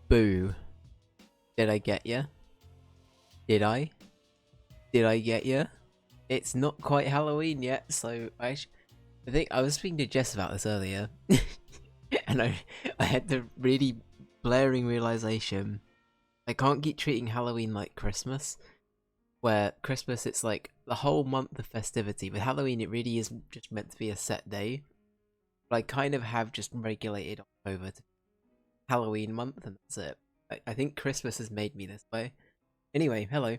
Boo. Did I get ya? Did I? Did I get ya? It's not quite Halloween yet, so I think I was speaking to Jess about this earlier, and I had the really blaring realization I can't keep treating Halloween like Christmas, where Christmas it's like the whole month of festivity. With Halloween, it really is just meant to be a set day. But I kind of have just regulated October to Halloween month, and that's it. I think Christmas has made me this way. Anyway, hello.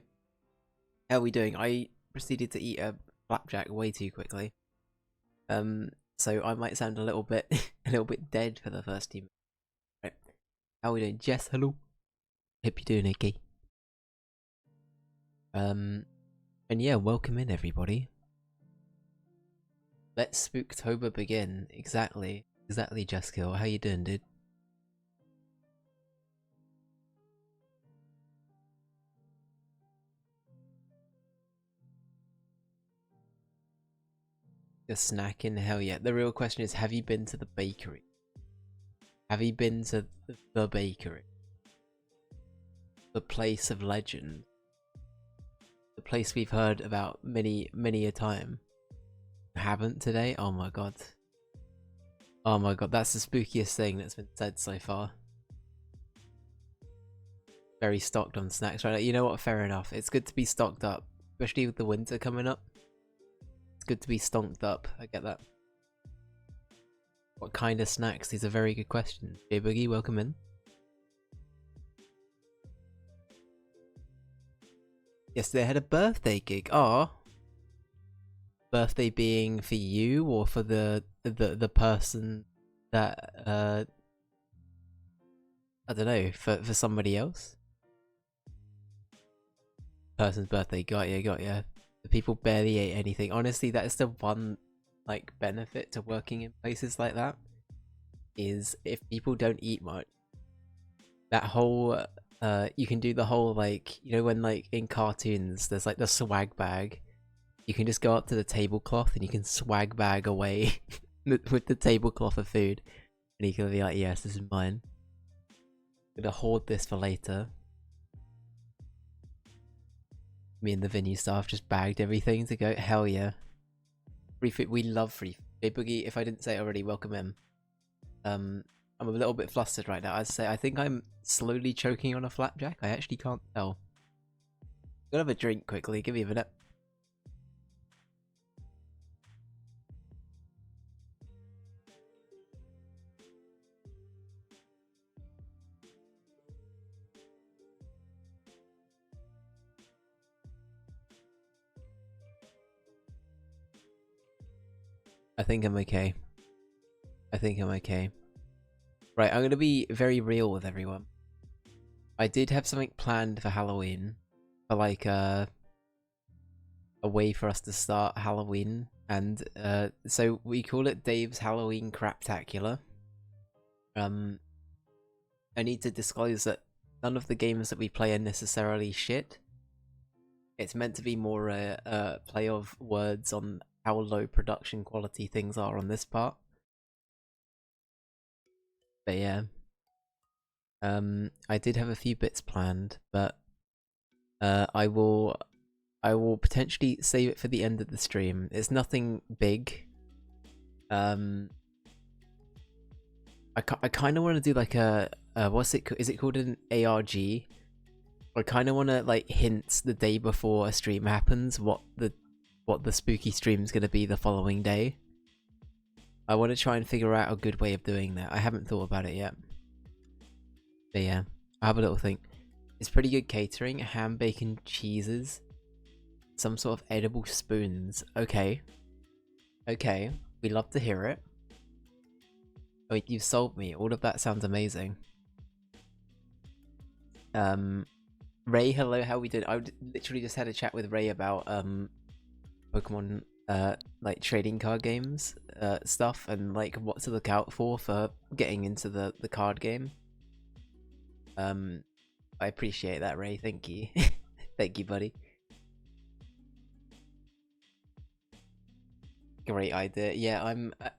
How are we doing? I proceeded to eat a flapjack way too quickly. So I might sound a little bit a little bit dead for the first team. Right. How are we doing? Jess, hello. Hope you're doing okay. And yeah, welcome in everybody. Let's Spooktober begin. Exactly, Jessica. How you doing, dude? Just snacking, hell yeah. The real question is, have you been to the bakery? Have you been to the bakery? The place of legend. The place we've heard about many a time. Haven't today? Oh my god. Oh my god, that's the spookiest thing that's been said so far. Very stocked on snacks right now. You know what, fair enough. It's good to be stocked up. Especially with the winter coming up. It's good to be stonked up, I get that. What kind of snacks? These are very good questions. J Boogie, welcome in. Yes, they had a birthday gig. Ah, birthday being for you or for the person that I don't know, for somebody else. Person's birthday. Got ya. The people barely ate anything. Honestly, that is the one like benefit to working in places like that. Is if people don't eat much, that whole you can do the whole like, you know, when like in cartoons there's like the swag bag. You can just go up to the tablecloth and you can swag bag away with the tablecloth of food, and you can be like, yes, this is mine. I'm gonna hoard this for later. Me and the venue staff just bagged everything to go. Hell yeah. Free food. We love free food. Hey Boogie, if I didn't say it already, welcome in. I'm a little bit flustered right now. I'd say I think I'm slowly choking on a flapjack. I actually can't tell. I'm gonna have a drink quickly. Give me a minute. I think I'm okay. Right, I'm gonna be very real with everyone. I did have something planned for Halloween. For like a way for us to start Halloween. And so we call it Dave's Halloween Craptacular. I need to disclose that none of the games that we play are necessarily shit. It's meant to be more a play of words on how low production quality things are on this part. But yeah. I did have a few bits planned, but I will potentially save it for the end of the stream. It's nothing big. I kind of want to do like a what's it? Is it called an ARG? I kind of want to like hint the day before a stream happens what the spooky stream's gonna be the following day. I want to try and figure out a good way of doing that. I haven't thought about it yet. But yeah, I have a little think. It's pretty good catering. Ham, bacon, cheeses, some sort of edible spoons. Okay, we love to hear it. Wait, you've sold me. All of that sounds amazing. Ray, hello, how we doing? I literally just had a chat with Ray about Pokemon like trading card games stuff, and like what to look out for getting into the card game. I appreciate that, Ray. Thank you. Thank you, buddy. Great idea. Yeah,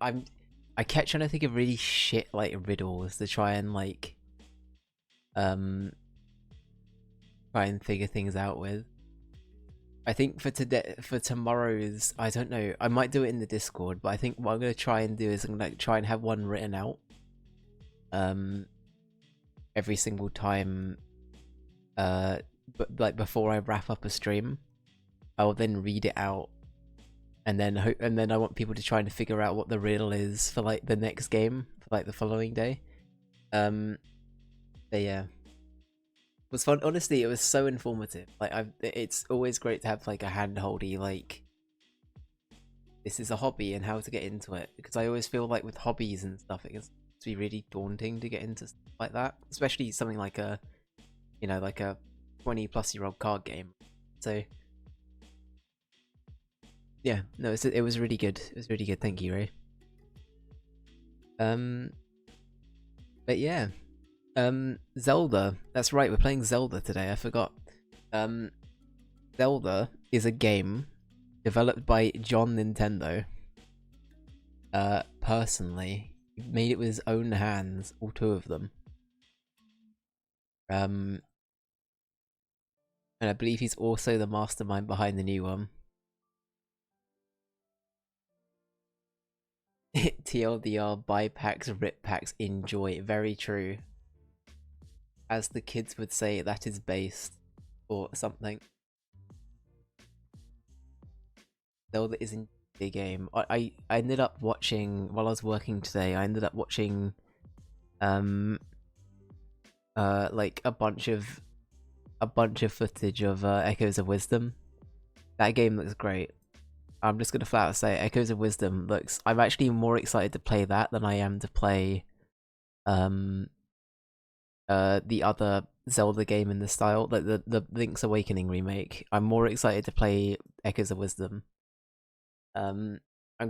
I kept trying to think of really shit like riddles to try and like try and figure things out with. I think for tomorrow's, I don't know, I might do it in the Discord, but I think what I'm gonna try and do is I'm gonna try and have one written out. Every single time, but like before I wrap up a stream, I will then read it out, and then I want people to try and figure out what the riddle is for like the next game, for like the following day. But yeah. It was fun. Honestly, it was so informative. Like it's always great to have like a handholdy, like this is a hobby and how to get into it. Because I always feel like with hobbies and stuff, it can be really daunting to get into stuff like that. Especially something like a, you know, like a 20-plus-year-old card game. So yeah, no, it was really good. It was really good. Thank you, Ray. But yeah. Zelda. That's right, we're playing Zelda today, I forgot. Zelda is a game developed by John Nintendo. Personally, he made it with his own hands, all two of them. And I believe he's also the mastermind behind the new one. TLDR, buy packs, rip packs, enjoy. Very true. As the kids would say, that is based, or something. Zelda isn't a game. I ended up watching, while I was working today, I ended up watching like a bunch of footage of Echoes of Wisdom. That game looks great. I'm just gonna flat out say Echoes of Wisdom looks, I'm actually more excited to play that than I am to play the other Zelda game in the style, like the Link's Awakening remake. I'm more excited to play Echoes of Wisdom. I'm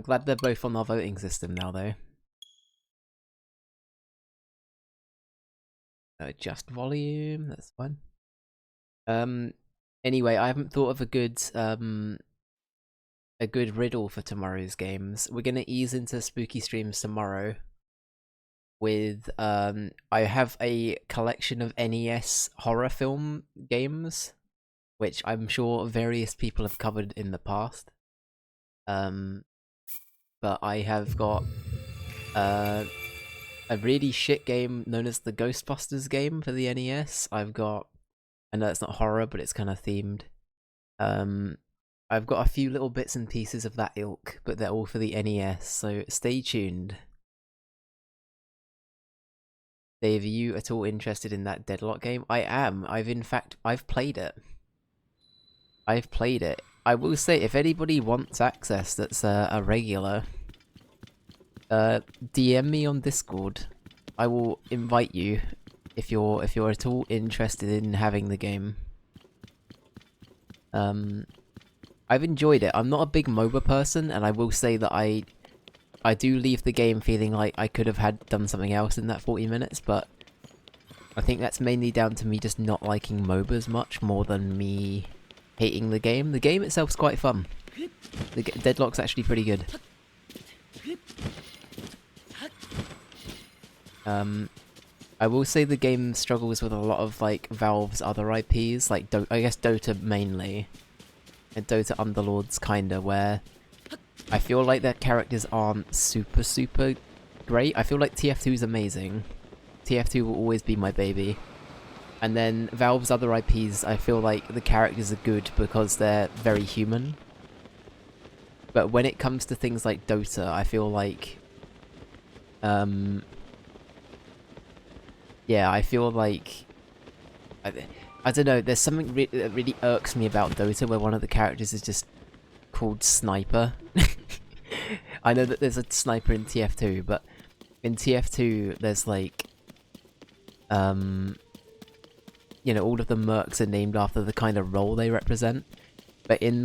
glad they're both on our voting system now, though. Adjust volume, that's fine. Anyway, I haven't thought of a good riddle for tomorrow's games. We're gonna ease into spooky streams tomorrow with I have a collection of NES horror film games, which I'm sure various people have covered in the past. But I have got a really shit game known as the Ghostbusters game for the NES. I've got, I know it's not horror, but it's kind of themed. I've got a few little bits and pieces of that ilk, but they're all for the NES, so stay tuned. Dave, are you at all interested in that Deadlock game? I am. I've played it. I will say, if anybody wants access that's a regular, DM me on Discord. I will invite you if you're at all interested in having the game. I've enjoyed it. I'm not a big MOBA person, and I will say that I do leave the game feeling like I could have done something else in that 40 minutes, but I think that's mainly down to me just not liking MOBAs much more than me hating the game. The game itself's quite fun. The Deadlock's actually pretty good. I will say the game struggles with a lot of like Valve's other IPs, like I guess Dota mainly, and Dota Underlords kinda, where I feel like their characters aren't super great. I feel like TF2 is amazing. TF2 will always be my baby. And then Valve's other IPs, I feel like the characters are good because they're very human. But when it comes to things like Dota, I feel like yeah, I feel like I don't know, there's something that really irks me about Dota where one of the characters is just called Sniper. I know that there's a sniper in TF2, but in TF2 there's like you know, all of the mercs are named after the kind of role they represent. But in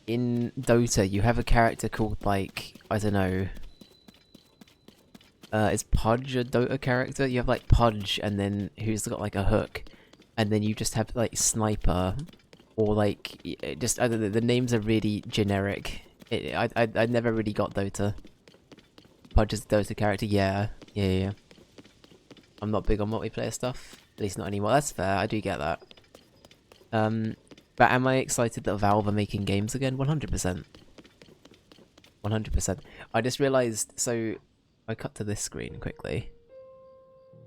Dota you have a character called like, I don't know, is Pudge a Dota character? You have like Pudge, and then who's got like a hook, and then you just have like Sniper, or like just, I don't know, the names are really generic. I never really got Dota. Pudge is a Dota character, yeah. I'm not big on multiplayer stuff. At least not anymore. That's fair, I do get that. But am I excited that Valve are making games again? 100%. 100%. I just realised, so I cut to this screen quickly.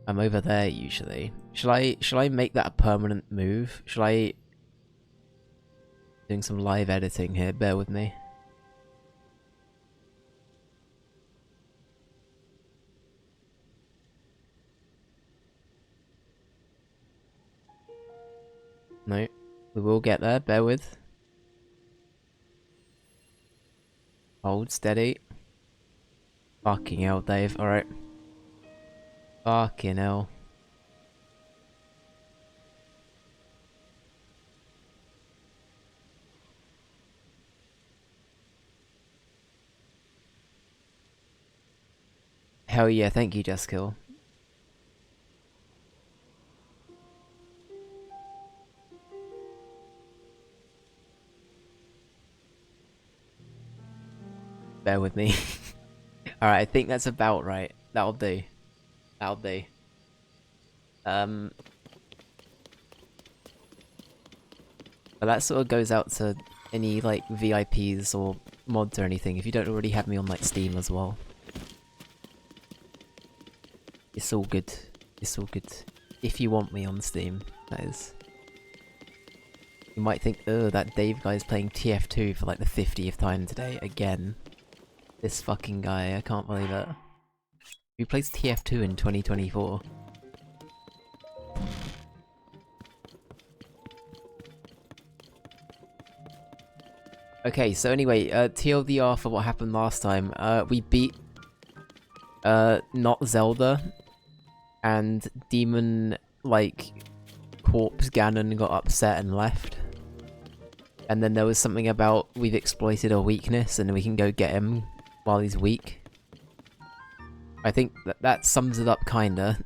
I'm over there usually. Shall I make that a permanent move? Shall I... Doing some live editing here, bear with me. No, we will get there, bear with. Hold steady. Fucking hell, Dave, alright. Fucking hell. Hell yeah, thank you, Jessica. Bear with me. Alright, I think that's about right. That'll do. That'll do. But that sort of goes out to any, like, VIPs or mods or anything, if you don't already have me on, like, Steam as well. It's all good. It's all good. If you want me on Steam, that is. You might think, oh, that Dave guy's playing TF2 for, like, the 50th time today, again. This fucking guy, I can't believe it. Who plays TF2 in 2024? Okay, so anyway, TLDR for what happened last time. We beat, not Zelda, and Demon, like, Corpse Ganon got upset and left. And then there was something about we've exploited a weakness and we can go get him while he's weak. I think that sums it up, kinda.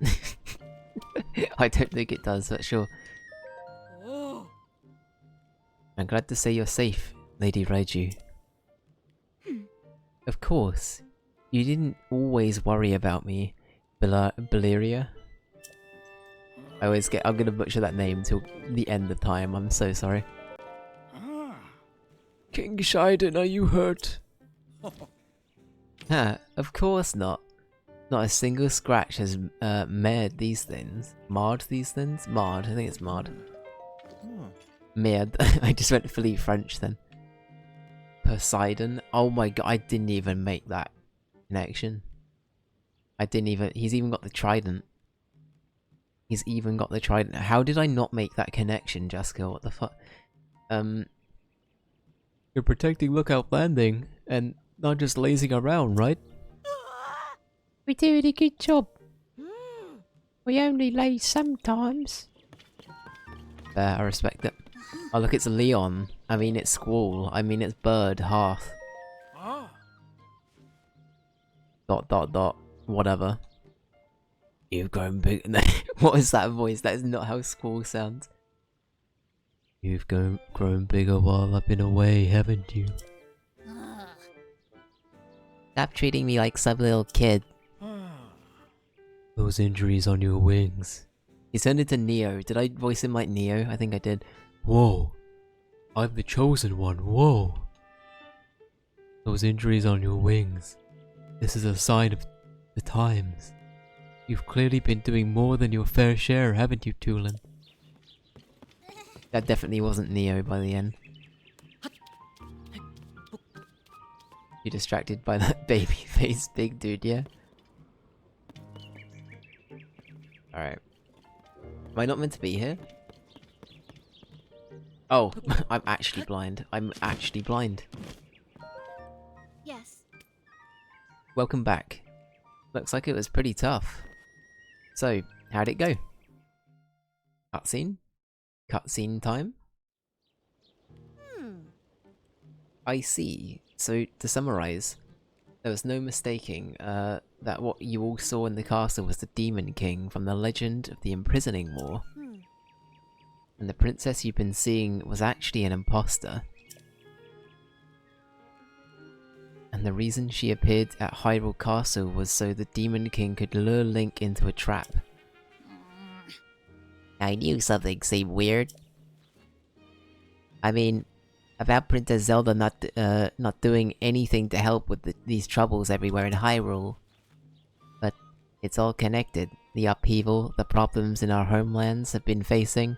I don't think it does, but sure. I'm glad to say you're safe, Lady Raiju. Of course. You didn't always worry about me, Beleria. I'm gonna butcher that name till the end of time, I'm so sorry. King Shiden, are you hurt? Of course not. Not a single scratch has marred these things. Marred these things? Marred, I think it's marred. Marred. I just went fully French then. Poseidon. Oh my god, I didn't even make that connection. He's even got the trident. He's even got the trident. How did I not make that connection, Jessica? What the fuck? You're protecting Lookout Landing, and not just lazing around, right? We did a good job. We only laze sometimes. Fair, I respect it. Oh look, it's Leon. I mean, it's Squall. I mean, it's Bird, Hearth. Dot dot dot. Whatever. You've grown big. What is that voice? That is not how Squall sounds. You've grown bigger while I've been away, haven't you? Stop treating me like some little kid. Those injuries on your wings. He turned into Neo. Did I voice him like Neo? I think I did. Whoa. I'm the chosen one. Whoa. Those injuries on your wings. This is a sign of the times. You've clearly been doing more than your fair share, haven't you, Tulin? That definitely wasn't Neo by the end. You're distracted by that baby face big dude, yeah? Alright. Am I not meant to be here? Oh, I'm actually blind. I'm actually blind. Yes. Welcome back. Looks like it was pretty tough. So, how'd it go? Cutscene? Cutscene time? I see. So, to summarise, there was no mistaking that what you all saw in the castle was the Demon King from the legend of the Imprisoning War. And the princess you've been seeing was actually an imposter. And the reason she appeared at Hyrule Castle was so the Demon King could lure Link into a trap. I knew something seemed weird. I mean, about Princess Zelda not doing anything to help with these troubles everywhere in Hyrule. But it's all connected. The upheaval, the problems in our homelands have been facing,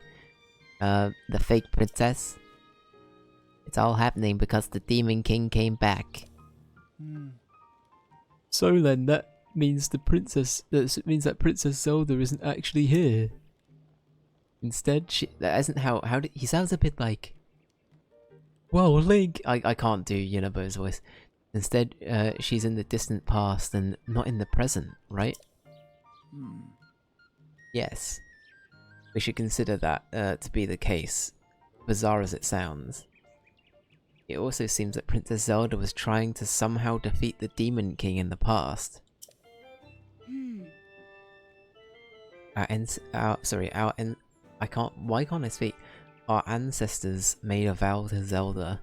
the fake princess. It's all happening because the Demon King came back. So then, that means that Princess Zelda isn't actually here. Instead, that isn't how did he sounds a bit like. Whoa, Link! I can't do Yunobo's voice. Instead, she's in the distant past and not in the present, right? Yes. We should consider that to be the case, bizarre as it sounds. It also seems that Princess Zelda was trying to somehow defeat the Demon King in the past. Why can't I speak? Our ancestors made a vow to Zelda.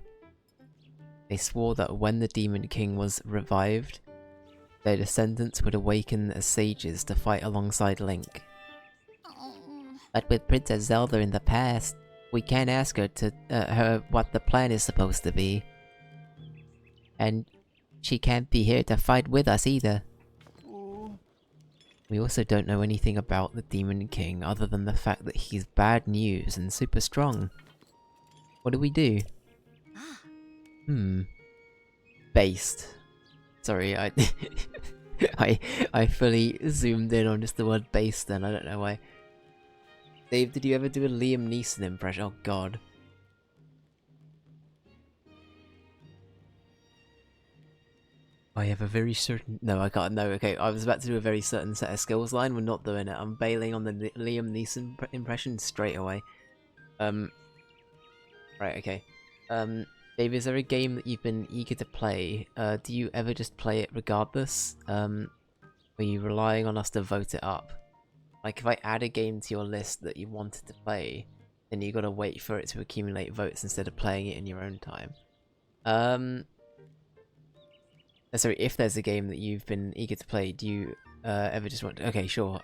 They swore that when the Demon King was revived, their descendants would awaken as sages to fight alongside Link. But with Princess Zelda in the past, we can't ask her to what the plan is supposed to be. And she can't be here to fight with us either. We also don't know anything about the Demon King other than the fact that he's bad news and super strong. What do we do? Based. Sorry, I fully zoomed in on just the word based then, I don't know why. Dave, did you ever do a Liam Neeson impression? Oh god. I have a very certain... No, I can't. No, okay. I was about to do a very certain set of skills line. We're not doing it. I'm bailing on the Liam Neeson impression straight away. Right, okay. Dave, is there a game that you've been eager to play? Do you ever just play it regardless? Are you relying on us to vote it up? Like, if I add a game to your list that you wanted to play, then you gotta wait for it to accumulate votes instead of playing it in your own time. Sorry, if there's a game that you've been eager to play, do you ever just want to... Okay, sure.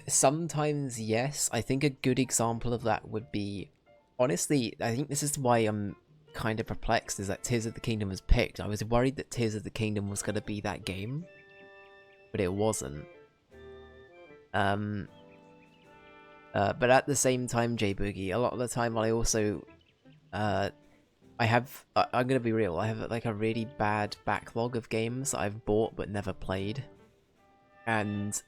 Sometimes, yes. I think a good example of that would be... Honestly, I think this is why I'm kind of perplexed, is that Tears of the Kingdom was picked. I was worried that Tears of the Kingdom was going to be that game, but it wasn't. But at the same time, J-Boogie, a lot of the time I also... I'm gonna be real, I have like a really bad backlog of games that I've bought but never played. And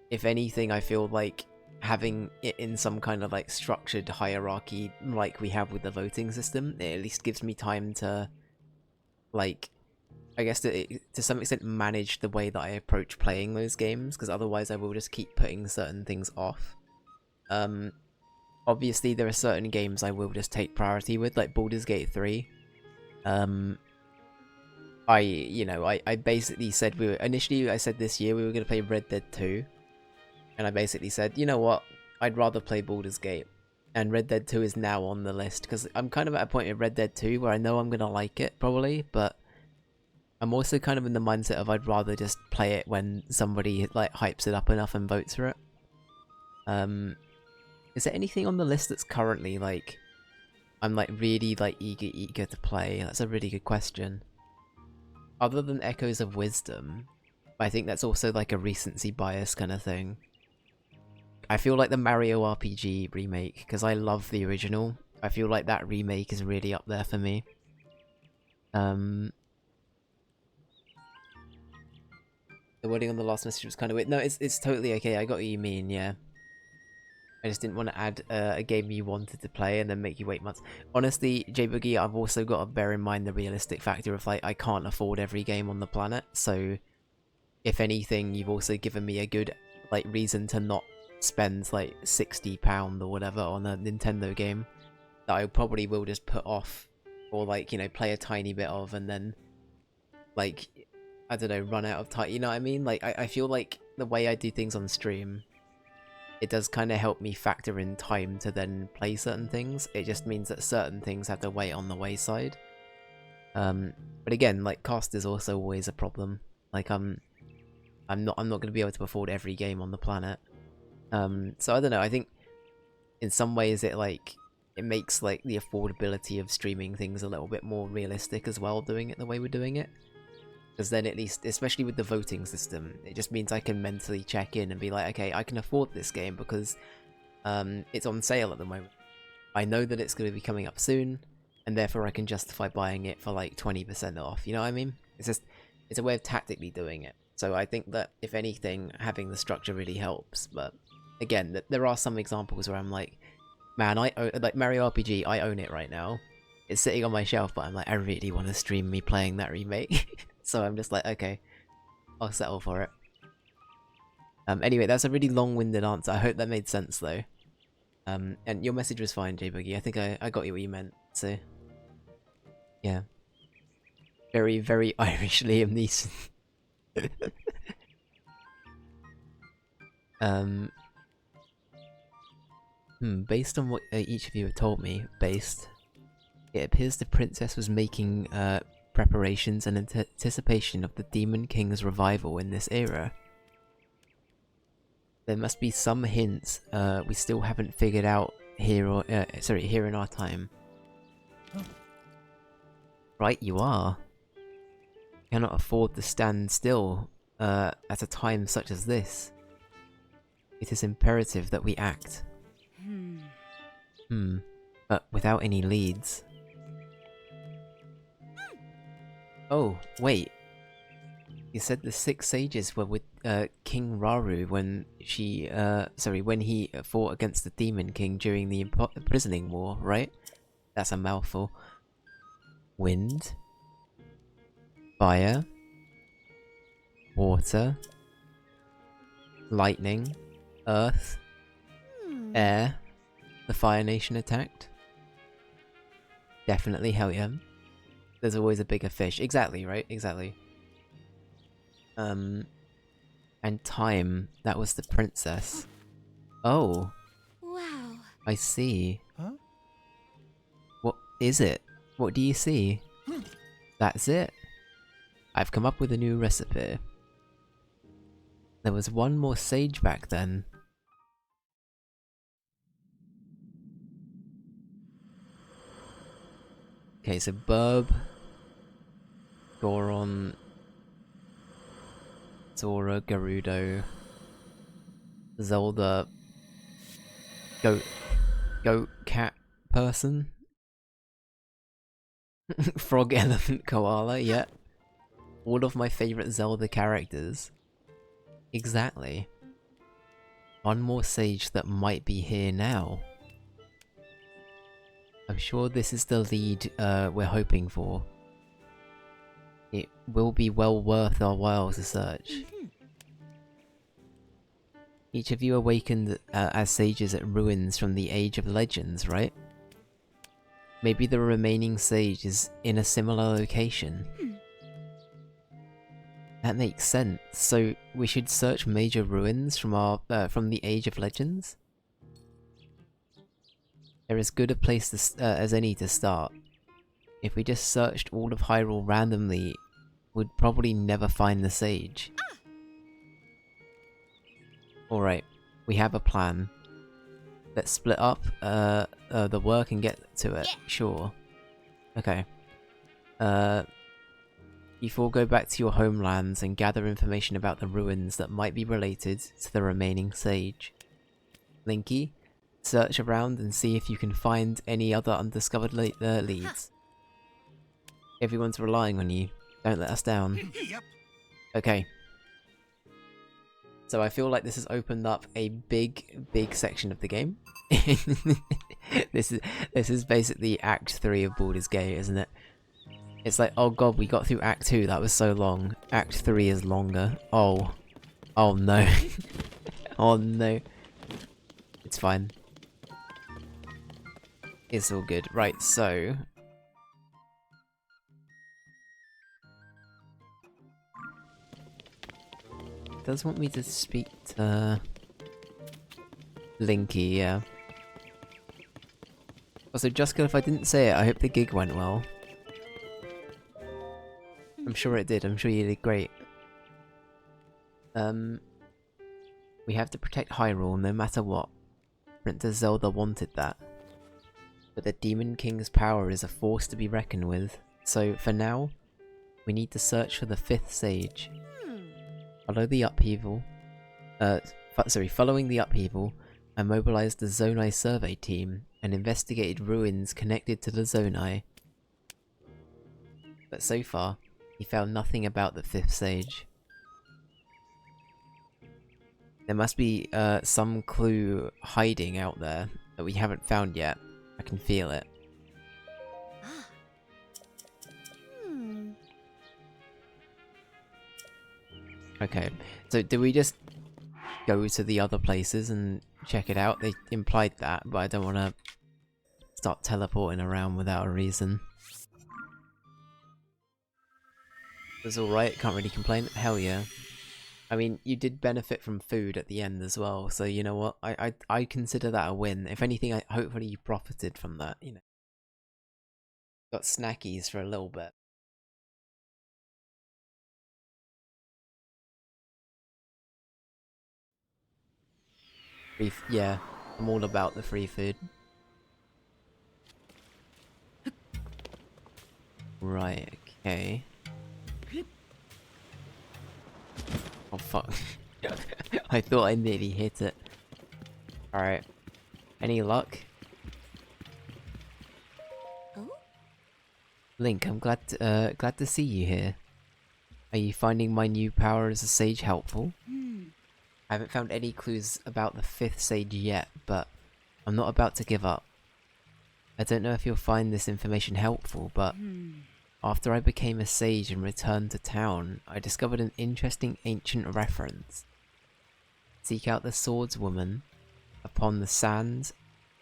if anything, I feel like having it in some kind of like structured hierarchy like we have with the voting system, it at least gives me time to, like, I guess to some extent manage the way that I approach playing those games, because otherwise I will just keep putting certain things off. Obviously, there are certain games I will just take priority with, like Baldur's Gate 3. I basically said initially I said this year we were going to play Red Dead 2. And I basically said, you know what, I'd rather play Baldur's Gate. And Red Dead 2 is now on the list, because I'm kind of at a point in Red Dead 2 where I know I'm going to like it, probably, but I'm also kind of in the mindset of I'd rather just play it when somebody like hypes it up enough and votes for it. Is there anything on the list that's currently, like, I'm, like, really, like, eager to play? That's a really good question. Other than Echoes of Wisdom, I think that's also, like, a recency bias kind of thing. I feel like the Mario RPG remake, because I love the original, I feel like that remake is really up there for me. The wording on the last message was kind of weird. No, it's totally okay, I got what you mean, yeah. I just didn't want to add a game you wanted to play and then make you wait months. Honestly, J-Boogie, I've also got to bear in mind the realistic factor of, like, I can't afford every game on the planet, so if anything, you've also given me a good, like, reason to not spend, like, £60 or whatever on a Nintendo game that I probably will just put off, or, like, you know, play a tiny bit of and then, like, I don't know, run out of time, you know what I mean? Like, I feel like the way I do things on stream, it does kind of help me factor in time to then play certain things. It just means that certain things have to wait on the wayside. But again, like, cost is also always a problem. Like, I'm I'm not going to be able to afford every game on the planet. So I don't know, I think in some ways it makes like the affordability of streaming things a little bit more realistic as well, doing it the way we're doing it. Because then at least, especially with the voting system, it just means I can mentally check in and be like, okay, I can afford this game because it's on sale at the moment. I know that it's going to be coming up soon, and therefore I can justify buying it for like 20% off, you know what I mean? It's a way of tactically doing it. So I think that, if anything, having the structure really helps, but again, there are some examples where I'm like, man, like Mario RPG, I own it right now. It's sitting on my shelf, but I'm like, I really want to stream me playing that remake. So I'm just like, okay, I'll settle for it. Anyway, that's a really long-winded answer. I hope that made sense, though. And your message was fine, J-Boogie. I think I got you what you meant, so... yeah. Very, very Irish Liam Neeson. Based on what each of you have told me, it appears the princess was making preparations and anticipation of the Demon King's revival in this era. There must be some hints we still haven't figured out here in our time. Right, you are. Cannot afford to stand still at a time such as this. It is imperative that we act. But without any leads. Oh, wait. You said the 6 sages were with King Raru when he fought against the Demon King during the imprisoning war, right? That's a mouthful. Wind, fire, water, lightning, earth, air. The Fire Nation attacked. Definitely, hell yeah. There's always a bigger fish. Exactly, right? Exactly. And time. That was the princess. Oh. Wow. I see. Huh? What is it? What do you see? That's it. I've come up with a new recipe. There was one more sage back then. Okay, so Burb, Goron, Zora, Gerudo, Zelda, Goat Cat Person, Frog Elephant Koala, yeah. All of my favourite Zelda characters. Exactly. One more sage that might be here now. I'm sure this is the lead we're hoping for. It will be well worth our while to search. Each of you awakened as sages at ruins from the Age of Legends, right? Maybe the remaining sage is in a similar location. That makes sense. So we should search major ruins from the Age of Legends? They're as good a place as any to start. If we just searched all of Hyrule randomly, we'd probably never find the sage. Alright, we have a plan. Let's split up the work and get to it. Sure. Okay. You four go back to your homelands and gather information about the ruins that might be related to the remaining sage. Linky, search around and see if you can find any other undiscovered leads. Everyone's relying on you. Don't let us down. Yep. Okay. So I feel like this has opened up a big section of the game. This is basically Act 3 of Baldur's Gate, isn't it? It's like, oh god, we got through Act 2, that was so long. Act 3 is longer. Oh. Oh no. Oh no. It's fine. It's all good. Right, so... it does want me to speak to... Linky, yeah. Also, Juska, if I didn't say it, I hope the gig went well. I'm sure it did. I'm sure you did great. We have to protect Hyrule no matter what. Princess Zelda wanted that. But the Demon King's power is a force to be reckoned with, so for now, we need to search for the 5th sage. Following the upheaval, I mobilized the Zonai survey team and investigated ruins connected to the Zonai. But so far, he found nothing about the 5th sage. There must be some clue hiding out there that we haven't found yet. I can feel it. Okay, so do we just go to the other places and check it out? They implied that, but I don't want to start teleporting around without a reason. It was alright, can't really complain. Hell yeah. I mean, you did benefit from food at the end as well, so you know what? I consider that a win. If anything, hopefully you profited from that, you know. Got snackies for a little bit. Yeah, I'm all about the free food. Right, okay. Oh fuck. I thought I nearly hit it. Alright. Any luck? Link, I'm glad to see you here. Are you finding my new power as a sage helpful? I haven't found any clues about the 5th sage yet, but I'm not about to give up. I don't know if you'll find this information helpful, but after I became a sage and returned to town, I discovered an interesting ancient reference. Seek out the swordswoman upon the sands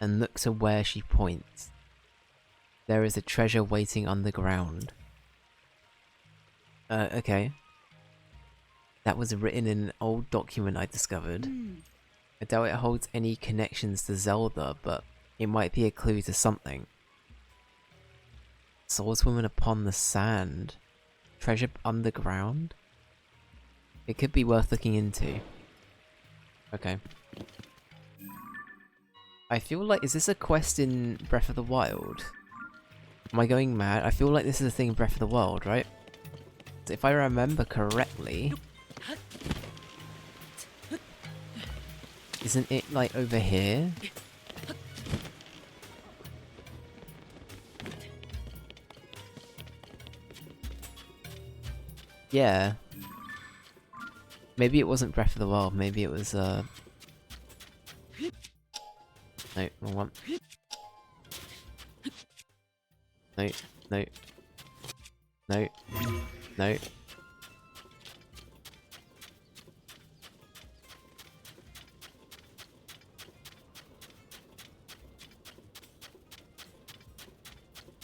and look to where she points. There is a treasure waiting underground. Okay. That was written in an old document I discovered. I doubt it holds any connections to Zelda, but it might be a clue to something. Swordswoman upon the sand. Treasure underground? It could be worth looking into. Okay. I feel like, is this a quest in Breath of the Wild? Am I going mad? I feel like this is a thing in Breath of the Wild, right? So if I remember correctly... Isn't it, like, over here? Yeah. Maybe it wasn't Breath of the Wild, maybe it was, No, wrong one. No, no. No. No.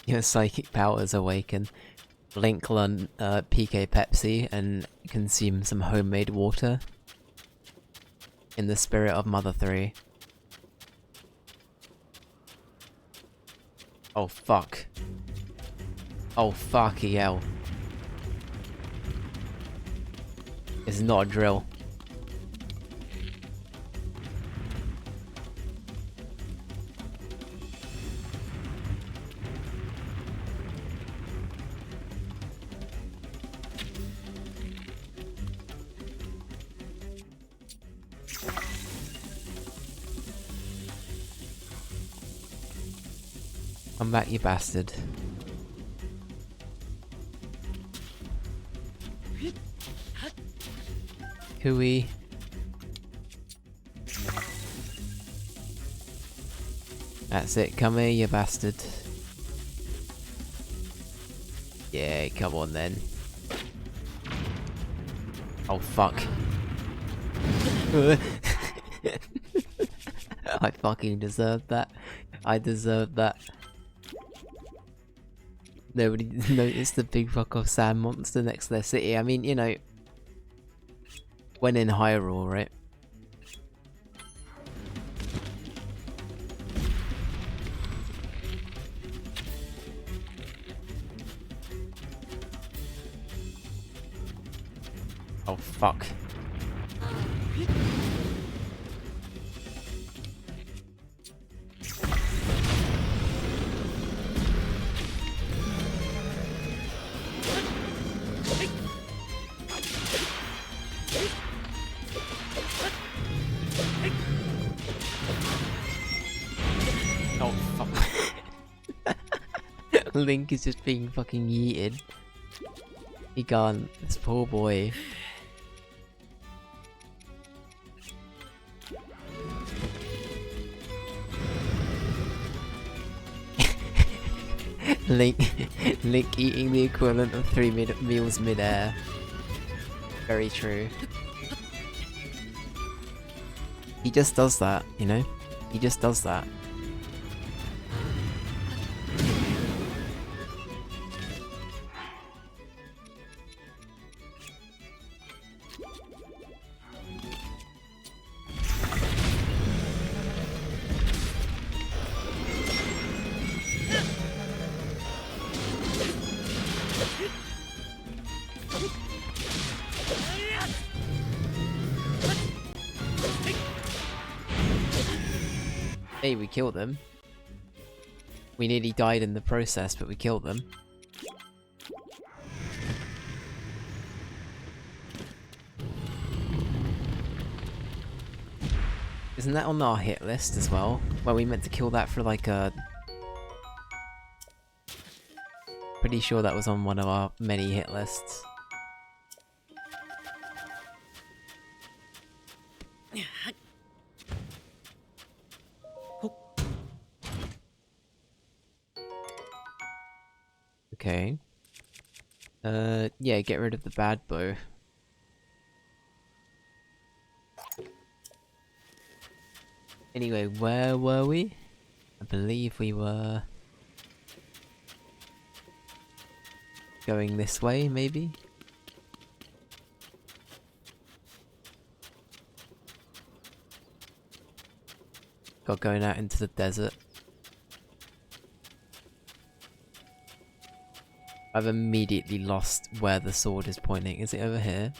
Your psychic powers awaken. Link learn PK Pepsi and consume some homemade water. In the spirit of Mother 3. Oh fuck. Oh fucky hell. It's not a drill. Come back, you bastard. Hooey. That's it, come here, you bastard. Yeah, come on then. Oh fuck. I fucking deserved that. I deserved that. Nobody noticed the big fuck off sand monster next to their city. I mean, you know, when in Hyrule, right? Oh fuck. Oh, fuck. Link is just being fucking yeeted. He gone. This poor boy. Link eating the equivalent of 3 meals mid-air. Very true. He just does that, you know? He just does that. Hey, we killed them. We nearly died in the process, but we killed them. Isn't that on our hit list as well? Well, we meant to kill that for like a... Pretty sure that was on one of our many hit lists. Okay. Yeah, get rid of the bad bow. Anyway, where were we? I believe we were... going this way, maybe? Got going out into the desert. I've immediately lost where the sword is pointing. Is it over here?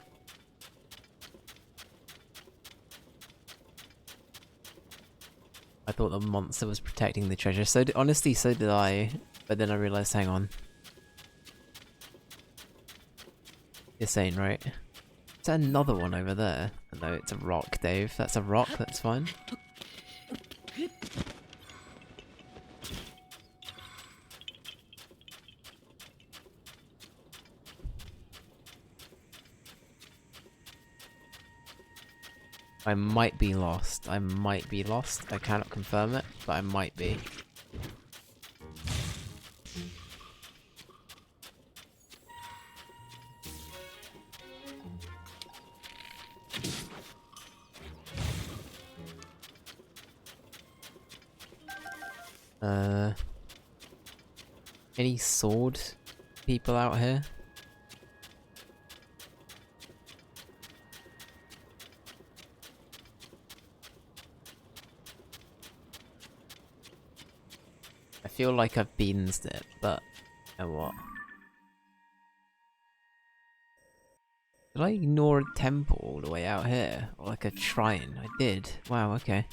I thought the monster was protecting the treasure. So honestly, so did I. But then I realized, hang on. This ain't right. Is there another one over there? No, it's a rock, Dave. That's a rock, that's fine. I might be lost. I might be lost. I cannot confirm it, but I might be. Any sword people out here? I feel like I've beansed it, but you know what? Did I ignore a temple all the way out here? Or like a shrine? I did. Wow, okay.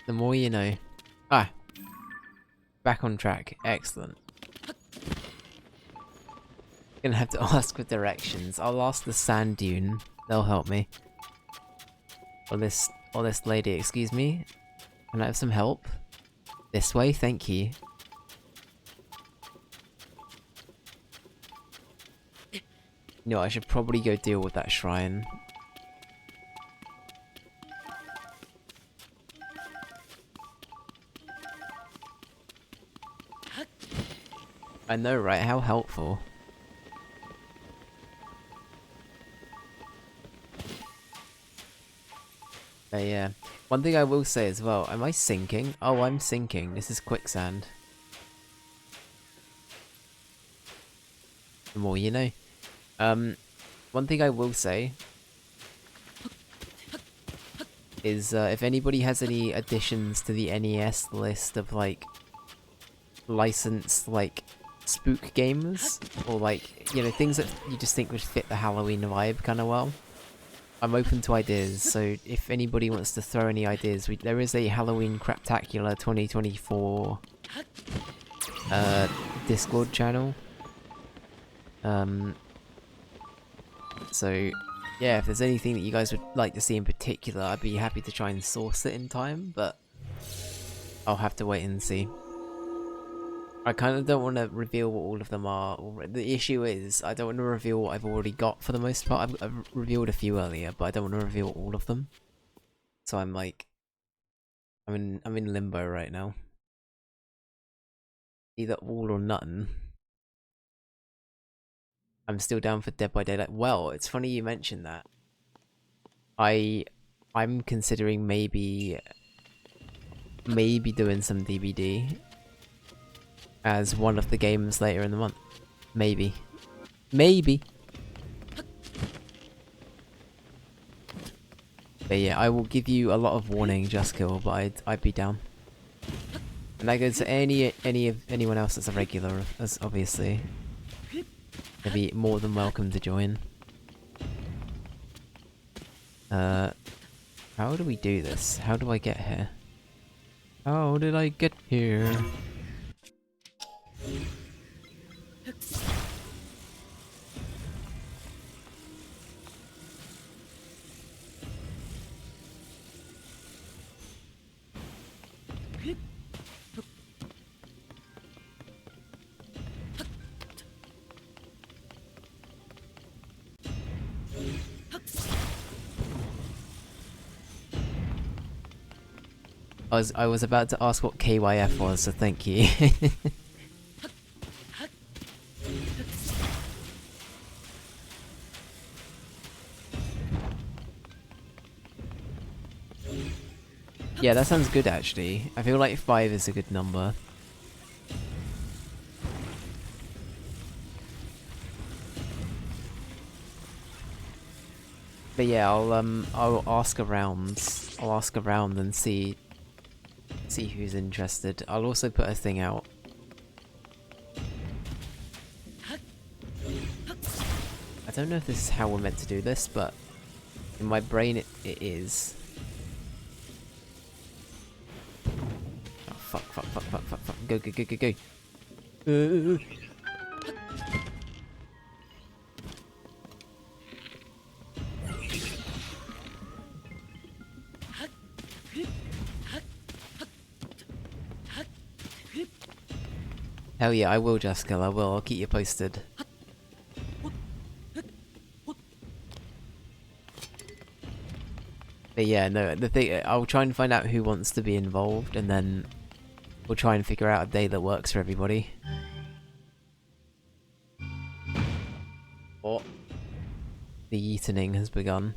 The more you know. Ah! Back on track. Excellent. Gonna have to ask for directions. I'll ask the sand dune. They'll help me. Or this lady, excuse me. Can I have some help? This way, thank you. No, I should probably go deal with that shrine. I know, right? How helpful. But yeah. One thing I will say as well, am I sinking? Oh, I'm sinking. This is quicksand. The more you know. One thing I will say is if anybody has any additions to the NES list of like licensed like spook games or like, you know, things that you just think would fit the Halloween vibe kind of well, I'm open to ideas, so if anybody wants to throw any ideas, there is a Halloween Craptacular 2024 Discord channel. So yeah, if there's anything that you guys would like to see in particular, I'd be happy to try and source it in time, but I'll have to wait and see. I kind of don't want to reveal what all of them are. The issue is, I don't want to reveal what I've already got for the most part. I've revealed a few earlier, but I don't want to reveal all of them. So I'm like, I'm in limbo right now. Either all or none. I'm still down for Dead by Daylight. Well, it's funny you mentioned that. I'm considering maybe doing some DBD as one of the games later in the month. Maybe. But yeah, I will give you a lot of warning, Justkill, but I'd be down. And that goes to anyone else that's a regular, as obviously. They'd be more than welcome to join. How do we do this? How do I get here? How did I get here? I was about to ask what KYF was, so thank you. Yeah, that sounds good actually. I feel like 5 is a good number. But yeah, I'll ask around. I'll ask around and see who's interested. I'll also put a thing out. I don't know if this is how we're meant to do this, but in my brain it is. Oh fuck. Go. Hell yeah, I will, Jessica, I will. I'll keep you posted. But yeah, no, the thing, I'll try and find out who wants to be involved, and then we'll try and figure out a day that works for everybody. Oh. The eating has begun.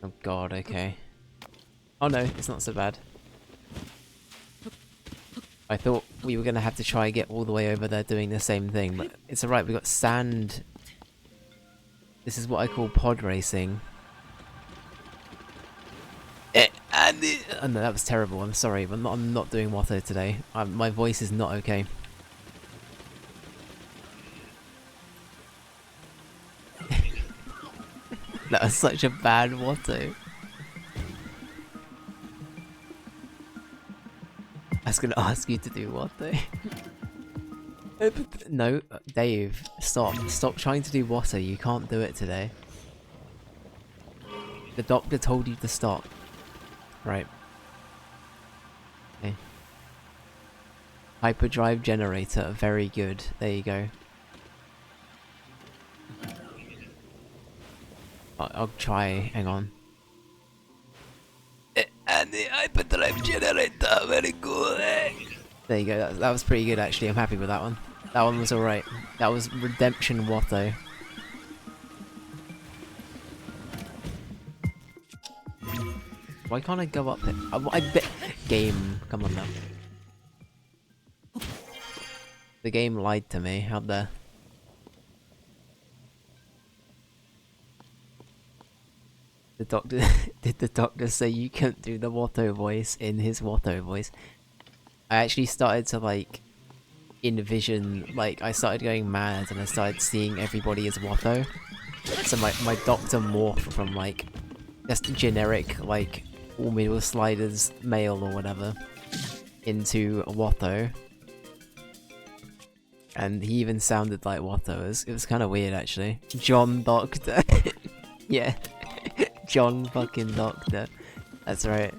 Oh god, okay. Oh no, it's not so bad. I thought we were gonna have to try and get all the way over there doing the same thing, but it's alright, we got sand. This is what I call pod racing. Oh no, that was terrible, I'm sorry, but I'm not doing Watto today. My voice is not okay. That was such a bad Watto. I was gonna ask you to do Watto. No, Dave, stop. Stop trying to do Watto, you can't do it today. The doctor told you to stop. Right. Okay. Hyperdrive generator, very good. There you go. I'll try, hang on. And the hyperdrive generator, very good. There you go, that was pretty good actually, I'm happy with that one. That one was alright. That was Redemption Watto. Why can't I go up there? I bet game, come on now. The game lied to me out there. The doctor did the doctor say you couldn't do the Watto voice in his Watto voice? I actually started to like envision, like, I started going mad and I started seeing everybody as Watto. So my doctor morphed from, like, just generic, like, all middle sliders male or whatever into a Watto. And he even sounded like Watto. It was kind of weird, actually. John Doctor. Yeah. John fucking Doctor. That's right.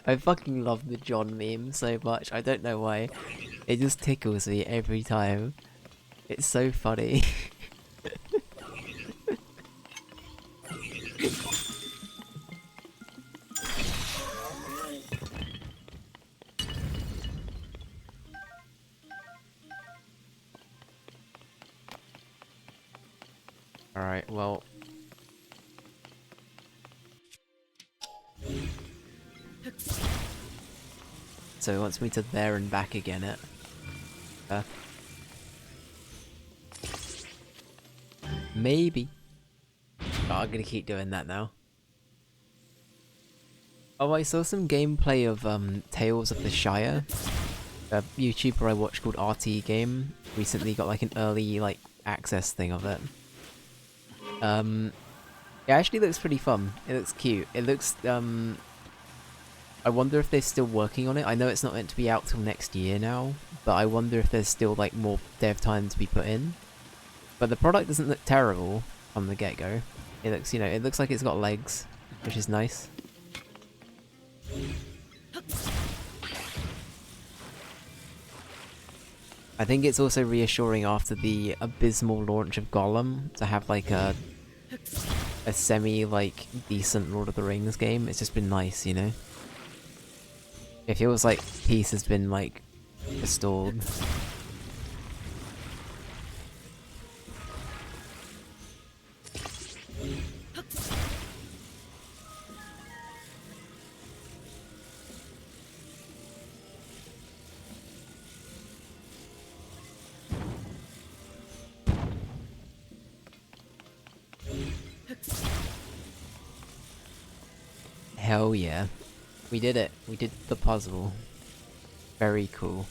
I fucking love the John meme so much. I don't know why. It just tickles me every time. It's so funny. Alright, well... So he wants me to there and back again it. Maybe. Oh, I'm gonna keep doing that now. Oh, I saw some gameplay of Tales of the Shire. A YouTuber I watched called RT Game recently got like an early like access thing of it. It actually looks pretty fun. It looks cute. It looks I wonder if they're still working on it. I know it's not meant to be out till next year now, but I wonder if there's still like more dev time to be put in. But the product doesn't look terrible from the get-go. It looks, you know, it looks like it's got legs, which is nice. I think it's also reassuring after the abysmal launch of Gollum to have like a semi like decent Lord of the Rings game. It's just been nice, you know. It feels like peace has been like restored. Hell yeah. We did it. We did the puzzle. Very cool.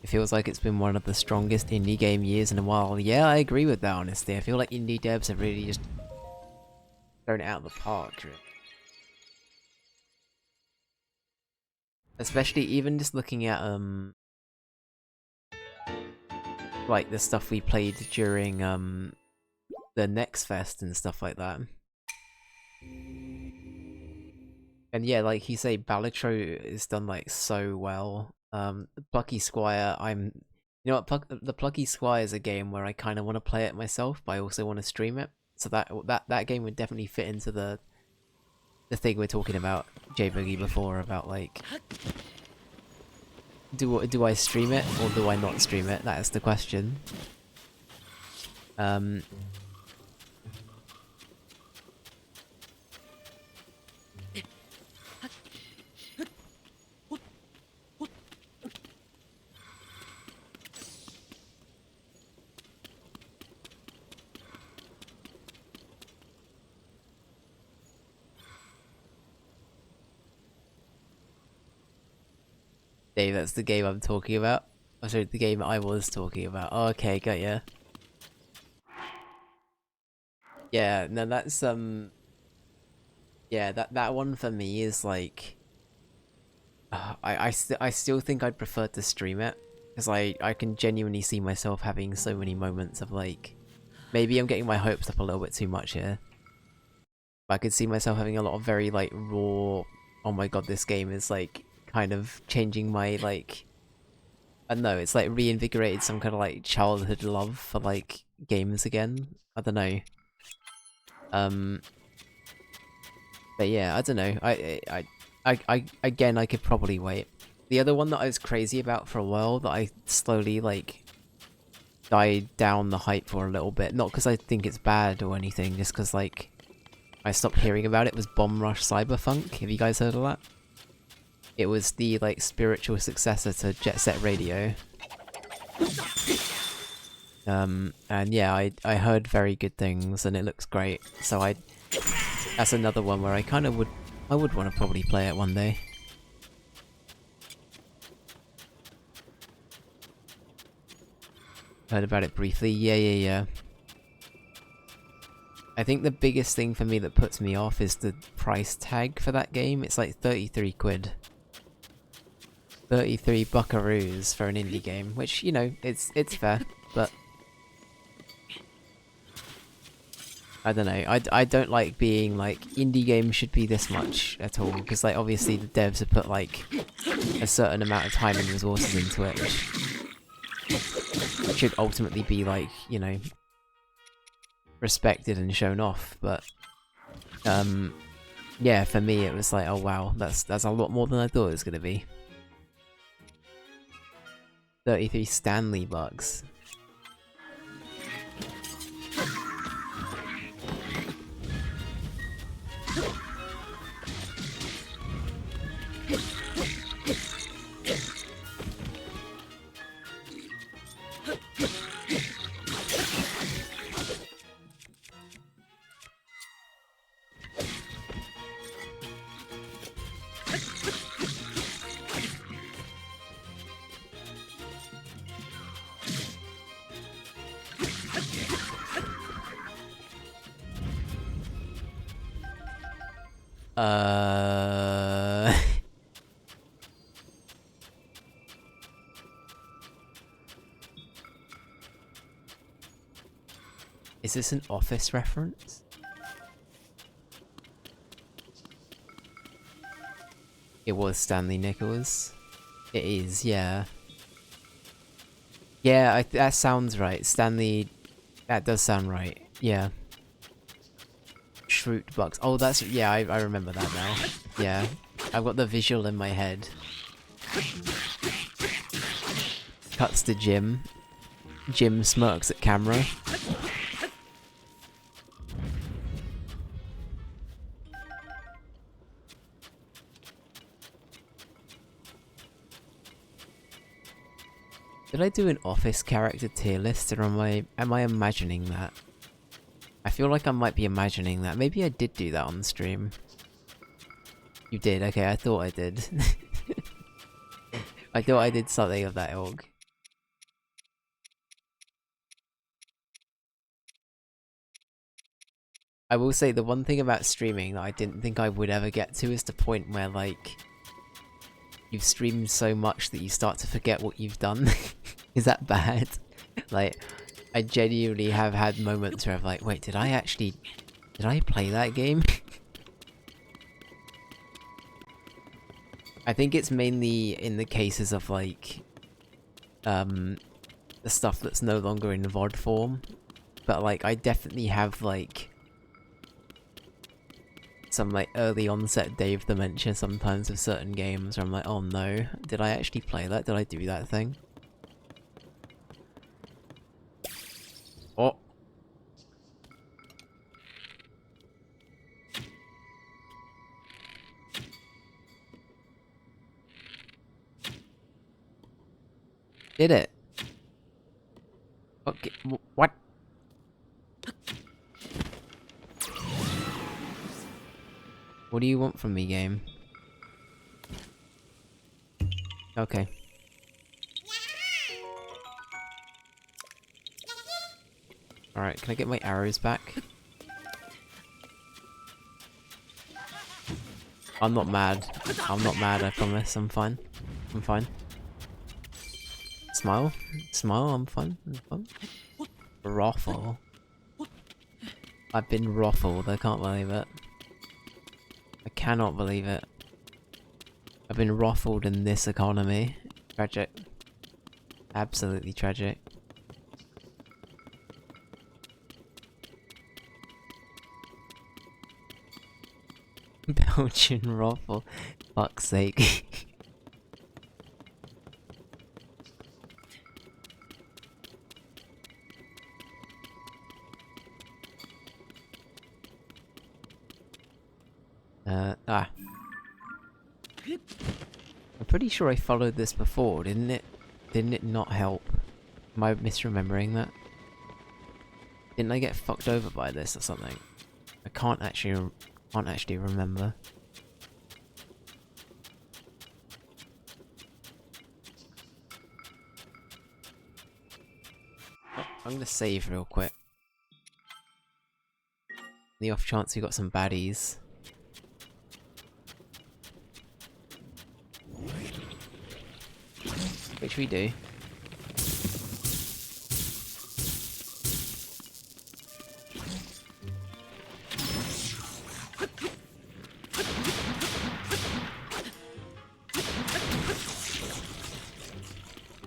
It feels like it's been one of the strongest indie game years in a while. Yeah, I agree with that, honestly. I feel like indie devs have really just thrown it out of the park. Especially even just looking at, like the stuff we played during, the Next Fest and stuff like that. And yeah, like you say, Balatro is done like so well. Plucky Squire, you know what, the Plucky Squire is a game where I kind of want to play it myself, but I also want to stream it. So that game would definitely fit into the thing we're talking about, J-Boogie, before, about like, do I stream it or do I not stream it? That is the question. Dave, that's the game I'm talking about. Oh, sorry, the game I was talking about. Oh, okay, got ya. Yeah, no, that's yeah, that one for me is like, I still think I'd prefer to stream it, because I can genuinely see myself having so many moments of like, maybe I'm getting my hopes up a little bit too much here. But I could see myself having a lot of very like raw, oh my god, this game is like kind of changing my like, I don't know, it's like reinvigorated some kind of like childhood love for like games again. I don't know. But yeah, I don't know. Again, I could probably wait. The other one that I was crazy about for a while that I slowly like died down the hype for a little bit. Not because I think it's bad or anything, just because like I stopped hearing about it was Bomb Rush Cyberfunk. Have you guys heard of that? It was the like spiritual successor to Jet Set Radio. And yeah, I heard very good things and it looks great. So that's another one where I would want to probably play it one day. Heard about it briefly. Yeah. I think the biggest thing for me that puts me off is the price tag for that game. It's like 33 quid. 33 buckaroos for an indie game, which, you know, it's fair, but I don't know. I don't like being like, indie games should be this much at all, because like obviously the devs have put like a certain amount of time and resources into it, which should ultimately be like, you know, respected and shown off, but yeah, for me it was like, oh wow, that's a lot more than I thought it was gonna be. 33 Stanley bucks. Is this an Office reference? It was Stanley Nichols. It is, yeah. Yeah, that sounds right. Stanley... That does sound right. Yeah. Shroot Bucks. Oh, that's... Yeah, I remember that now. Yeah. I've got the visual in my head. Cuts to Jim. Jim smirks at camera. Did I do an Office character tier list, or am I imagining that? I feel like I might be imagining that. Maybe I did do that on the stream. You did? Okay, I thought I did. I thought I did something of that ilk. I will say the one thing about streaming that I didn't think I would ever get to is the point where, like, you've streamed so much that you start to forget what you've done. Is that bad? Like, I genuinely have had moments where I'm like, wait, did I play that game? I think it's mainly in the cases of, like, the stuff that's no longer in VOD form. But, like, I definitely have, like, some, like, early onset Dave dementia sometimes with certain games where I'm like, oh no, did I actually play that? Did I do that thing? Oh. Did it? Okay, what? What do you want from me, game? Okay. Alright, can I get my arrows back? I'm not mad. I'm not mad, I promise. I'm fine. I'm fine. Smile? Smile, I'm fine. I'm fine. Ruffle. I've been ruffled, I can't believe it. I cannot believe it. I've been ruffled in this economy. Tragic. Absolutely tragic. Belgian ruffle. Fuck's sake. I'm pretty sure I followed this before, didn't it? Didn't it not help? Am I misremembering that? Didn't I get fucked over by this or something? I can't actually remember. I'm gonna save real quick. The off chance we got some baddies. Which we do.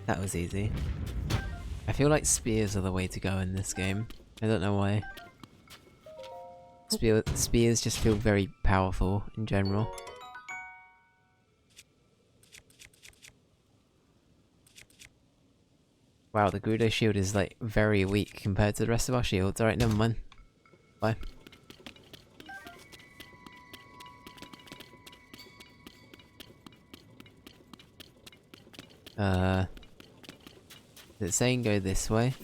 That was easy. I feel like spears are the way to go in this game. I don't know why. Spears just feel very powerful in general. Wow, the Grudo shield is like very weak compared to the rest of our shields. Alright, never mind. Bye. Is it saying go this way?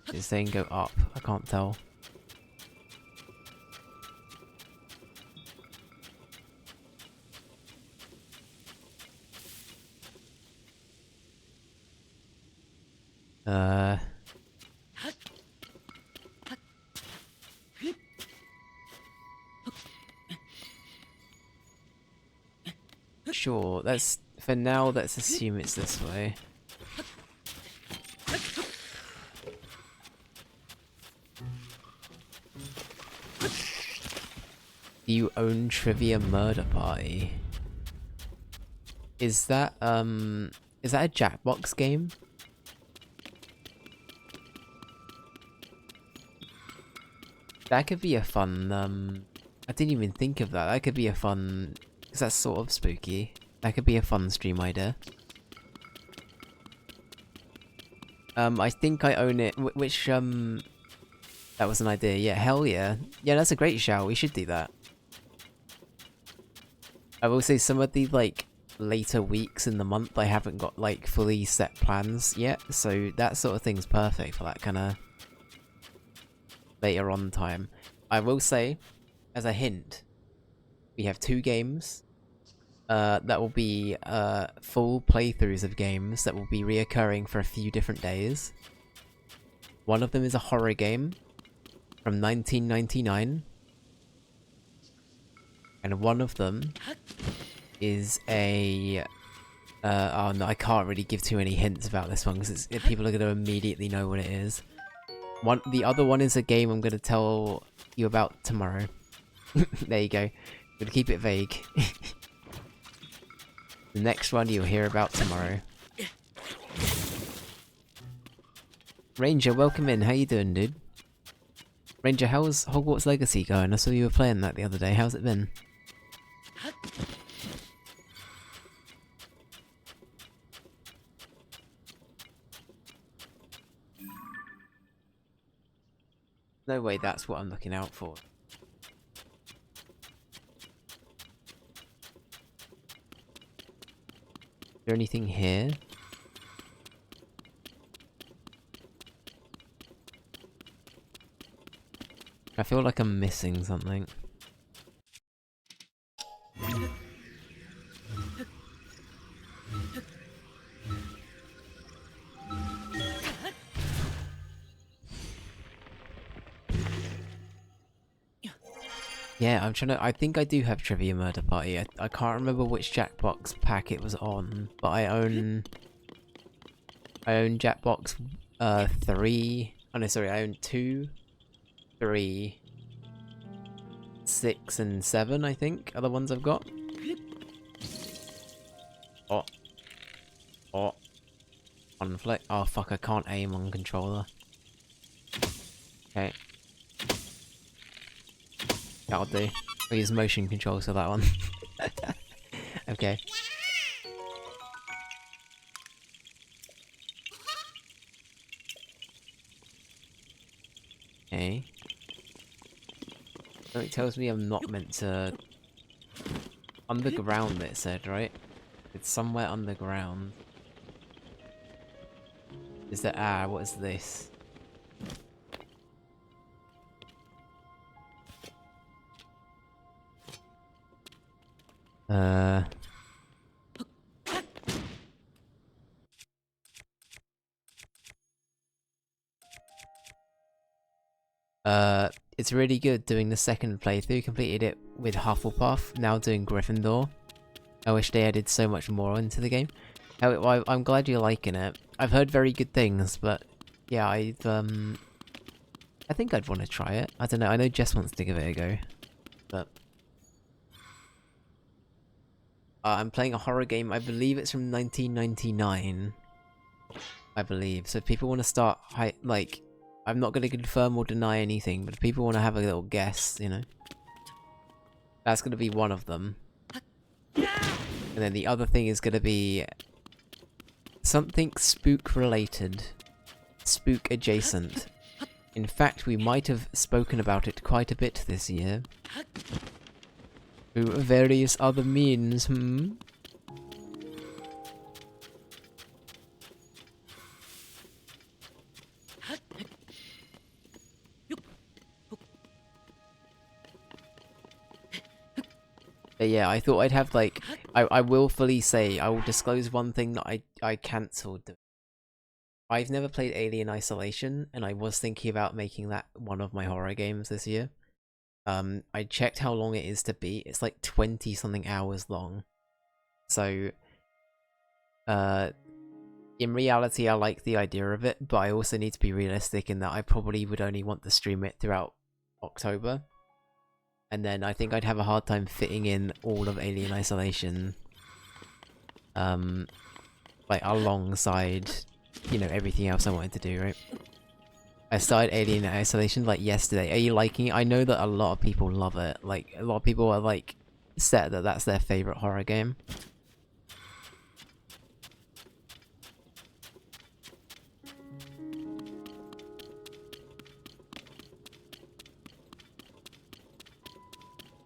Is it saying go up? I can't tell. Sure, for now, let's assume it's this way. Do you own Trivia Murder Party? Is that a Jackbox game? That could be a fun, I didn't even think of that. That could be a fun, because that's sort of spooky. That could be a fun stream idea. I think I own it. Which, that was an idea. Yeah, hell yeah. Yeah, that's a great shout. We should do that. I will say some of the, like, later weeks in the month, I haven't got, like, fully set plans yet. So that sort of thing's perfect for that kind of later on time. I will say, as a hint, we have 2 games. That will be full playthroughs of games that will be reoccurring for a few different days. One of them is a horror game from 1999. And one of them is a... oh no, I can't really give too many hints about this one because people are going to immediately know what it is. The other one is a game I'm going to tell you about tomorrow. There you go. I'm going to keep it vague. The next one you'll hear about tomorrow. Ranger, welcome in. How you doing, dude? Ranger, how's Hogwarts Legacy going? I saw you were playing that the other day. How's it been? No way that's what I'm looking out for. Is there anything here? I feel like I'm missing something. Yeah, I'm trying to... I think I do have Trivia Murder Party. I can't remember which Jackbox pack it was on, but I own Jackbox 3... Oh no, sorry, I own 2, 3, 6 and 7, I think, are the ones I've got. Oh. Oh. Conflict. Oh fuck, I can't aim on controller. Okay. That'll do. I'll use motion controls for that one. Okay. Okay. Something tells me I'm not meant to... Underground, it said, right? It's somewhere underground. Is there... Ah, what is this? It's really good doing the second playthrough. Completed it with Hufflepuff, now doing Gryffindor. I wish they added so much more into the game. I'm glad you're liking it. I've heard very good things, but yeah, I think I'd want to try it. I don't know, I know Jess wants to give it a go, but... I'm playing a horror game, I believe it's from 1999. I believe, so if people want to start, like... I'm not going to confirm or deny anything, but if people want to have a little guess, you know. That's going to be one of them. And then the other thing is going to be... something spook related. Spook adjacent. In fact, we might have spoken about it quite a bit this year. Through various other means, But yeah, I thought I'd have like... I will fully say, I will disclose one thing that I cancelled. I've never played Alien Isolation, and I was thinking about making that one of my horror games this year. I checked how long it is to beat. It's like 20 something hours long. So, in reality, I like the idea of it, but I also need to be realistic in that I probably would only want to stream it throughout October. And then I think I'd have a hard time fitting in all of Alien Isolation, like alongside, you know, everything else I wanted to do, right? I started Alien Isolation like yesterday. Are you liking it? I know that a lot of people love it. Like, a lot of people are like set that that's their favorite horror game.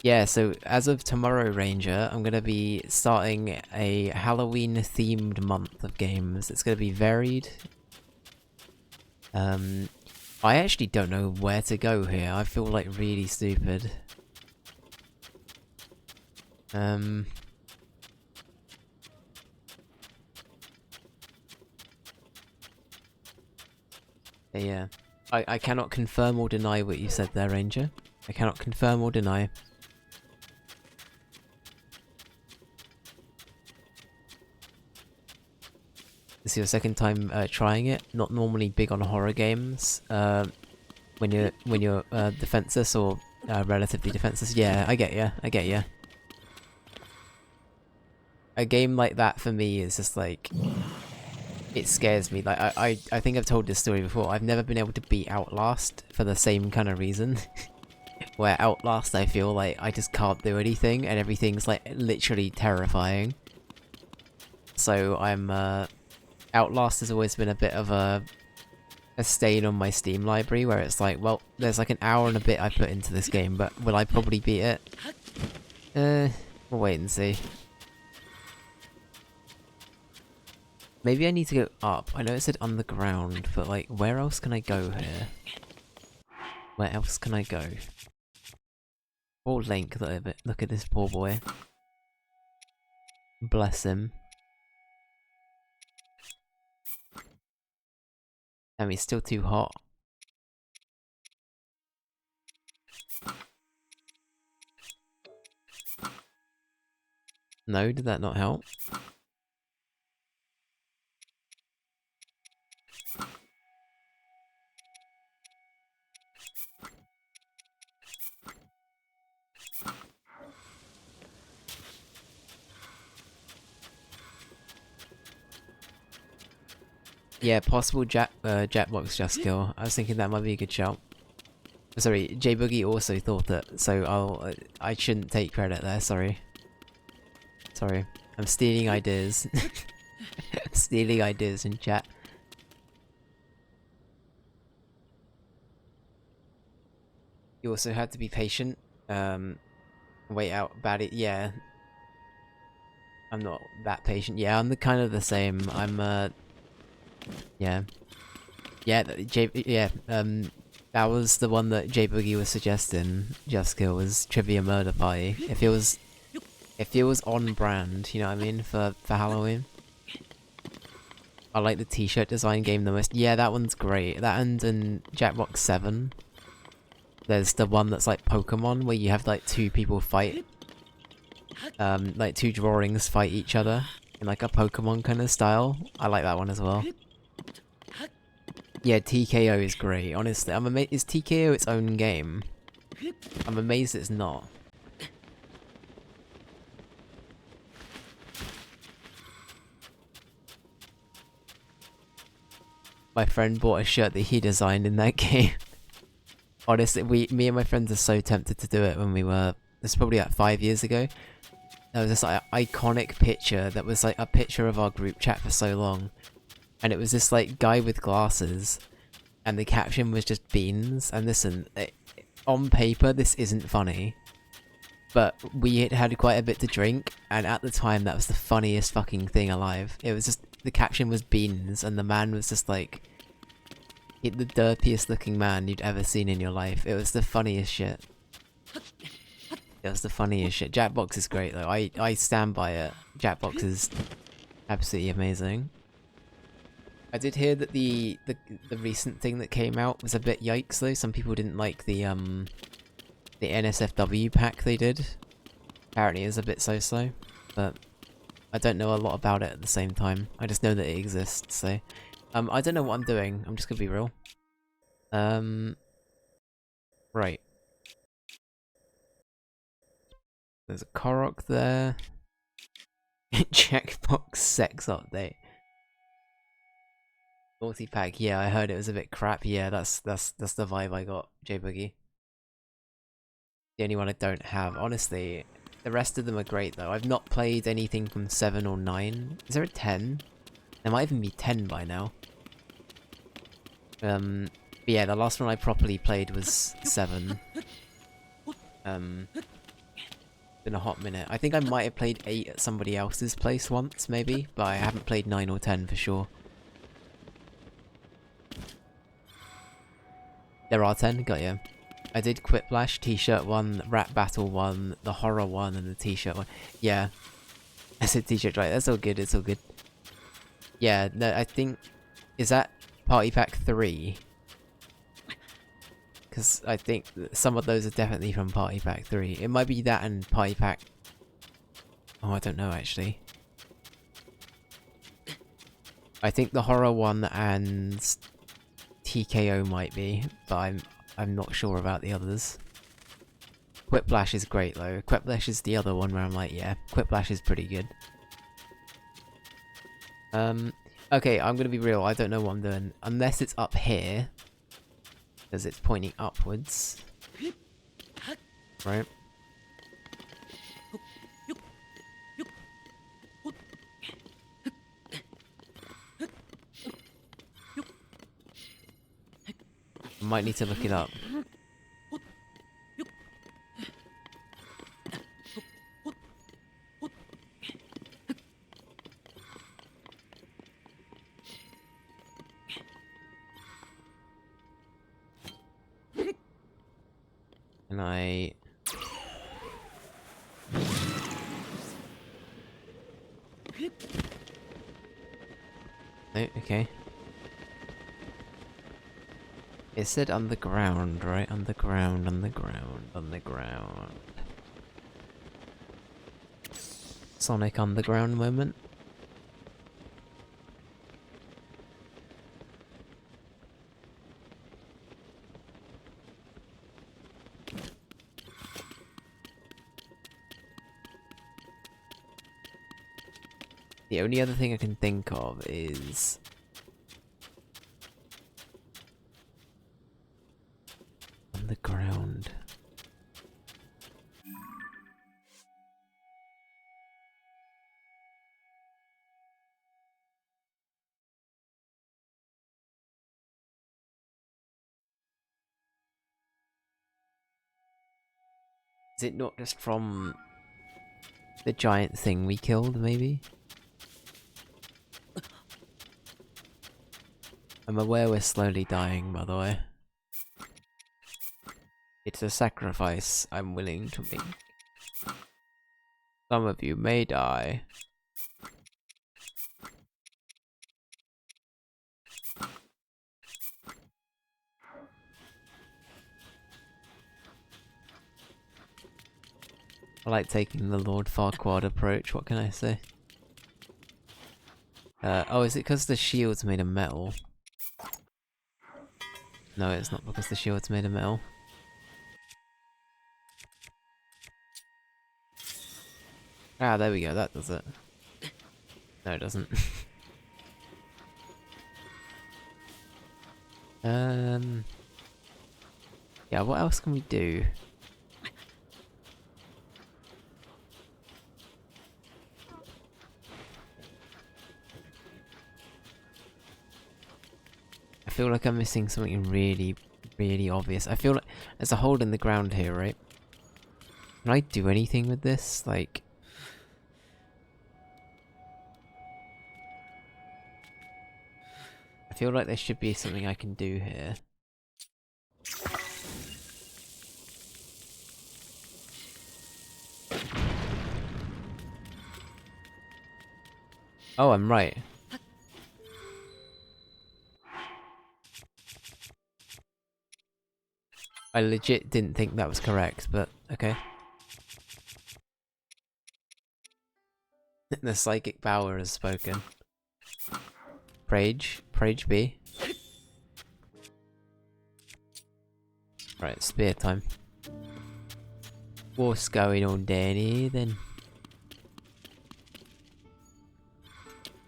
Yeah, so as of tomorrow, Ranger, I'm gonna be starting a Halloween-themed month of games. It's gonna be varied. I actually don't know where to go here. I feel like really stupid. Yeah. I cannot confirm or deny what you said there, Ranger. I cannot confirm or deny. This is your second time trying it. Not normally big on horror games. When you're defenseless or relatively defenseless. Yeah, I get ya. I get ya. A game like that for me is just like, it scares me. Like I think I've told this story before. I've never been able to beat Outlast for the same kind of reason. Where Outlast, I feel like I just can't do anything, and everything's like literally terrifying. So I'm Outlast has always been a bit of a stain on my Steam library, where it's like, well, there's like an hour and a bit I put into this game, but will I probably beat it? We'll wait and see. Maybe I need to go up. I know it said underground, but like, where else can I go here? Where else can I go? Poor Link, look at this poor boy. Bless him. Damn, he's still too hot. No, did that not help? Yeah, possible Jackbox just kill. I was thinking that might be a good shout. Sorry, J Boogie also thought that, so I shouldn't take credit there. Sorry. Sorry, I'm stealing ideas. Stealing ideas in chat. You also had to be patient. Um, wait out about it. Yeah, I'm not that patient. Yeah, I'm the kind of the same. I'm yeah, yeah, that was the one that J Boogie was suggesting. Jessica was Trivia Murder Party. If it was on brand, you know what I mean, for Halloween. I like the T-shirt design game the most. Yeah, that one's great. That and in Jackbox 7, there's the one that's like Pokemon, where you have like two people fight. Like two drawings fight each other in like a Pokemon kind of style. I like that one as well. Yeah, TKO is great. Honestly, I'm amazed. Is TKO its own game? I'm amazed it's not. My friend bought a shirt that he designed in that game. Honestly, me and my friends are so tempted to do it when we were. This is probably like 5 years ago. There was this like iconic picture that was like a picture of our group chat for so long, and it was this like guy with glasses, and the caption was just beans. And listen, on paper this isn't funny, but we had quite a bit to drink, and at the time that was the funniest fucking thing alive. It was just the caption was beans, and the man was just like the dirtiest looking man you'd ever seen in your life. It was the funniest shit. It was the funniest shit. Jackbox is great though. I stand by it. Jackbox is absolutely amazing. I did hear that the recent thing that came out was a bit yikes though. Some people didn't like the NSFW pack they did. Apparently it is a bit so-so, but I don't know a lot about it at the same time. I just know that it exists, so I don't know what I'm doing. I'm just gonna be real. Right. There's a Korok there. Checkbox sex update. Multi-pack, yeah, I heard it was a bit crap. Yeah, that's the vibe I got, J-Boogie. The only one I don't have. Honestly, the rest of them are great though. I've not played anything from 7 or 9. Is there a 10? There might even be 10 by now. But yeah, the last one I properly played was 7. Been a hot minute. I think I might have played 8 at somebody else's place once, maybe, but I haven't played 9 or 10 for sure. There are 10? Got ya. I did Quiplash, T-shirt 1, Rap Battle 1, the Horror 1, and the T-shirt 1. Yeah. I said T-shirt, right, that's all good, it's all good. Yeah, no, I think... Is that Party Pack 3? Because I think some of those are definitely from Party Pack 3. It might be that and Party Pack... Oh, I don't know, actually. I think the Horror 1 and TKO might be, but I'm not sure about the others. Quiplash is great though. Quiplash is the other one where I'm like, yeah, Quiplash is pretty good. Okay, I'm gonna be real, I don't know what I'm doing. Unless it's up here, because it's pointing upwards. Right? I might need to look it up. And I... Oh, okay. It said underground, right? Underground, underground, underground. Sonic Underground moment. The only other thing I can think of is... Underground. Is it not just from the giant thing we killed, maybe? I'm aware we're slowly dying, by the way. It's a sacrifice I'm willing to make. Some of you may die. I like taking the Lord Farquaad approach, what can I say? Oh, is it because the shield's made of metal? No, it's not because the shield's made of metal. Ah, there we go, that does it. No, it doesn't. Yeah, what else can we do? I feel like I'm missing something really, really obvious. I feel like there's a hole in the ground here, right? Can I do anything with this? Like... I feel like there should be something I can do here. Oh, I'm right. I legit didn't think that was correct, but okay. The psychic power has spoken. Prage. Prage B. Right, spear time. What's going on, Danny, then?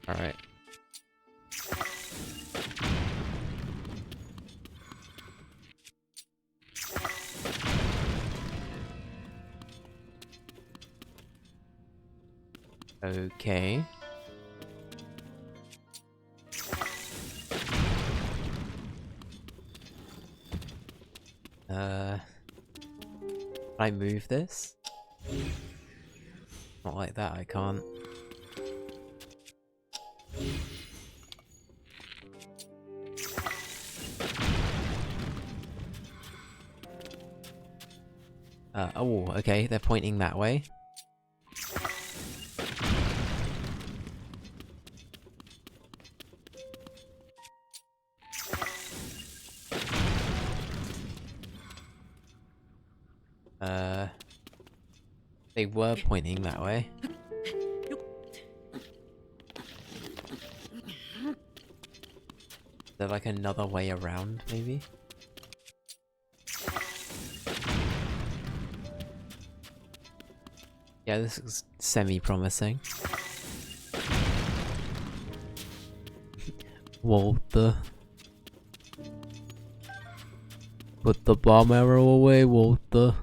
Alright. Okay. Can I move this? Not like that, I can't. Oh, okay, they're pointing that way. They were pointing that way. Is there like another way around, maybe? Yeah, this is semi-promising. Walter. Put the bomb arrow away, Walter.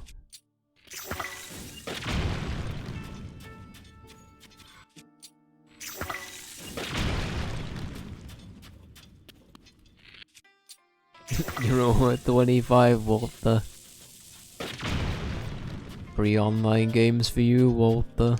You're all at 25, Walter. Free online games for you, Walter.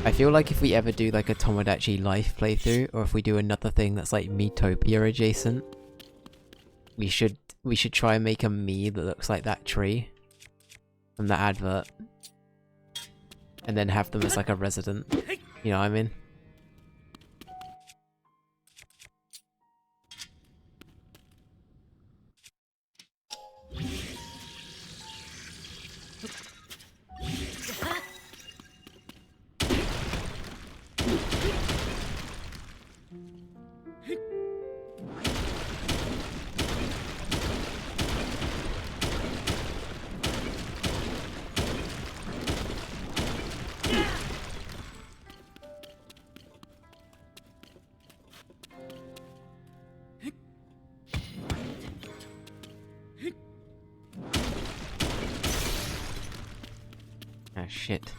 I feel like if we ever do like a Tomodachi Life playthrough, or if we do another thing that's like Miitopia adjacent, we should try and make a Mii that looks like that tree from the advert, and then have them as like a resident. You know what I mean? Ah, shit.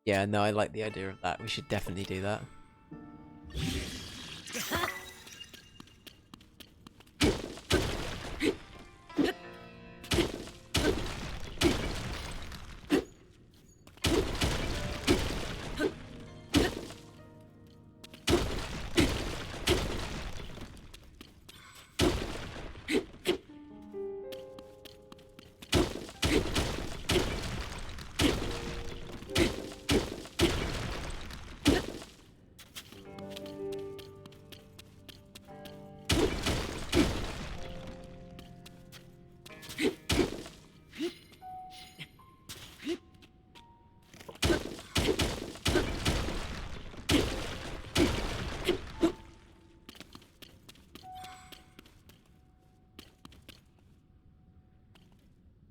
Yeah, no, I like the idea of that. We should definitely do that.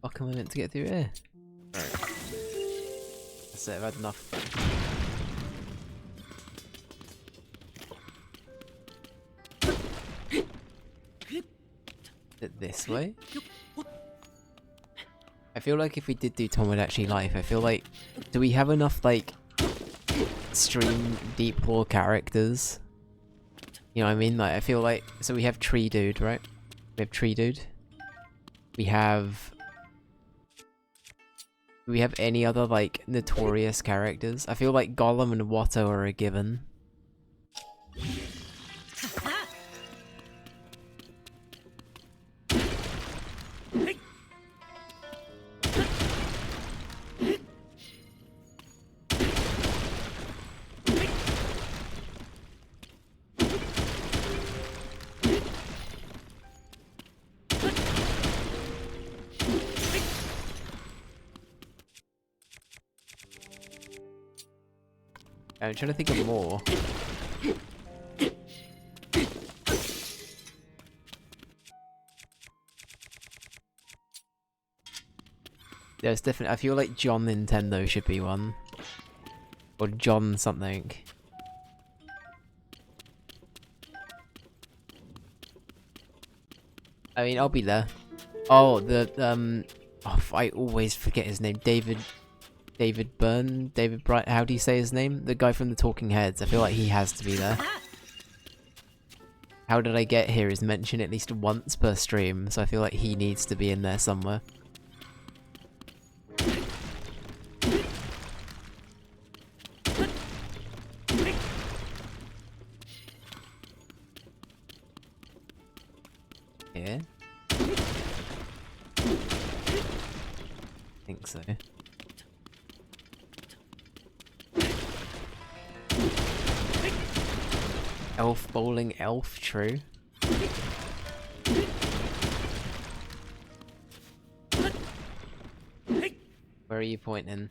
Fuck am I meant to get through here? Right. That's it, I've had enough. Is it this way? I feel like if we did do Tom Would Actually Life, I feel like... Do we have enough, like... Stream deep lore characters? You know what I mean? Like, I feel like... So we have Tree Dude, right? We have Tree Dude. We have... Do we have any other, like, notorious characters? I feel like Gollum and Watto are a given. I'm trying to think of more. There's definitely... I feel like John Nintendo should be one. Or John something. I mean, I'll be there. Oh, oh, I always forget his name. David Bright, how do you say his name? The guy from the Talking Heads. I feel like he has to be there. How Did I Get Here is mentioned at least once per stream, so I feel like he needs to be in there somewhere. Here? I think so. Elf bowling elf, true. Where are you pointing?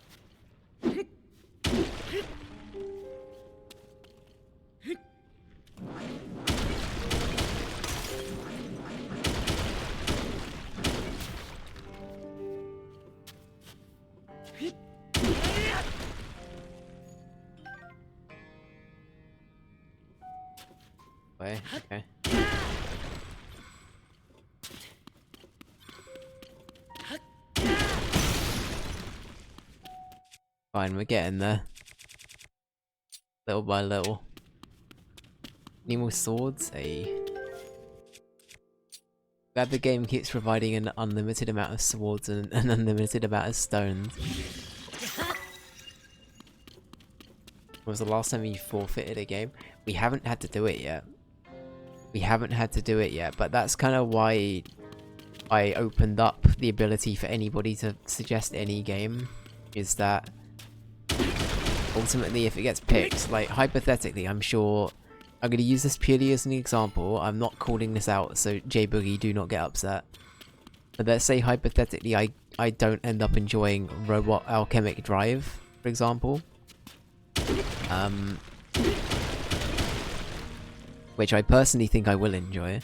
Way, okay. Fine, we're getting there. Little by little. Need more swords? Hey. Glad the game keeps providing an unlimited amount of swords and an unlimited amount of stones. When was the last time you forfeited a game? We haven't had to do it yet. We haven't had to do it yet, but that's kind of why I opened up the ability for anybody to suggest any game, is that ultimately if it gets picked, like hypothetically, I'm sure, I'm going to use this purely as an example, I'm not calling this out, so J-Boogie, do not get upset. But let's say hypothetically I don't end up enjoying Robot Alchemic Drive, for example. Which I personally think I will enjoy.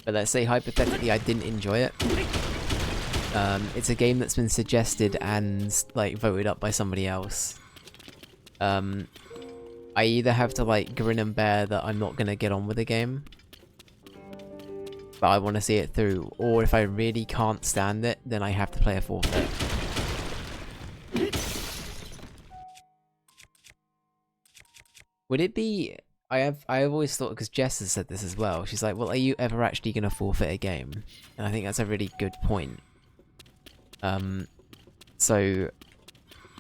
But let's say hypothetically I didn't enjoy it. It's a game that's been suggested and like voted up by somebody else. I either have to like grin and bear that I'm not gonna get on with the game, but I want to see it through, or if I really can't stand it, then I have to play a forfeit. Would it be... I've always thought, because Jess has said this as well, she's like, well, are you ever actually going to forfeit a game? And I think that's a really good point. So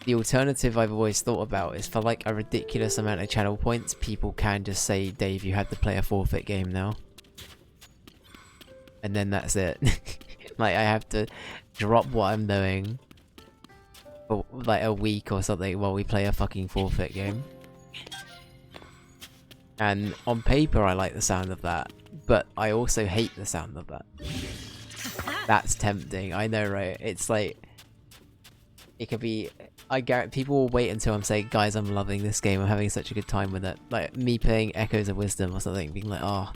the alternative I've always thought about is for like a ridiculous amount of channel points, people can just say, Dave, you had to play a forfeit game now. And then that's it. Like, I have to drop what I'm doing for like a week or something while we play a fucking forfeit game. And on paper I like the sound of that, but I also hate the sound of that. That's tempting, I know, right? It's like, it could be, I guarantee people will wait until I'm saying, guys, I'm loving this game, I'm having such a good time with it. Like, me playing Echoes of Wisdom or something, being like, oh,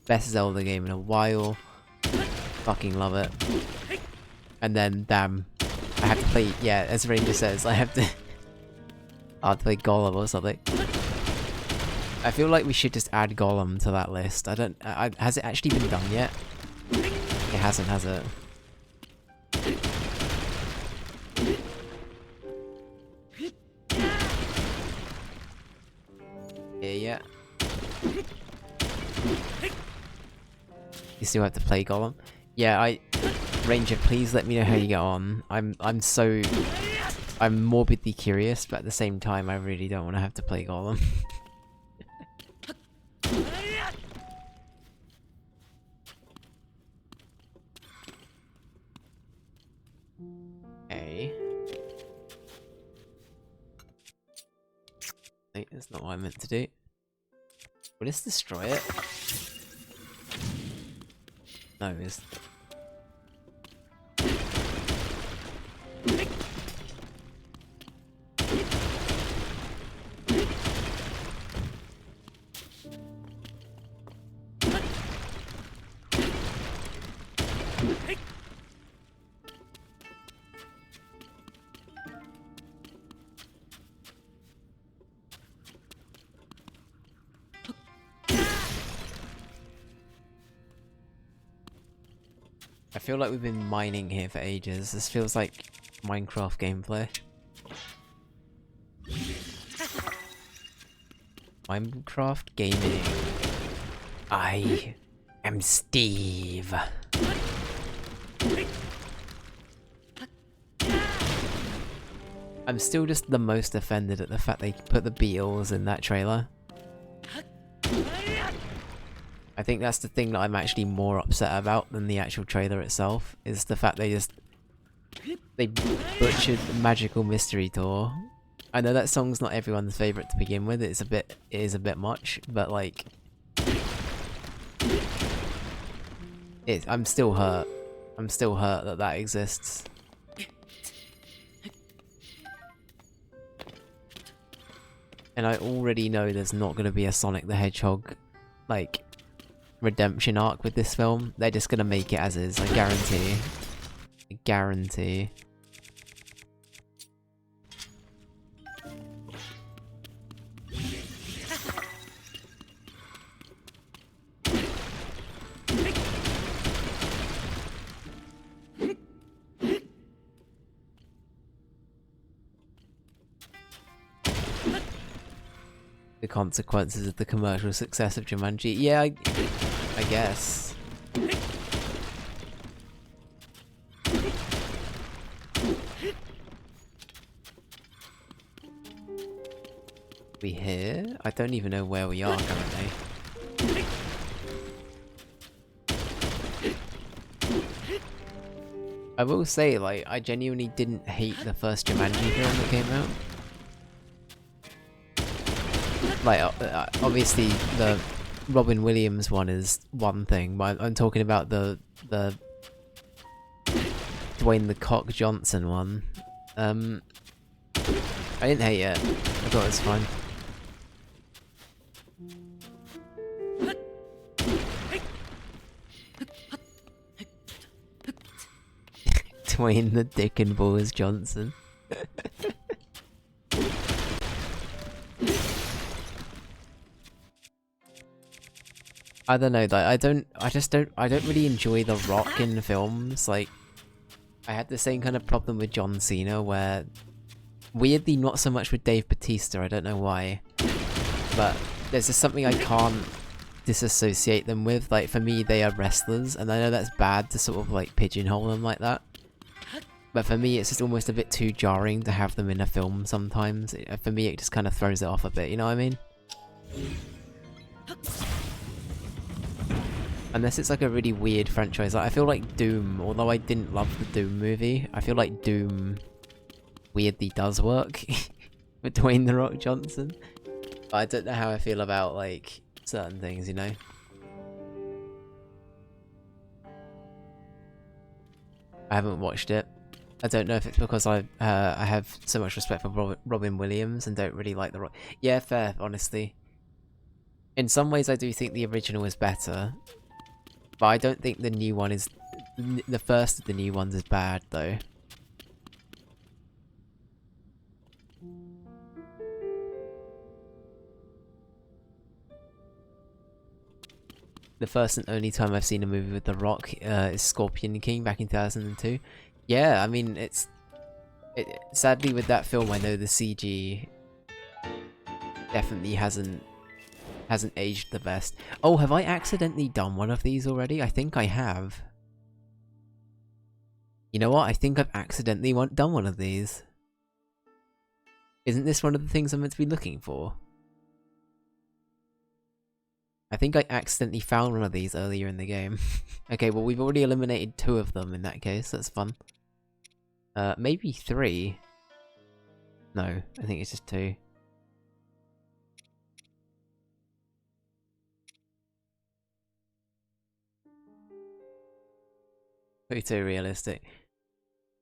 best Zelda game in a while, fucking love it. And then, damn, I have to play, yeah, as Ranger says, I have to play Golem or something. I feel like we should just add Golem to that list. Has it actually been done yet? It hasn't, has it? Yeah. You still have to play Golem? Yeah, Ranger, please let me know how you get on. I'm morbidly curious, but at the same time, I really don't want to have to play Golem. Okay. Wait, that's not what I meant to do. Will this destroy it? No, it's... I feel like we've been mining here for ages. This feels like Minecraft gameplay. Minecraft gaming. I am Steve. I'm still just the most offended at the fact they put the Beatles in that trailer. I think that's the thing that I'm actually more upset about than the actual trailer itself, is the fact they butchered the Magical Mystery Tour. I know that song's not everyone's favourite to begin with, it is a bit much, but like... I'm still hurt. I'm still hurt that that exists. And I already know there's not going to be a Sonic the Hedgehog, like, redemption arc with this film. They're just gonna make it as is, I guarantee. I guarantee. The consequences of the commercial success of Jumanji. Yeah, I guess. We here? I don't even know where we are currently. I will say, like, I genuinely didn't hate the first Jumanji film that came out. Like, obviously the Robin Williams one is one thing, but I'm talking about the Dwayne the Cock Johnson one. I didn't hate it. I thought it was fine. Dwayne the Dick and Balls Johnson. I don't know, like, I don't really enjoy The Rock in films. Like, I had the same kind of problem with John Cena, where, weirdly not so much with Dave Bautista, I don't know why, but there's just something I can't disassociate them with. Like, for me, they are wrestlers, and I know that's bad to sort of like pigeonhole them like that. But for me, it's just almost a bit too jarring to have them in a film sometimes. For me, it just kind of throws it off a bit, you know what I mean? Unless it's like a really weird franchise. Like, I feel like Doom, although I didn't love the Doom movie, I feel like Doom weirdly does work with Dwayne The Rock Johnson. But I don't know how I feel about, like, certain things, you know? I haven't watched it. I don't know if it's because I have so much respect for Robin Williams and don't really like The Rock. Yeah, fair, honestly. In some ways I do think the original is better, but I don't think the new one is... The first of the new ones is bad, though. The first and only time I've seen a movie with The Rock is Scorpion King back in 2002. Yeah, I mean, sadly with that film I know the CG definitely hasn't aged the best. Oh, have I accidentally done one of these already? I think I have. You know what? I think I've accidentally done one of these. Isn't this one of the things I'm meant to be looking for? I think I accidentally found one of these earlier in the game. Okay, well we've already eliminated 2 of them in that case, that's fun. Maybe 3? No, I think it's just 2. Photorealistic.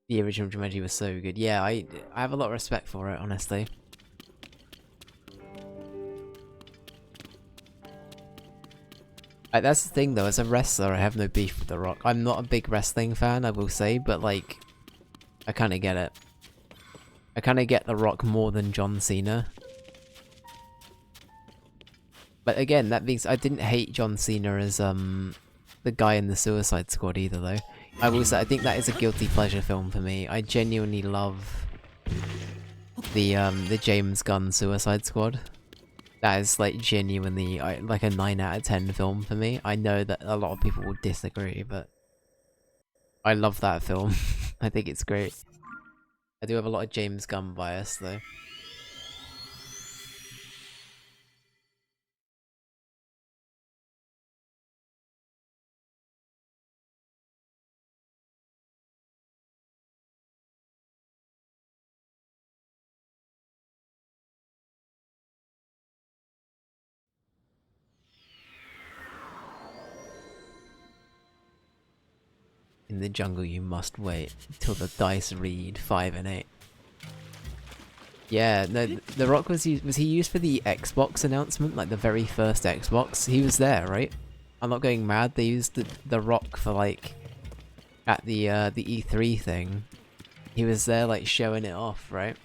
The original Jumanji was so good. Yeah, I have a lot of respect for it, honestly. Like, that's the thing though, as a wrestler I have no beef with The Rock. I'm not a big wrestling fan, I will say, but like, I kinda get it. I kinda get The Rock more than John Cena. But again, that means I didn't hate John Cena as the guy in the Suicide Squad either though. I will say, I think that is a guilty pleasure film for me. I genuinely love the James Gunn Suicide Squad. That is like genuinely like a 9 out of 10 film for me. I know that a lot of people will disagree, but I love that film. I think it's great. I do have a lot of James Gunn bias though. In the jungle you must wait till the dice read 5 and 8. Yeah, no, The Rock was he used for the Xbox announcement, like the very first Xbox? He was there, right? I'm not going mad. They used the Rock for like at the E3 thing. He was there like showing it off, right?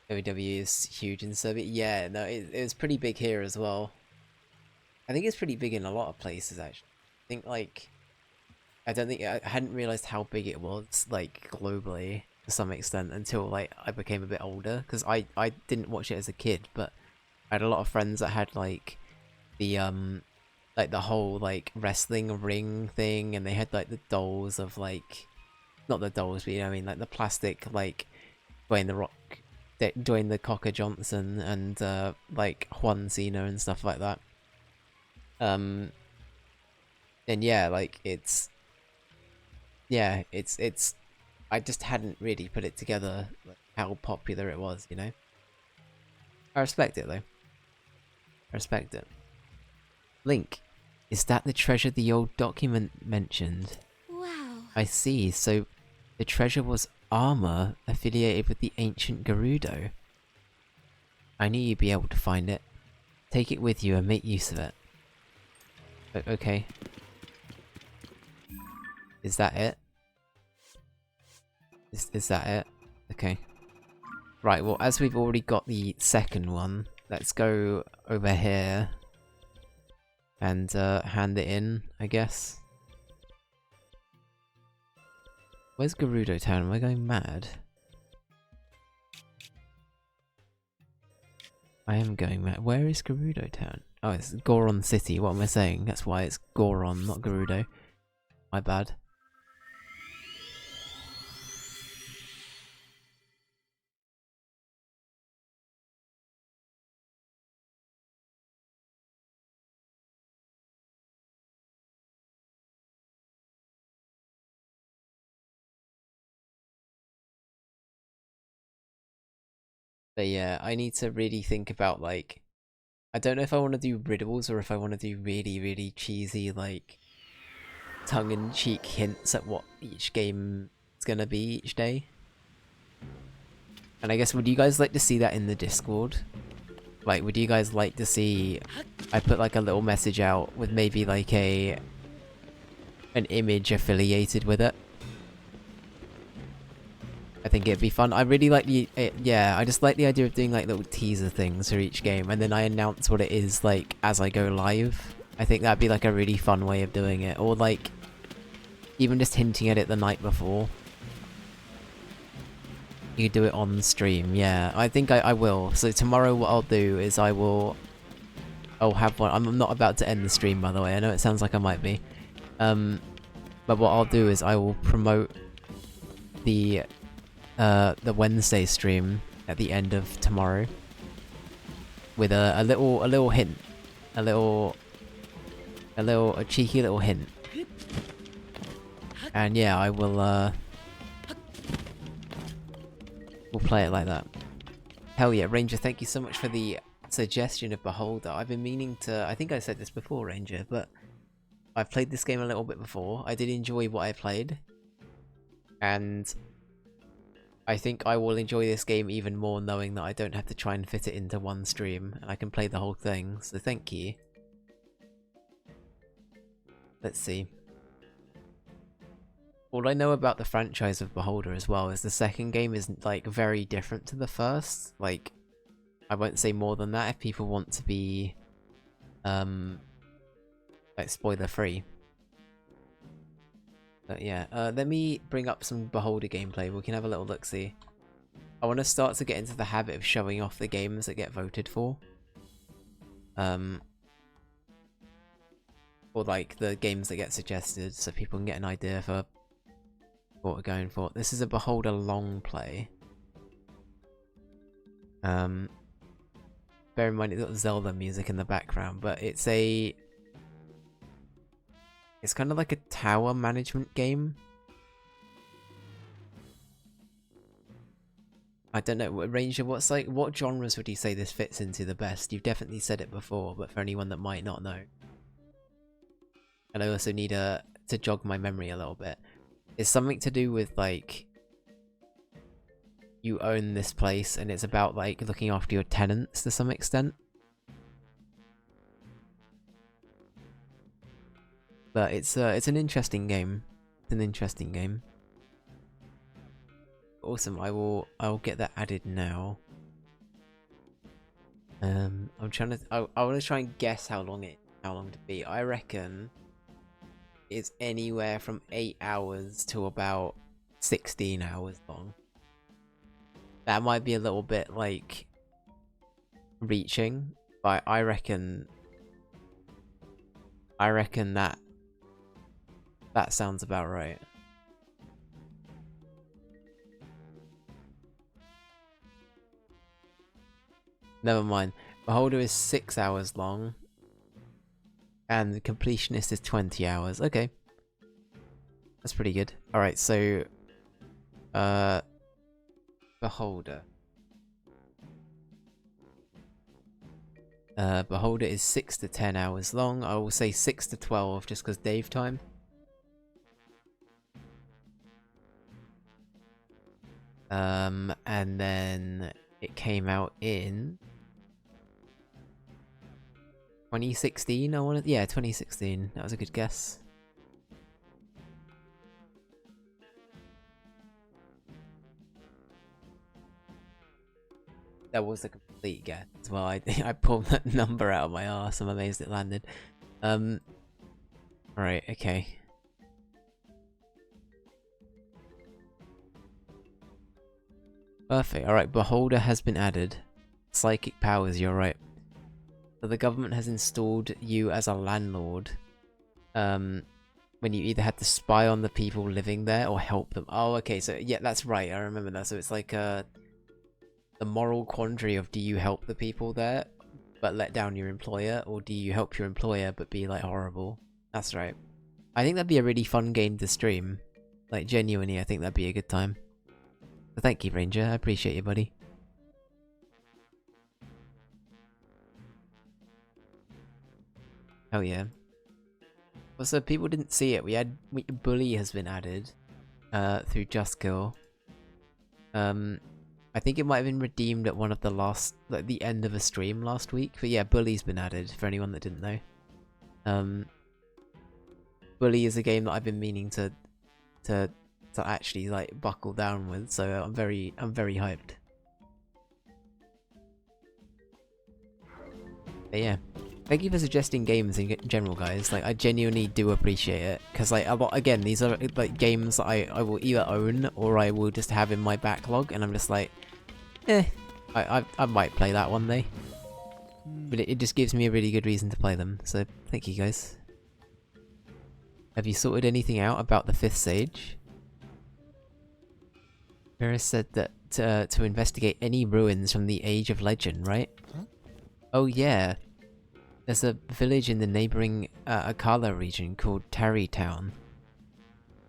WWE is huge in Serbia. Yeah, no, it was pretty big here as well. I think it's pretty big in a lot of places actually. I think like I hadn't realized how big it was like globally to some extent until like I became a bit older, because I didn't watch it as a kid, but I had a lot of friends that had like the whole like wrestling ring thing, and they had like the dolls of like, not the dolls, but you know what I mean, like the plastic like Dwayne the Rock, Dwayne the Cocker Johnson, and like Juan Cena and stuff like that. And yeah, like it's I just hadn't really put it together like, how popular it was, you know. I respect it though. I respect it. Link, is that the treasure the old document mentioned? Wow. I see, so the treasure was armor affiliated with the ancient Gerudo. I knew you'd be able to find it. Take it with you and make use of it. Okay. Is that it? Is that it? Okay. Right, well, as we've already got the second one, let's go over here and hand it in, I guess. Where's Gerudo Town? Am I going mad? I am going mad. Where is Gerudo Town? Oh, it's Goron City. What am I saying? That's why it's Goron, not Gerudo. My bad. But yeah, I need to really think about, like, I don't know if I want to do riddles or if I want to do really, really cheesy, like, tongue-in-cheek hints at what each game is gonna be each day. And I guess, would you guys like to see that in the Discord? Like, would you guys like to see I put like a little message out with maybe like an image affiliated with it? I think it'd be fun. I really like yeah, I just like the idea of doing like little teaser things for each game, and then I announce what it is like as I go live. I think that'd be like a really fun way of doing it, or like even just hinting at it the night before. You do it on stream, yeah. I think I will. So tomorrow what I'll do is I'll have one. I'm not about to end the stream, by the way. I know it sounds like I might be. But what I'll do is I will promote the Wednesday stream at the end of tomorrow with a little hint, a cheeky little hint. And yeah, I will we'll play it like that. Hell yeah, Ranger, thank you so much for the suggestion of Beholder. I've been meaning to, I think I said this before, Ranger, but I've played this game a little bit before. I did enjoy what I played, and I think I will enjoy this game even more knowing that I don't have to try and fit it into one stream, and I can play the whole thing, so thank you. Let's see. All I know about the franchise of Beholder as well is the second game is like very different to the first. Like, I won't say more than that if people want to be like spoiler free. But yeah, let me bring up some Beholder gameplay. We can have a little look-see. I want to start to get into the habit of showing off the games that get voted for. Or like the games that get suggested, so people can get an idea for what we're going for. This is a Beholder long play. Bear in mind it's got Zelda music in the background, but it's kind of like a tower management game. I don't know, Ranger, what genres would you say this fits into the best? You've definitely said it before, but for anyone that might not know. And I also need to jog my memory a little bit. It's something to do with, like, you own this place, and it's about, like, looking after your tenants to some extent. But it's an interesting game. It's an interesting game. Awesome. I'll get that added now. I'm trying to. I want to try and guess how long to be. I reckon it's anywhere from 8 hours to about 16 hours long. That might be a little bit like reaching, but I reckon that sounds about right. Never mind. Beholder is 6 hours long, and the completionist is 20 hours. Okay, that's pretty good. All right, so Beholder. Beholder is 6 to 10 hours long. I will say 6 to 12 just because Dave time. And then it came out in 2016. Yeah, 2016. That was a good guess. That was a complete guess as well. I pulled that number out of my arse. I'm amazed it landed. Right, okay. Perfect. Alright, Beholder has been added. Psychic powers, you're right. So the government has installed you as a landlord. When you either had to spy on the people living there or help them. Oh, okay, so yeah, that's right, I remember that. So it's like the moral quandary of, do you help the people there but let down your employer, or do you help your employer but be like horrible? That's right. I think that'd be a really fun game to stream. Like, genuinely, I think that'd be a good time. So thank you, Ranger. I appreciate you, buddy. Hell yeah. Also, people didn't see it. Bully has been added through Just Kill. I think it might have been redeemed at one of the last, like the end of a stream last week. But yeah, Bully's been added for anyone that didn't know. Bully is a game that I've been meaning to actually like buckle down with, so I'm very hyped. But yeah, thank you for suggesting games in general, guys. Like, I genuinely do appreciate it, because like again, these are like games that I will either own or I will just have in my backlog, and I'm just like, I might play that one day. But it just gives me a really good reason to play them. So thank you, guys. Have you sorted anything out about the 5th Sage? Vera said that to investigate any ruins from the Age of Legend, right? Huh? Oh yeah. There's a village in the neighbouring Akala region called Tarrytown.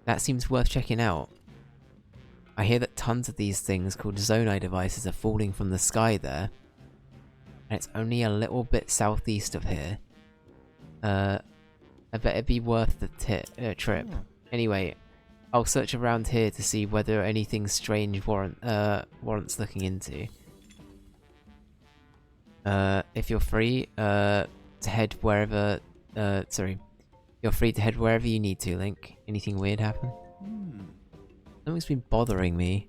That seems worth checking out. I hear that tons of these things called Zonai devices are falling from the sky there. And it's only a little bit southeast of here. I bet it'd be worth the trip. Anyway, I'll search around here to see whether anything strange warrants looking into. If you're free, to head wherever, you're free to head wherever you need to, Link. Anything weird happen? Something's been bothering me.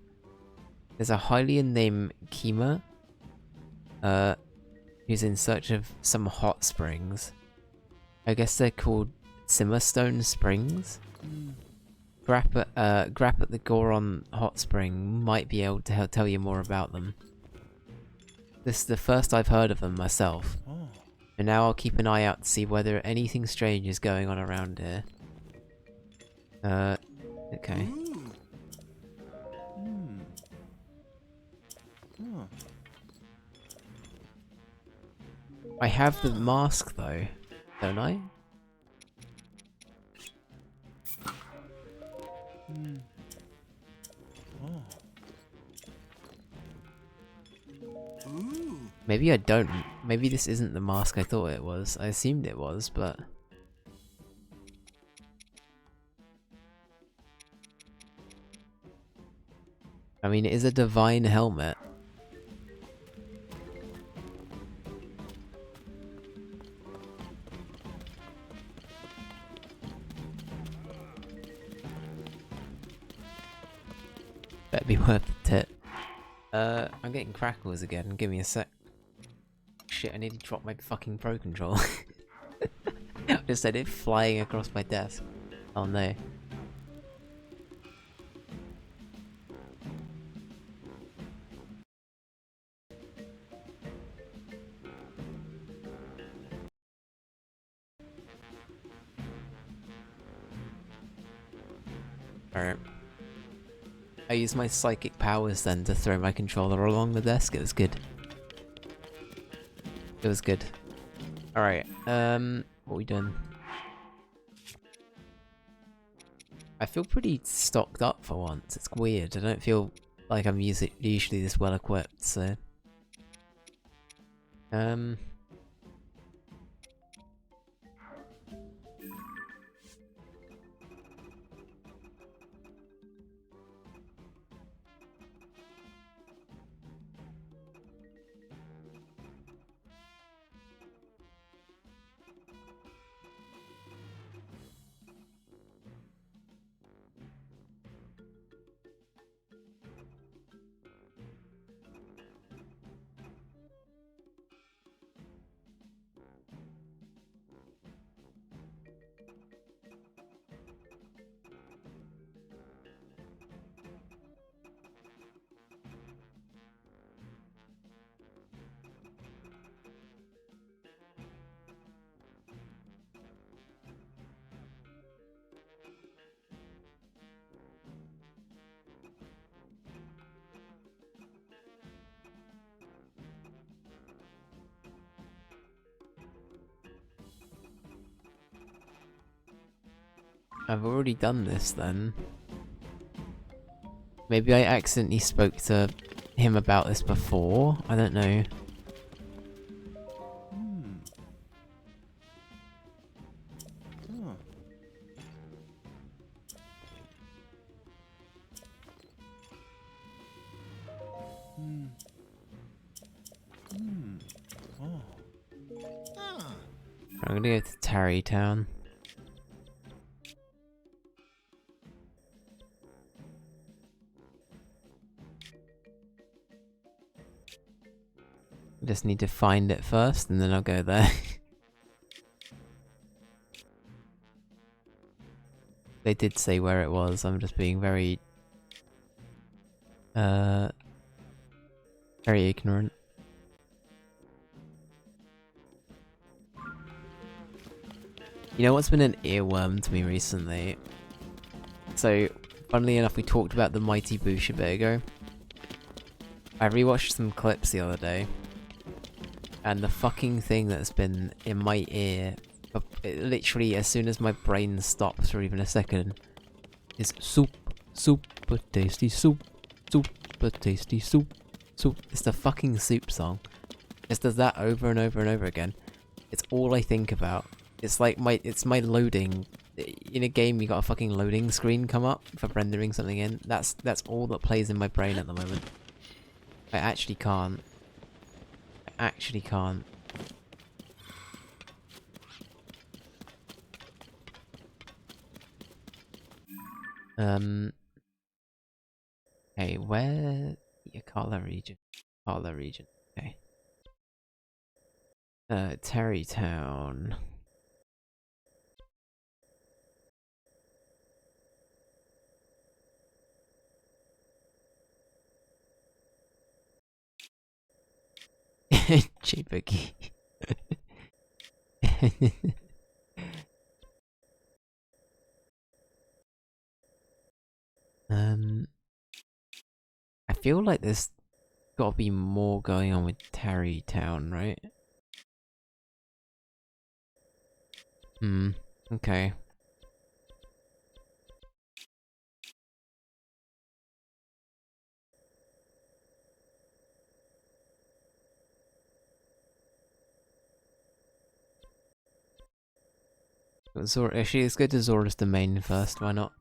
There's a Hylian named Kima, who's in search of some hot springs. I guess they're called Simmerstone Springs? Grap at the Goron hot spring might be able to tell you more about them. This is the first I've heard of them myself. And now I'll keep an eye out to see whether anything strange is going on around here. Okay. I have the mask though, don't I? Maybe I don't. Maybe this isn't the mask I thought it was. I assumed it was, but... I mean, it is a divine helmet. Better be worth the tit. I'm getting crackles again. Give me a sec. Shit, I nearly dropped my fucking Pro Controller. I just had it flying across my desk. Oh no. Alright. I used my psychic powers then to throw my controller along the desk. It was good. It was good. Alright, what are we doing? I feel pretty stocked up for once. It's weird. I don't feel like I'm usually this well equipped, so... I've already done this then. Maybe I accidentally spoke to him about this before? I don't know. I'm gonna go to Tarrytown. I just need to find it first and then I'll go there. They did say where it was, I'm just being very ignorant. You know what's been an earworm to me recently? So, funnily enough, we talked about the Mighty Boosh a bit ago. I rewatched some clips the other day, and the fucking thing that's been in my ear, literally as soon as my brain stops for even a second, is soup, super tasty soup, super tasty soup, soup. It's the fucking soup song. It does that over and over and over again. It's all I think about. It's like it's my loading. In a game, you got a fucking loading screen come up for rendering something in. That's all that plays in my brain at the moment. I actually can't. I actually can't. Hey, where? Yakala region. Yakala region. Okay. Tarrytown. Chibookie. I feel like there's gotta be more going on with Tarrytown, right? Okay. Actually, let's go to Zora's Domain first, why not?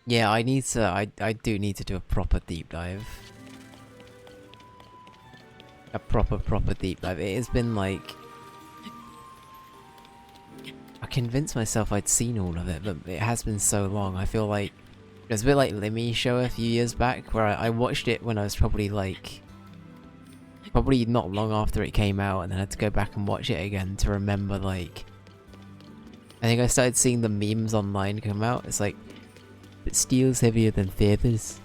Yeah, I do need to do a proper deep dive. A proper deep dive. It has been like... I convinced myself I'd seen all of it, but it has been so long. I feel like... It was a bit like Lemmy Show a few years back, where I watched it when I was probably like... Probably not long after it came out, and then I had to go back and watch it again to remember, like... I think I started seeing the memes online come out. It's like... But steel's heavier than feathers.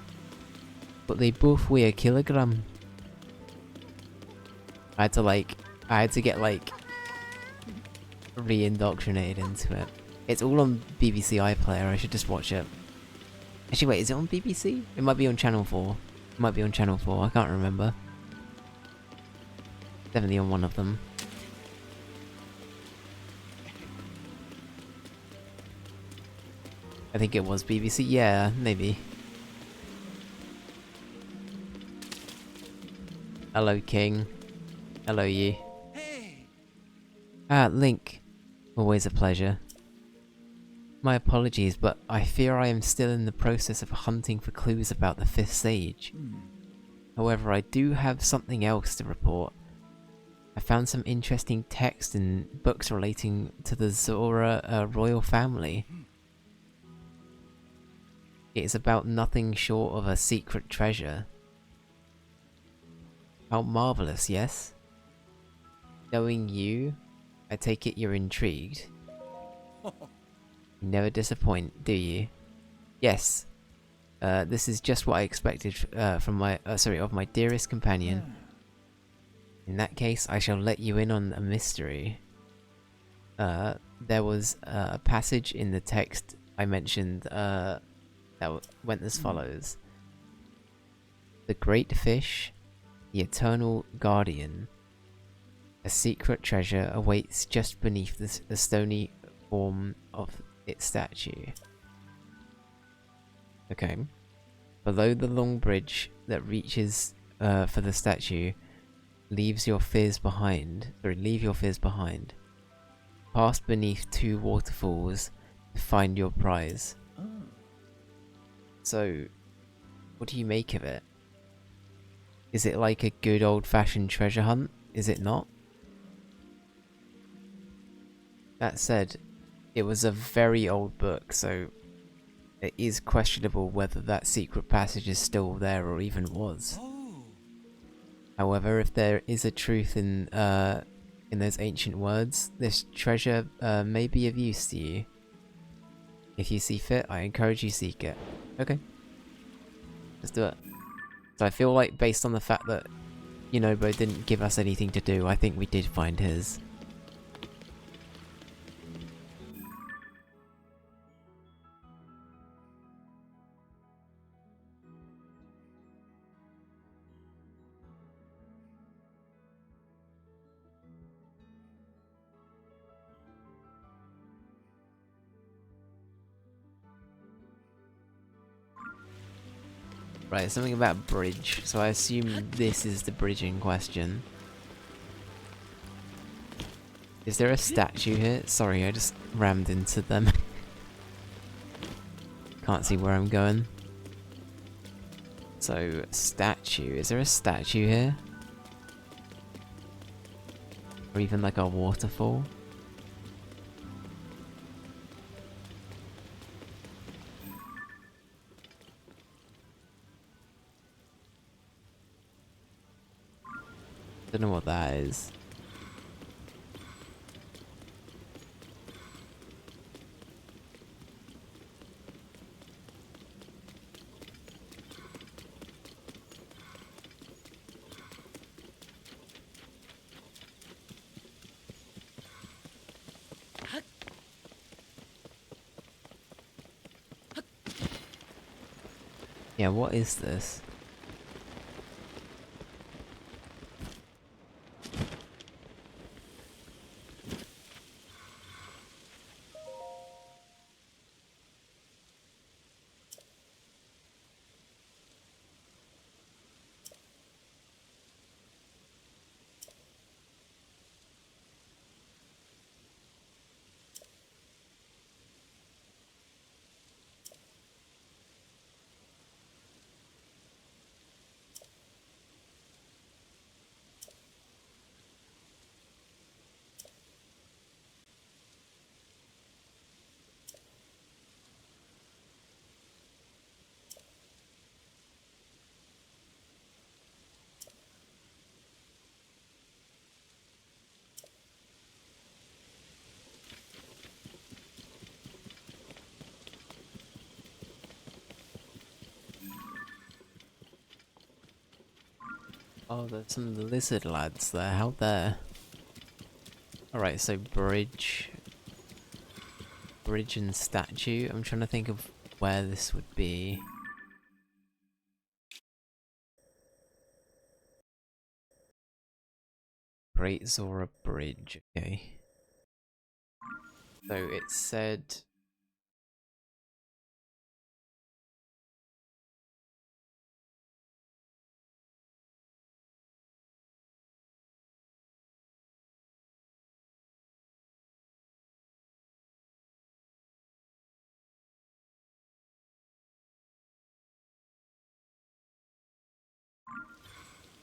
But they both weigh a kilogram. I had to get like re-indoctrinated into it. It's all on BBC iPlayer, I should just watch it. Actually wait, is it on BBC? It might be on Channel 4. It might be on Channel 4, I can't remember. Definitely on one of them. I think it was BBC, yeah, maybe. Hello, King. Hello, you. Hey. Ah, Link. Always a pleasure. My apologies, but I fear I am still in the process of hunting for clues about the 5th stage. However, I do have something else to report. I found some interesting text in books relating to the Zora royal family. It is about nothing short of a secret treasure. How marvellous, yes? Knowing you, I take it you're intrigued. You never disappoint, do you? Yes. This is just what I expected from my of my dearest companion. In that case, I shall let you in on a mystery. There was a passage in the text I mentioned that went as follows. The great fish, the eternal guardian, a secret treasure awaits just beneath the stony form of its statue. Okay. Below the long bridge that reaches for the statue, leave your fears behind. Pass beneath 2 waterfalls to find your prize. So, what do you make of it? Is it like a good old-fashioned treasure hunt? Is it not? That said, it was a very old book, so it is questionable whether that secret passage is still there or even was. However, if there is a truth in those ancient words, this treasure may be of use to you. If you see fit, I encourage you seek it. Okay. Let's do it. So I feel like based on the fact that Yunobo didn't give us anything to do, I think we did find his. Right, something about bridge, so I assume this is the bridge in question. Is there a statue here? Sorry, I just rammed into them. Can't see where I'm going. So, statue. Is there a statue here? Or even like a waterfall? Don't know what that is. Yeah, what is this? Oh, there's some lizard lads there. How there? Alright, so bridge. Bridge and statue. I'm trying to think of where this would be. Great Zora Bridge. Okay. So it said...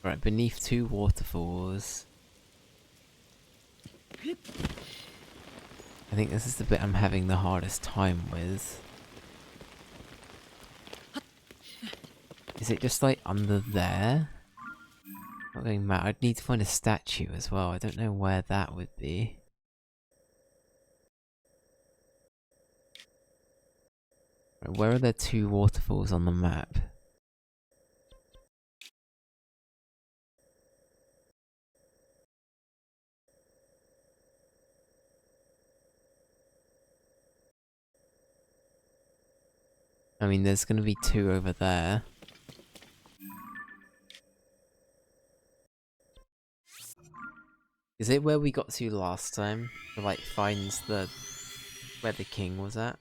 Right, beneath 2 waterfalls. I think this is the bit I'm having the hardest time with. Is it just like under there? Not going mad. I'd need to find a statue as well. I don't know where that would be. Where are there two waterfalls on the map? I mean, there's gonna be two over there. Is it where we got to last time? To, like, finds the... where the king was at?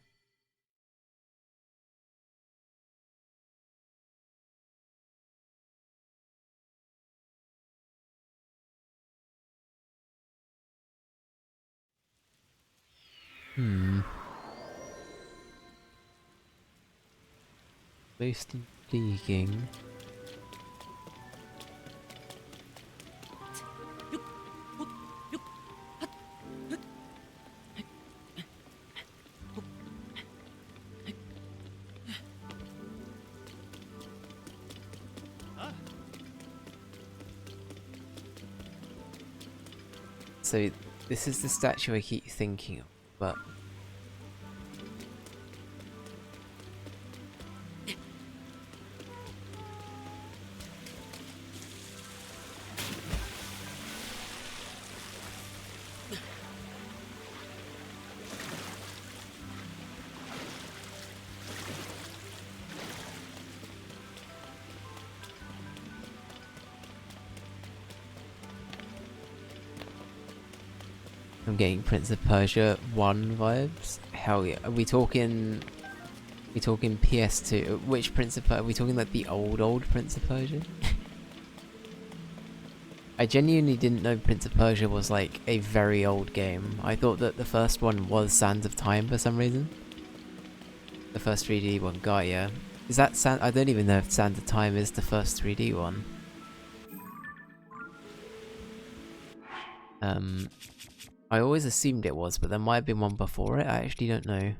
Most intriguing. So, this is the statue I keep thinking of, but... I'm getting Prince of Persia 1 vibes. Hell yeah. Are we talking PS2? Which Prince of Persia? Are we talking like the old Prince of Persia? I genuinely didn't know Prince of Persia was like a very old game. I thought that the first one was Sands of Time for some reason. The first 3D one, got ya. Is that I don't even know if Sands of Time is the first 3D one. I always assumed it was, but there might have been one before it. I actually don't know.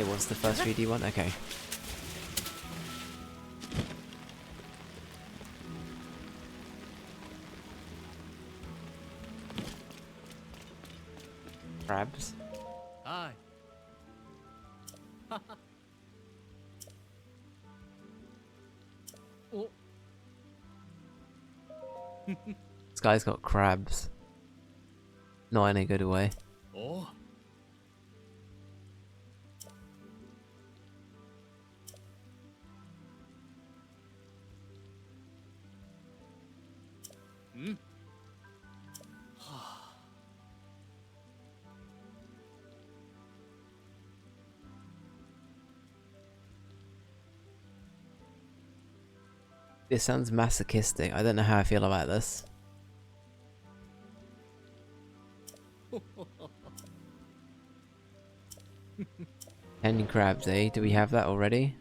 It was the first 3D one? Okay. Crabs. Aye. Oh. This guy's got crabs. Not in a good way. Oh. Hmm. This sounds masochistic. I don't know how I feel about this. 10 crabs, eh? Do we have that already?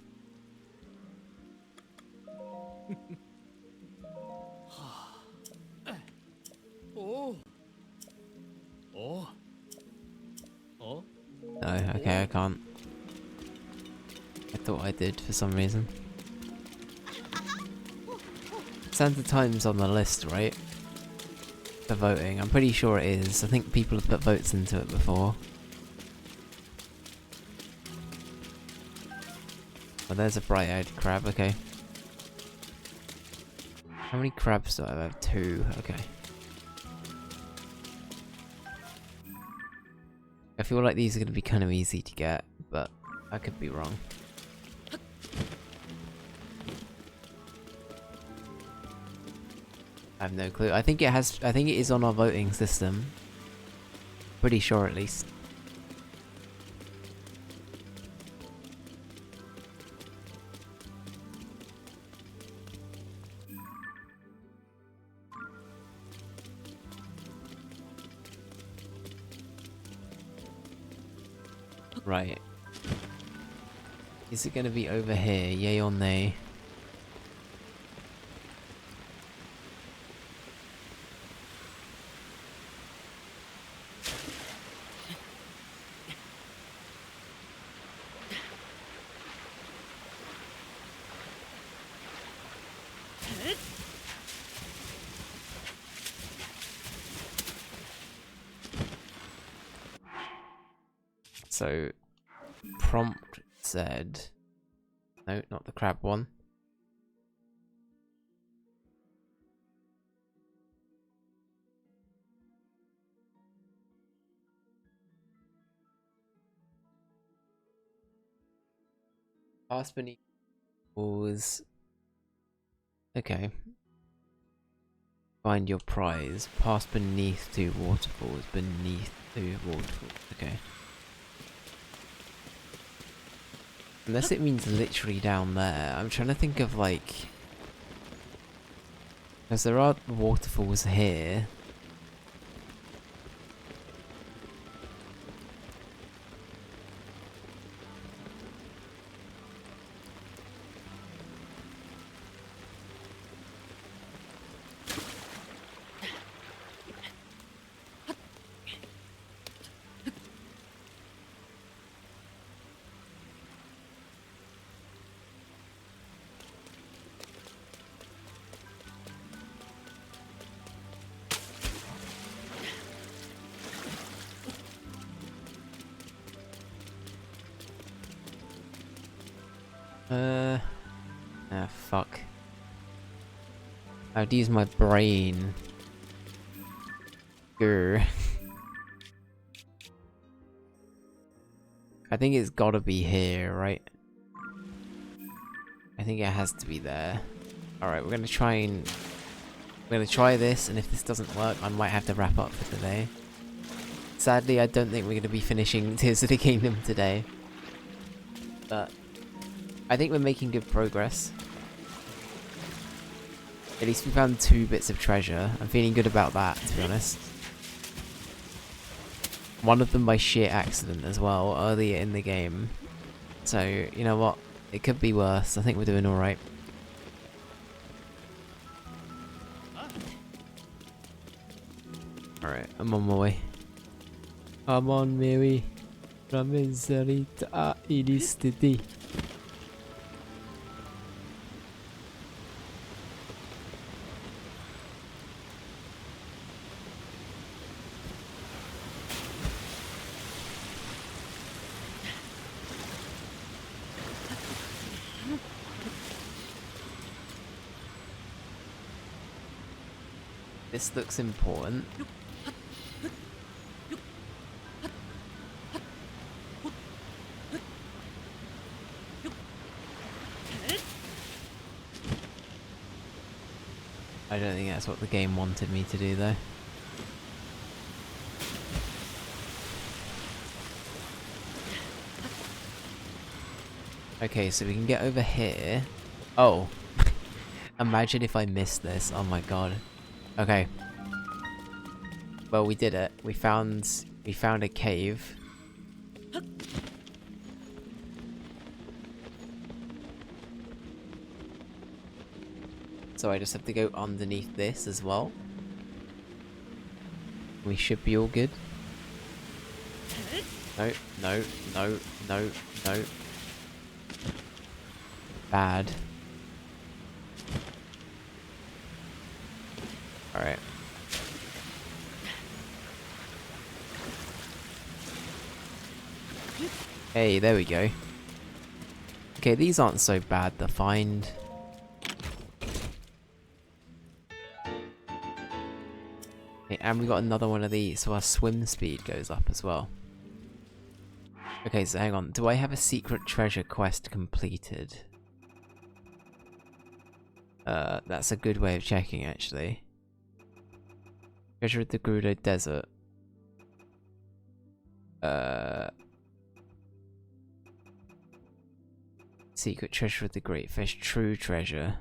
Oh. Oh. Oh. No, okay, I can't. I thought I did for some reason. Sands of Time's on the list, right? For voting. I'm pretty sure it is. I think people have put votes into it before. Oh, there's a bright-eyed crab, okay. How many crabs do I have? 2, okay. I feel like these are going to be kind of easy to get, but I could be wrong. I have no clue. I think it is on our voting system. Pretty sure at least. Right. Is it going to be over here? Yay or nay? So prompt said, no, not the crab one. Pass beneath walls. Okay. Find your prize. Pass beneath 2 waterfalls. Beneath 2 waterfalls. Okay. Unless it means literally down there. I'm trying to think of like... because there are waterfalls here. Ah, fuck. I have to use my brain. Grr. I think it's gotta be here, right? I think it has to be there. Alright, we're gonna try this, and if this doesn't work, I might have to wrap up for today. Sadly, I don't think we're gonna be finishing Tears of the Kingdom today. But I think we're making good progress. At least we found 2 bits of treasure. I'm feeling good about that, to be honest. One of them by sheer accident as well, earlier in the game. So, you know what? It could be worse. I think we're doing alright. Alright, I'm on my way. I'm on my way. Ramenzarita ilistiti. This looks important. I don't think that's what the game wanted me to do though. Okay, so we can get over here. Oh. Imagine if I missed this. Oh my god. Okay. Well, we did it. We found a cave. So I just have to go underneath this as well. We should be all good. No, no, no, no, no. Bad. Alright. Hey, there we go. Okay, these aren't so bad to find. Okay, and we got another one of these, so our swim speed goes up as well. Okay, so hang on. Do I have a secret treasure quest completed? That's a good way of checking, actually. Treasure of the Gerudo Desert. Secret treasure of the Great Fish. True treasure.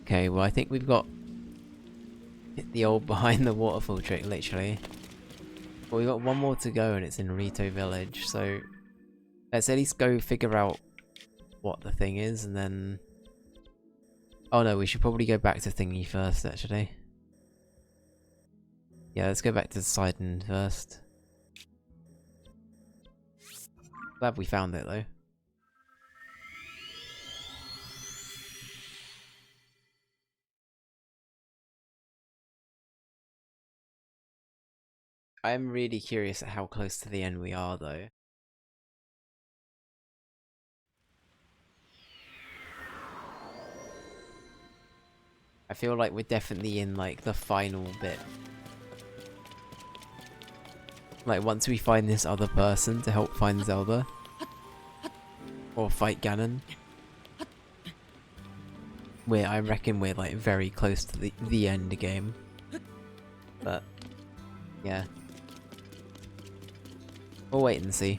Okay, well I think we've got the old behind the waterfall trick, literally. Well, we got one more to go and it's in Rito Village, so let's at least go figure out what the thing is and then... Oh no, we should probably go back to Thingy first, actually. Yeah, let's go back to Sidon first. Glad we found it, though. I'm really curious at how close to the end we are, though. I feel like we're definitely in, like, the final bit. Like, once we find this other person to help find Zelda. Or fight Ganon. I reckon we're, like, very close to the end game. But, yeah. We'll wait and see.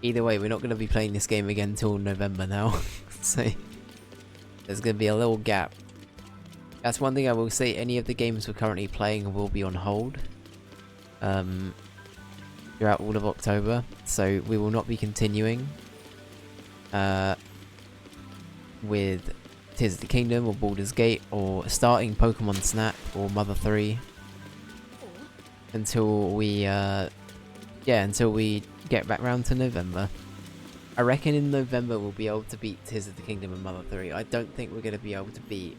Either way, we're not going to be playing this game again till November now. So, there's going to be a little gap. That's one thing I will say, any of the games we're currently playing will be on hold. Throughout all of October. So, we will not be continuing. With Tears of the Kingdom or Baldur's Gate or starting Pokemon Snap or Mother 3. Until we, until we get back round to November. I reckon in November we'll be able to beat Tears of the Kingdom and Mother 3. I don't think we're going to be able to beat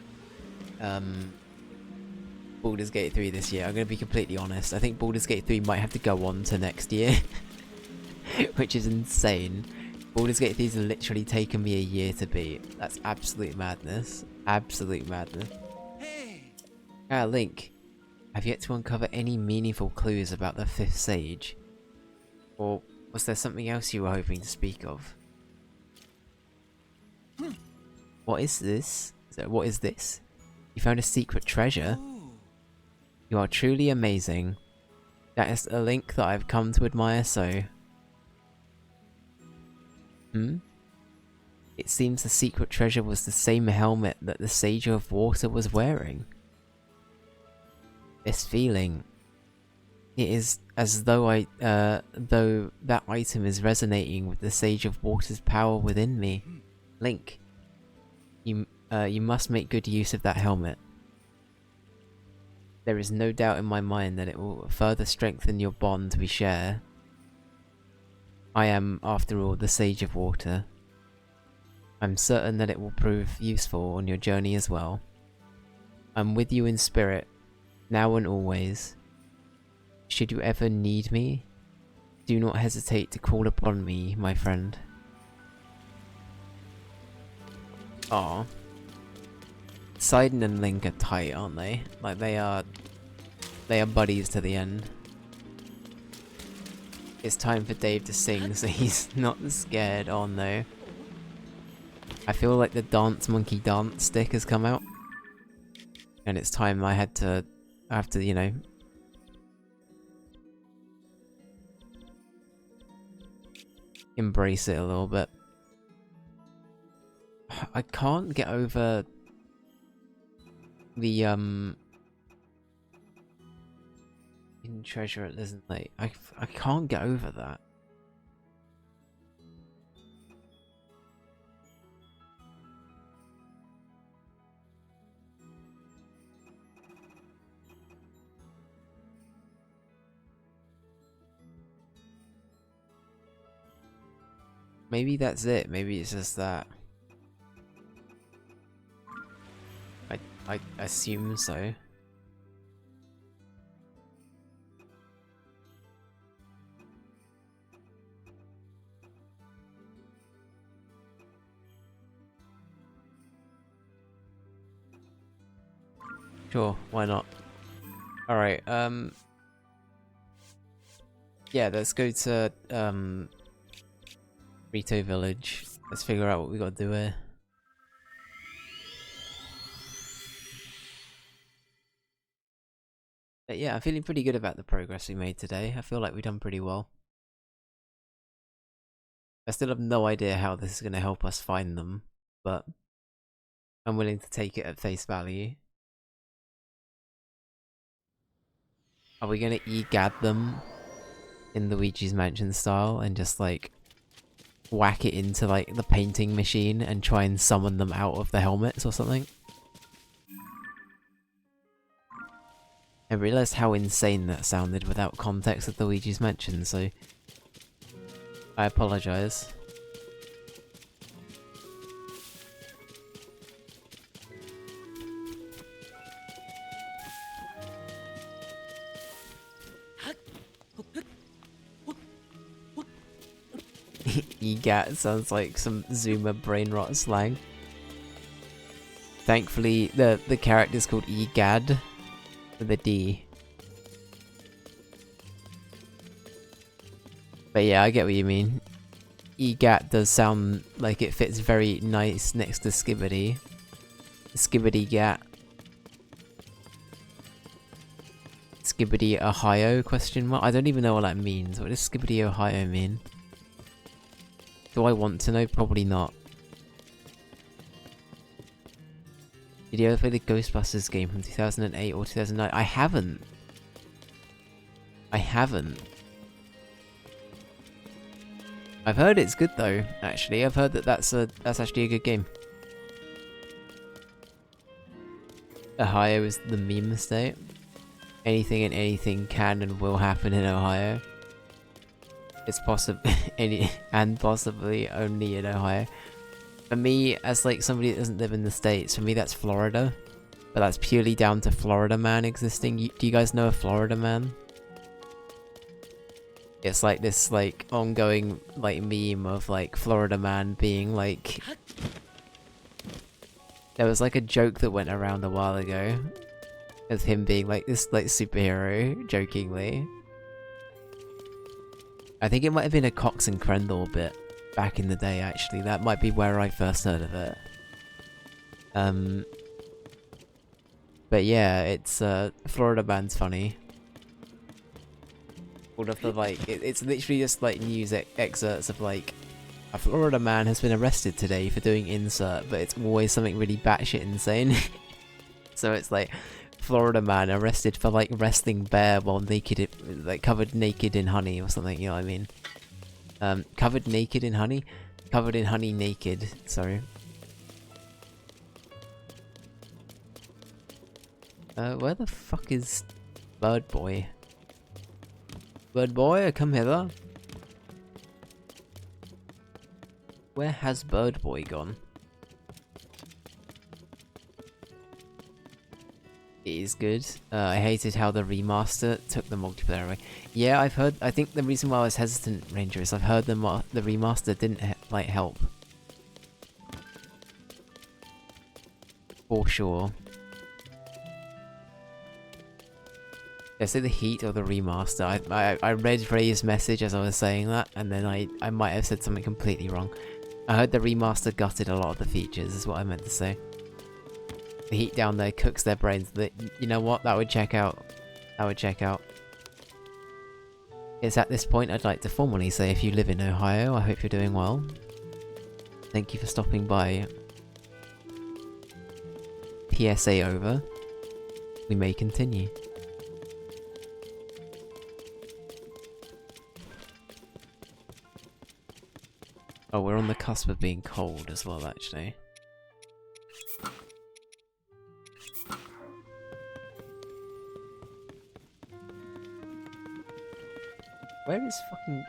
Baldur's Gate 3 this year. I'm going to be completely honest. I think Baldur's Gate 3 might have to go on to next year. Which is insane. Baldur's Gate 3's literally taken me a year to beat. That's absolute madness. Absolute madness. Hey. Link. I've yet to uncover any meaningful clues about the 5th Sage. Or was there something else you were hoping to speak of? What is this? What is this? You found a secret treasure? You are truly amazing. That is a Link that I've come to admire so. It seems the secret treasure was the same helmet that the Sage of Water was wearing. This feeling... It is as though though that item is resonating with the Sage of Water's power within me. Link, you must make good use of that helmet. There is no doubt in my mind that it will further strengthen your bond we share. I am, after all, the Sage of Water. I'm certain that it will prove useful on your journey as well. I'm with you in spirit, now and always. Should you ever need me, do not hesitate to call upon me, my friend. Aw. Sidon and Link are tight, aren't they? Like, they are buddies to the end. It's time for Dave to sing, so he's not scared. Oh no. I feel like the Dance Monkey dance stick has come out. And it's time I have to, you know... embrace it a little bit. I can't get over... the, hidden treasure it isn't like... I can't get over that. Maybe that's it. Maybe it's just that. I assume so. Sure, why not? Alright, yeah, let's go to, Rito Village. Let's figure out what we gotta do here. But yeah, I'm feeling pretty good about the progress we made today. I feel like we've done pretty well. I still have no idea how this is gonna help us find them, but I'm willing to take it at face value. Are we gonna egad them in Luigi's Mansion style and just like whack it into like the painting machine and try and summon them out of the helmets or something? I realised how insane that sounded without context of Luigi's Mansion, so I apologise. EGAT sounds like some Zoomer brain rot slang. Thankfully, the character's called EGAD with a D. But yeah, I get what you mean. EGAT does sound like it fits very nice next to Skibbity. Skibbity Gat. Skibbity Ohio question mark? I don't even know what that means. What does Skibbity Ohio mean? Do I want to know? Probably not. Did you ever play the Ghostbusters game from 2008 or 2009? I haven't. I haven't. I've heard it's good though, actually. I've heard that that's actually a good game. Ohio is the meme state. Anything and anything can and will happen in Ohio. It's possible and possibly only in Ohio. For me, as like somebody that doesn't live in the States, for me that's Florida. But that's purely down to Florida Man existing. Do you guys know a Florida Man? It's like this like ongoing like meme of like Florida Man being like... There was like a joke that went around a while ago of him being like this like superhero, jokingly. I think it might have been a Cox and Crendor bit back in the day, actually. That might be where I first heard of it. But yeah, it's Florida Man's funny. All of the like, it's literally just like news excerpts of like, a Florida man has been arrested today for doing insert, but it's always something really batshit insane. So it's like, Florida man arrested for like wrestling bear while naked, like covered naked in honey or something, you know what I mean? Covered naked in honey? Covered in honey naked, sorry. Where the fuck is Bird Boy? Bird Boy, come hither. Where has Bird Boy gone? It is good. I hated how the remaster took the multiplayer away. Yeah, I've heard. I think the reason why I was hesitant, Ranger, is I've heard the remaster didn't like help. For sure. Did I say the heat or the remaster? I read Ray's message as I was saying that, and then I might have said something completely wrong. I heard the remaster gutted a lot of the features, is what I meant to say. The heat down there cooks their brains. You know what? That would check out. That would check out. It's at this point I'd like to formally say if you live in Ohio, I hope you're doing well. Thank you for stopping by. PSA over. We may continue. Oh, we're on the cusp of being cold as well, actually.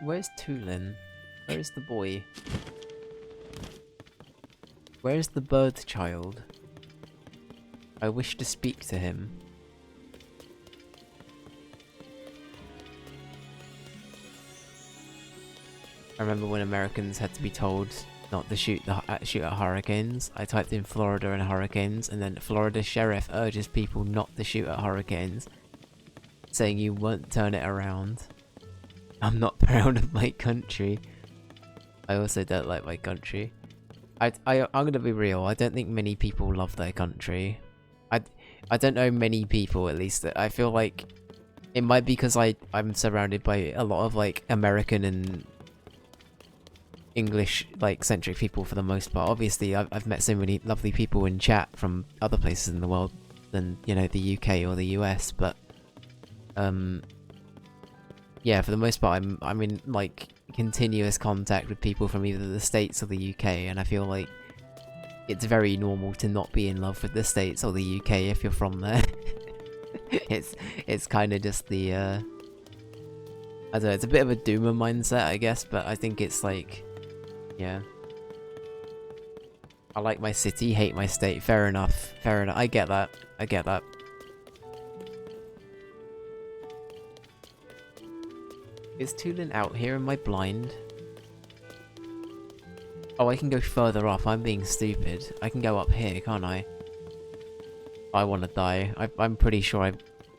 Where's Tulin? Where is the boy? Where is the bird child? I wish to speak to him. I remember when Americans had to be told not to shoot at hurricanes. I typed in Florida and hurricanes, and then Florida sheriff urges people not to shoot at hurricanes, saying you won't turn it around. I'm not proud of my country. I also don't like my country. I'm gonna be real. I don't think many people love their country. I don't know many people, at least. I feel like it might be because I'm surrounded by a lot of like American and English like centric people for the most part. Obviously, I've met so many lovely people in chat from other places in the world than, you know, the UK or the US, but Yeah, for the most part, I'm in like continuous contact with people from either the States or the UK, and I feel like it's very normal to not be in love with the States or the UK if you're from there. it's kind of just the I don't know, it's a bit of a doomer mindset, I guess, but I think it's like, yeah. I like my city, hate my state. Fair enough. Fair enough. I get that. I get that. Is Tulin out here? Am I blind? Oh, I can go further off. I'm being stupid. I can go up here, can't I? I want to die. I'm pretty sure I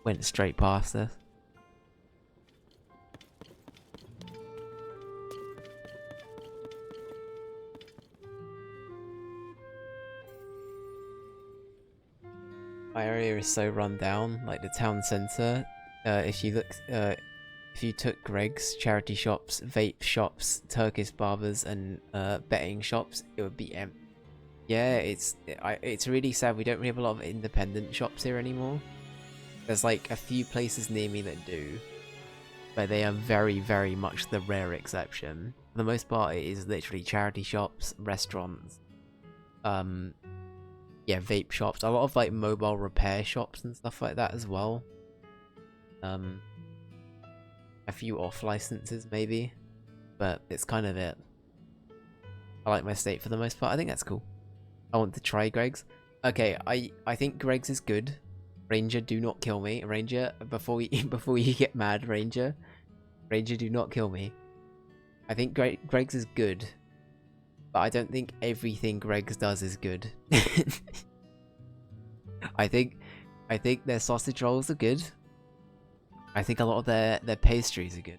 went straight past this. My area is so run down, like the town centre. If you look, if you took Greg's, charity shops, vape shops, Turkish barbers, and betting shops, it would be empty. Yeah, it's really sad. We don't really have a lot of independent shops here anymore. There's like a few places near me that do, but they are very, very much the rare exception. For the most part, it is literally charity shops, restaurants, yeah, vape shops, a lot of like mobile repair shops and stuff like that as well. A few off licenses maybe, but it's kind of it. I like my state for the most part. I think that's cool. I want to try Greg's. Okay, I think Greg's is good. Ranger, do not kill me. Ranger, before you get mad, Ranger, do not kill me. I think Greg's is good, but I don't think everything Greg's does is good. I think their sausage rolls are good. I think a lot of their pastries are good.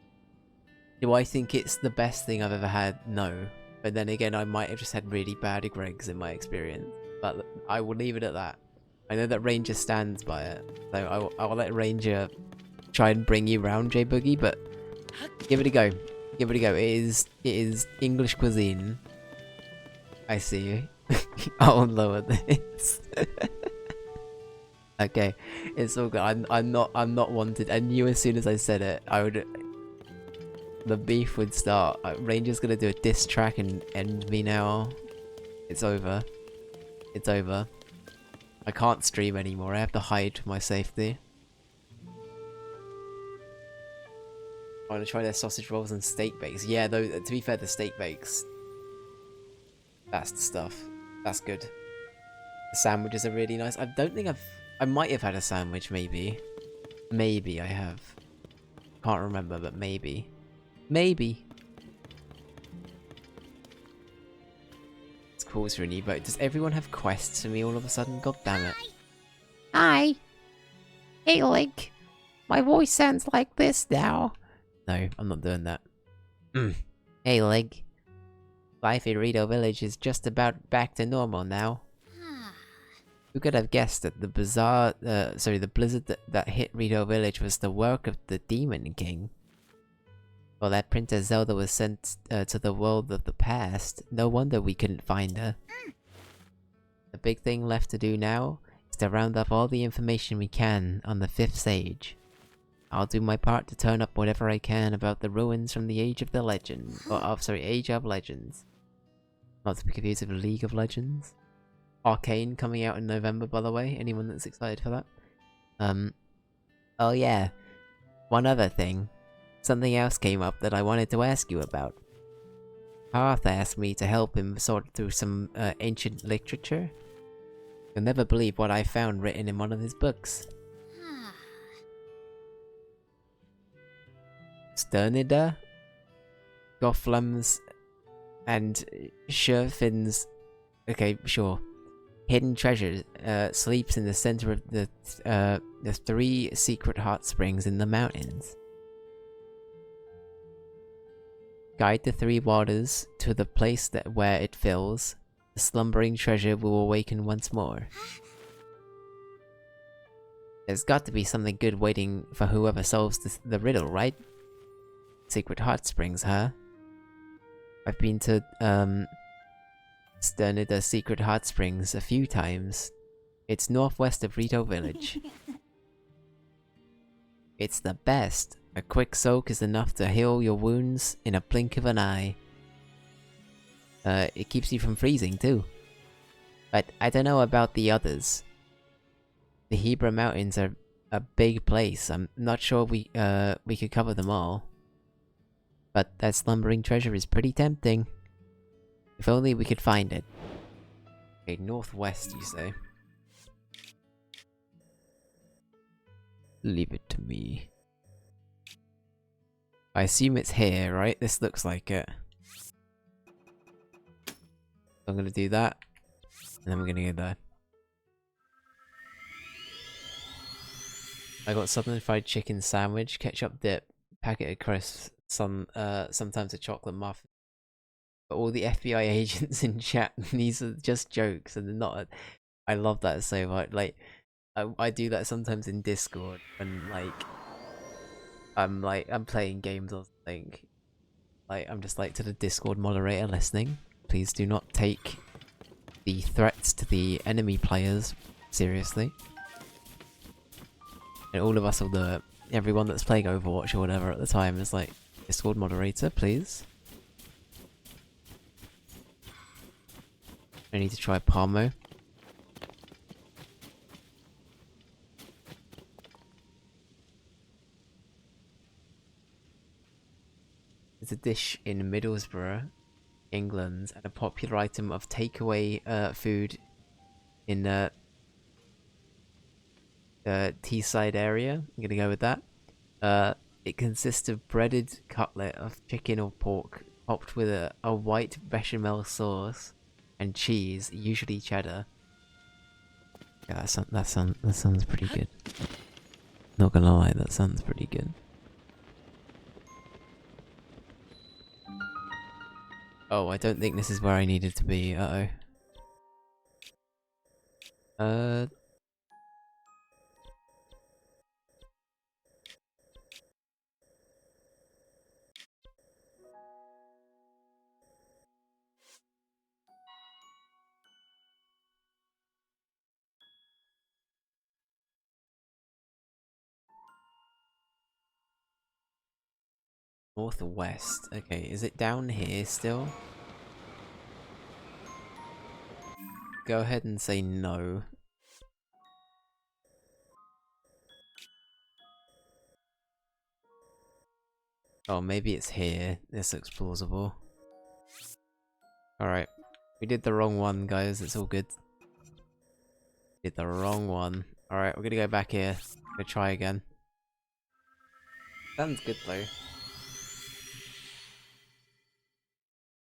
Do I think it's the best thing I've ever had? No. But then again, I might have just had really bad Greg's in my experience. But I will leave it at that. I know that Ranger stands by it. So I will let Ranger try and bring you round, J-Boogie, but give it a go. Give it a go. It is English cuisine. I see you. I'll lower this. Okay, it's all good. I'm not wanted. I knew as soon as I said it, the beef would start. Ranger's gonna do a diss track and end me now. It's over. It's over. I can't stream anymore. I have to hide for my safety. I want to try their sausage rolls and steak bakes. Yeah, though, to be fair, the steak bakes, that's the stuff. That's good. The sandwiches are really nice. I don't think I might have had a sandwich, maybe. Maybe I have. Can't remember, but maybe. Maybe. It's calls for a new boat. Does everyone have quests for me all of a sudden? God damn it. Hi. Hey, Link. My voice sounds like this now. No, I'm not doing that. Hey, Link. Life in Rito Village is just about back to normal now. Who could have guessed that the the blizzard that hit Rito Village was the work of the Demon King? Well, that Princess Zelda was sent to the world of the past. No wonder we couldn't find her. The big thing left to do now is to round up all the information we can on the 5th Sage. I'll do my part to turn up whatever I can about the ruins from the Age of the Legend. Age of Legends. Not to be confused with League of Legends. Arcane coming out in November, by the way. Anyone that's excited for that? Oh yeah. One other thing. Something else came up that I wanted to ask you about. Hearth asked me to help him sort through some ancient literature. You'll never believe what I found written in one of his books. Sternida, Gothlam's, and Sherfin's. Okay, sure. Hidden treasure sleeps in the center of the 3 secret hot springs in the mountains. Guide the 3 waters to the place where it fills. The slumbering treasure will awaken once more. There's got to be something good waiting for whoever solves the riddle, right? Secret hot springs, huh? I've been to Sternida Secret Hot Springs a few times. It's northwest of Rito Village. It's the best. A quick soak is enough to heal your wounds in a blink of an eye. It keeps you from freezing too. But I don't know about the others. The Hebra Mountains are a big place. I'm not sure we could cover them all. But that slumbering treasure is pretty tempting. If only we could find it. Okay, northwest, you say? Leave it to me. I assume it's here, right? This looks like it. I'm gonna do that, and then we're gonna go there. I got Southern fried chicken sandwich, ketchup dip, packet of crisps, sometimes a chocolate muffin. But all the FBI agents in chat, these are just jokes, and they're not. I love that so much. Like, I do that sometimes in Discord when I'm playing games or something. Like, I'm just like to the Discord moderator listening. Please do not take the threats to the enemy players seriously. And all of us, everyone that's playing Overwatch or whatever at the time is like, Discord moderator, please. I need to try Palmo. It's a dish in Middlesbrough, England, and a popular item of takeaway food in the Teesside area. I'm gonna go with that. It consists of breaded cutlet of chicken or pork, topped with a white bechamel sauce and cheese, usually cheddar. Yeah, that sounds pretty good. Not gonna lie, that sounds pretty good. Oh, I don't think this is where I needed to be. Northwest. Okay, is it down here still? Go ahead and say no. Oh, maybe it's here. This looks plausible. Alright. We did the wrong one, guys. It's all good. Did the wrong one. Alright, we're gonna go back here. Go try again. Sounds good, though.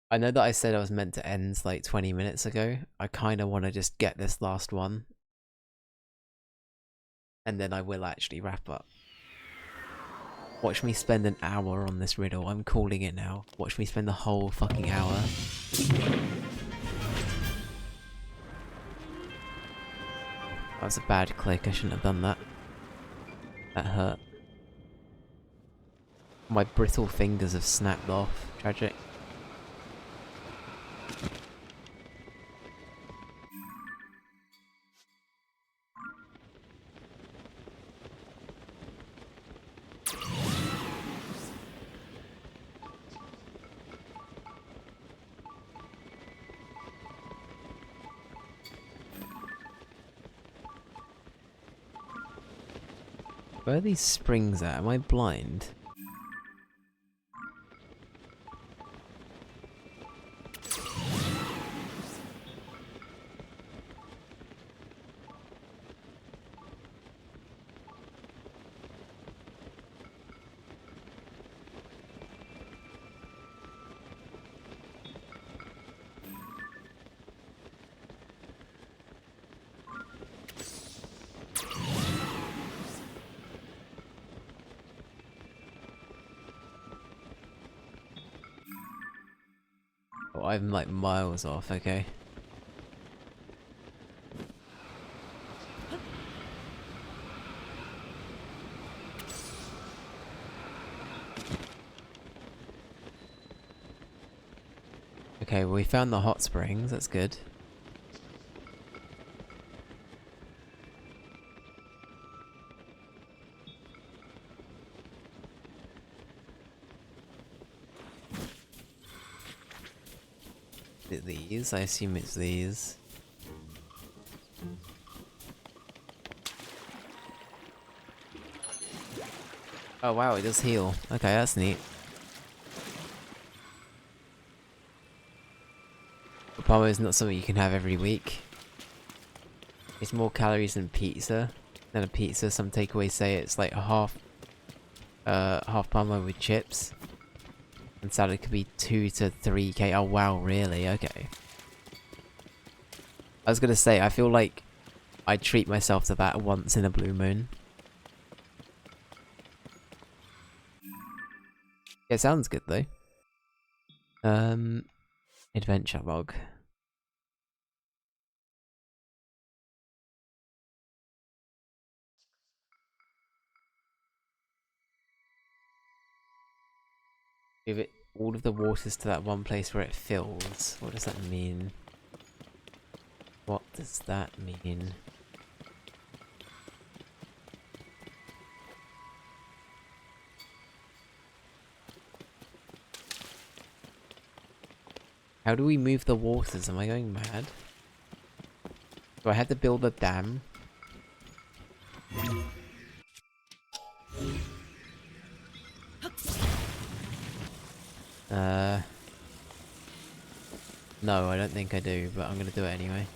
I know that I said I was meant to end, like, 20 minutes ago. I kinda wanna just get this last one. And then I will actually wrap up. Watch me spend an hour on this riddle. I'm calling it now. Watch me spend the whole fucking hour. That was a bad click. I shouldn't have done that. That hurt. My brittle fingers have snapped off. Tragic. Where are these springs at? Am I blind? Oh, I'm like miles off, okay. Okay, well, we found the hot springs, that's good. Is it these? I assume it's these. Oh wow, it does heal. Okay, that's neat. But palmo is not something you can have every week. It's more calories than pizza. Than a pizza. Some takeaways say it's like a half palmo with chips. And salad could be 2 to 3k. Oh wow, really? Okay. I was gonna say, I feel like I treat myself to that once in a blue moon. It sounds good though. Adventure log. Give it all of the waters to that one place where it fills. What does that mean? What does that mean? How do we move the waters? Am I going mad? Do I have to build a dam? No, I don't think I do, but I'm gonna do it anyway.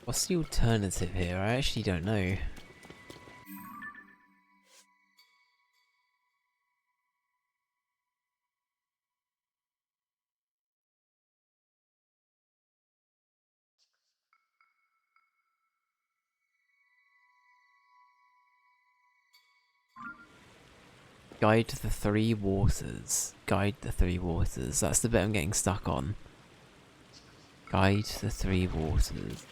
What's the alternative here? I actually don't know. Guide the Three Waters. Guide the Three Waters. That's the bit I'm getting stuck on. Guide the Three Waters.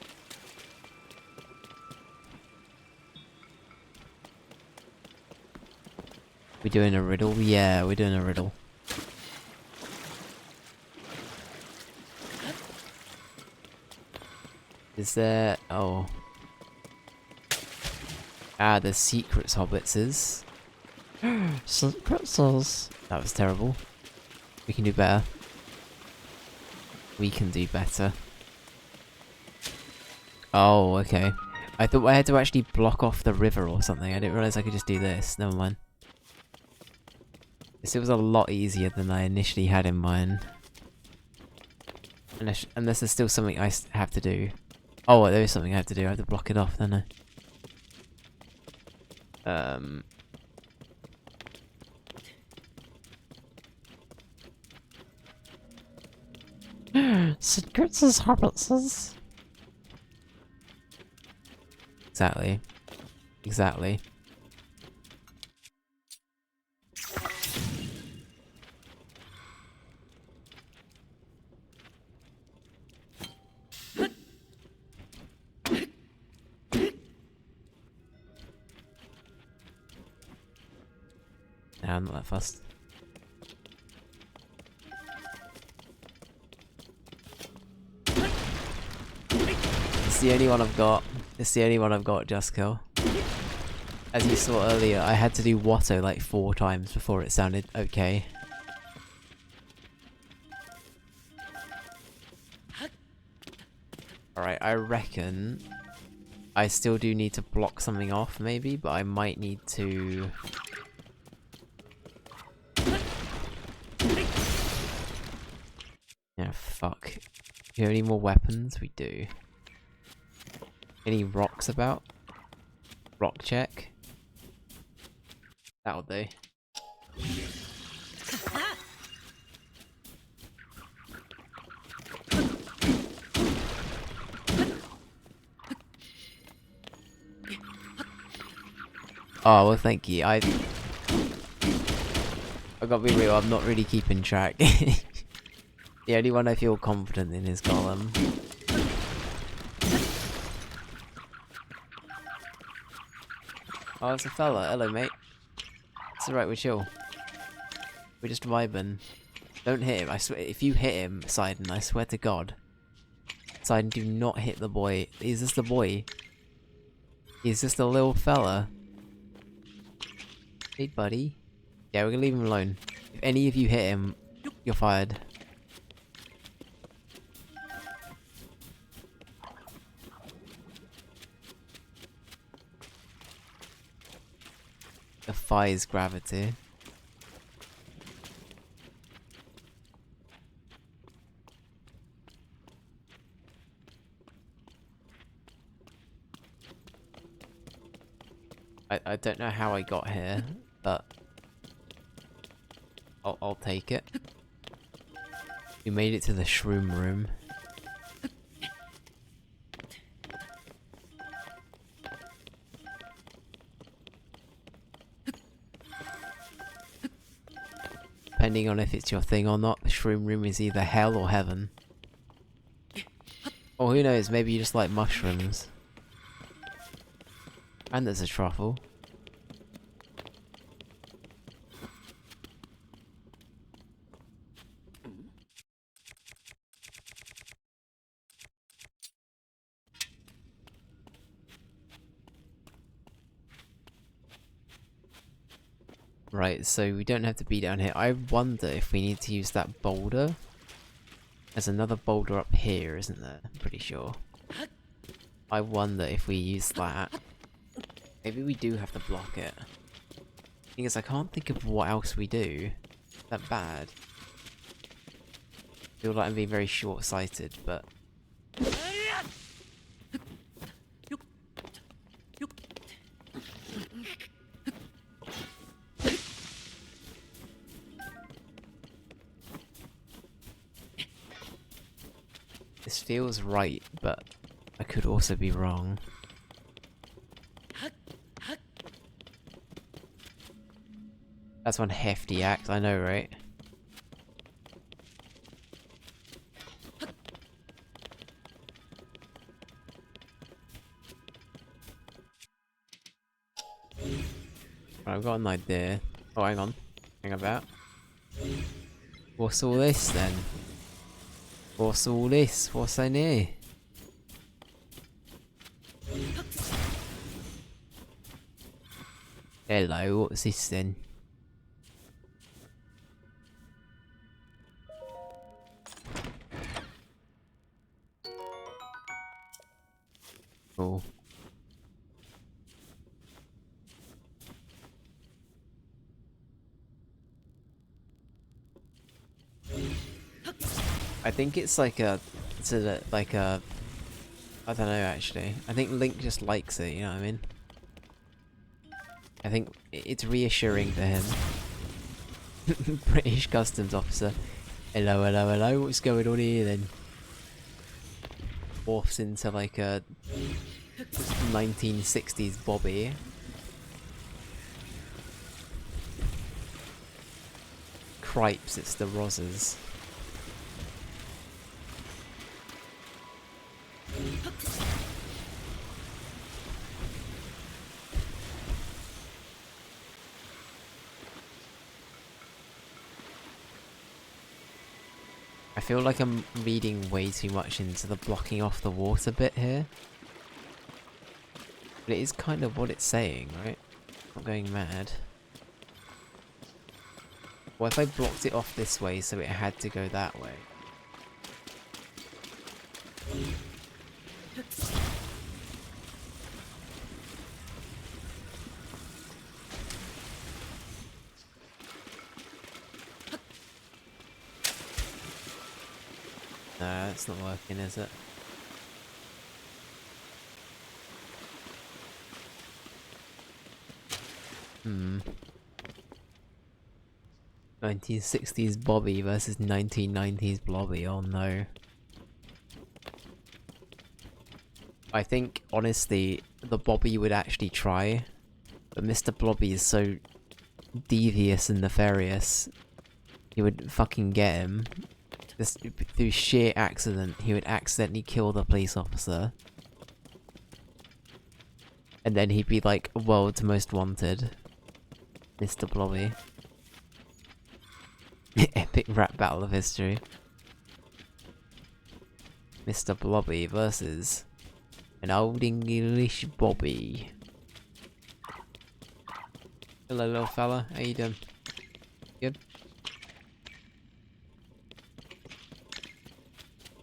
We doing a riddle? Yeah, we're doing a riddle. Is there... oh. Ah, the secrets, hobbitses. Secrets. That was terrible. We can do better. We can do better. Oh, okay. I thought I had to actually block off the river or something. I didn't realise I could just do this. Never mind. This was a lot easier than I initially had in mind. Unless there's still something I have to do. Oh, there is something I have to do. I have to block it off, don't I? Secrets as hobbitses. Exactly. Exactly. Nah, I'm not that fussed. It's the only one I've got. It's the only one I've got, Just Kill. As you saw earlier, I had to do Watto like 4 times before it sounded okay. Alright, I reckon I still do need to block something off maybe, but I might need to... Yeah, fuck. Do you have any more weapons? We do. Any rocks about? Rock check. That'll do. Oh, well thank you. I gotta be real, I'm not really keeping track. The only one I feel confident in is Golem. Oh, it's a fella. Hello, mate. It's alright, we're chill. We're just vibing. Don't hit him. I swear, if you hit him, Sidon, I swear to God. Sidon, do not hit the boy. He's just a boy. He's just a little fella. Hey, buddy. Yeah, we're gonna leave him alone. If any of you hit him, you're fired. Defies gravity. I don't know how I got here, but I'll take it. You made it to the shroom room. Depending on if it's your thing or not, the shroom room is either hell or heaven. Or who knows, maybe you just like mushrooms. And there's a truffle. Right, so we don't have to be down here. I wonder if we need to use that boulder. There's another boulder up here, isn't there? I'm pretty sure. I wonder if we use that. Maybe we do have to block it. Thing is, I can't think of what else we do. That bad. I feel like I'm being very short-sighted, but... This feels right, but I could also be wrong. That's one hefty axe, I know, right? Right, I've got an idea. Oh, hang on. Hang about. What's all this then? What's all this? What's in here? Hello, what's this then? Cool. I think it's like a, I don't know actually. I think Link just likes it, you know what I mean? I think it's reassuring to him. British Customs Officer. Hello, hello, hello, what's going on here then? Morphs into like a 1960s Bobby. Cripes, it's the Rozzers. I feel like I'm reading way too much into the blocking off the water bit here. But it is kind of what it's saying, right? I'm going mad. What if I blocked it off this way so it had to go that way? No, that's not working, is it? Hmm. 1960s Bobby versus 1990s Blobby, oh no. I think, honestly, the Bobby would actually try, but Mr. Blobby is so devious and nefarious, he would fucking get him. Just through sheer accident, he would accidentally kill the police officer. And then he'd be like, world's most wanted. Mr. Blobby. Epic rap battle of history. Mr. Blobby versus an old English Bobby. Hello, little fella. How you doing? Good?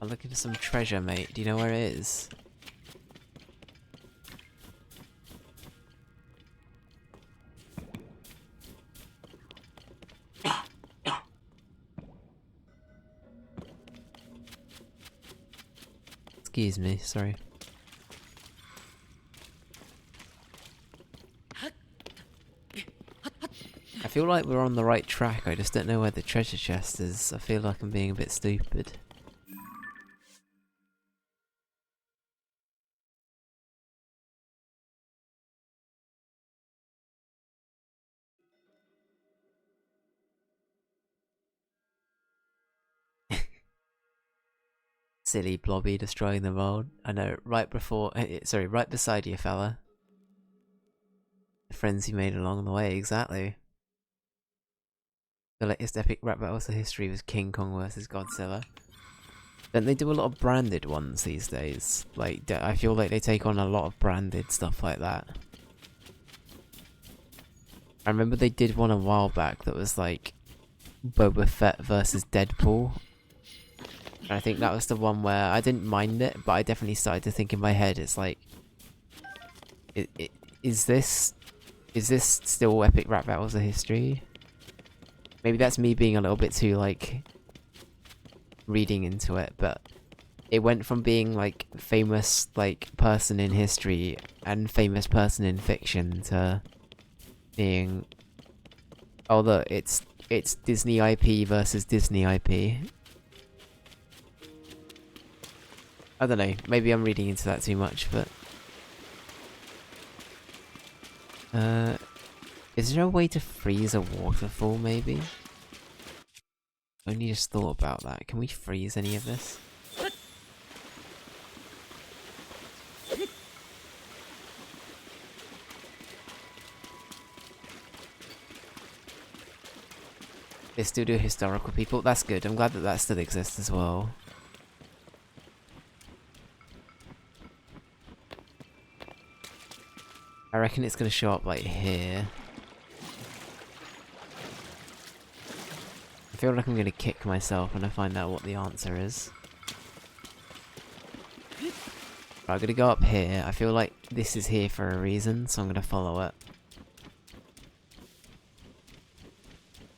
I'm looking for some treasure, mate. Do you know where it is? Excuse me, sorry. I feel like we're on the right track, I just don't know where the treasure chest is. I feel like I'm being a bit stupid. Silly Blobby destroying the world. I know, right before, sorry, right beside you, fella. The friends you made along the way, exactly. The latest epic rap battle of history was King Kong versus Godzilla. Don't they do a lot of branded ones these days? Like, I feel like they take on a lot of branded stuff like that. I remember they did one a while back that was like Boba Fett versus Deadpool. And I think that was the one where I didn't mind it, but I definitely started to think in my head, it's like, is this still epic rap battles of history? Maybe that's me being a little bit too like reading into it, but it went from being like famous like person in history and famous person in fiction to being, oh look, it's Disney IP versus Disney IP. I don't know, maybe I'm reading into that too much, but is there a way to freeze a waterfall maybe? Only just thought about that. Can we freeze any of this? They still do historical people. That's good. I'm glad that that still exists as well. I reckon it's going to show up like here. I feel like I'm going to kick myself when I find out what the answer is. Right, I'm going to go up here. I feel like this is here for a reason, so I'm going to follow it.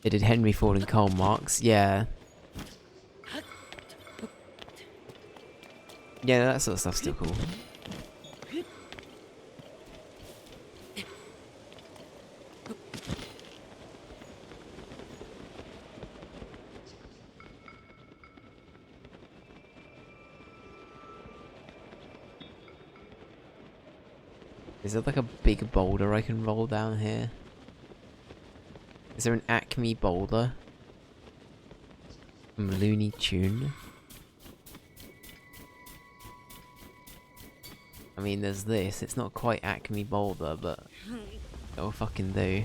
Did Henry Ford and Karl Marx? Yeah. Yeah, that sort of stuff's still cool. Is there like a big boulder I can roll down here? Is there an Acme boulder? From Looney Tune? I mean, there's this. It's not quite Acme boulder, but it'll fucking do.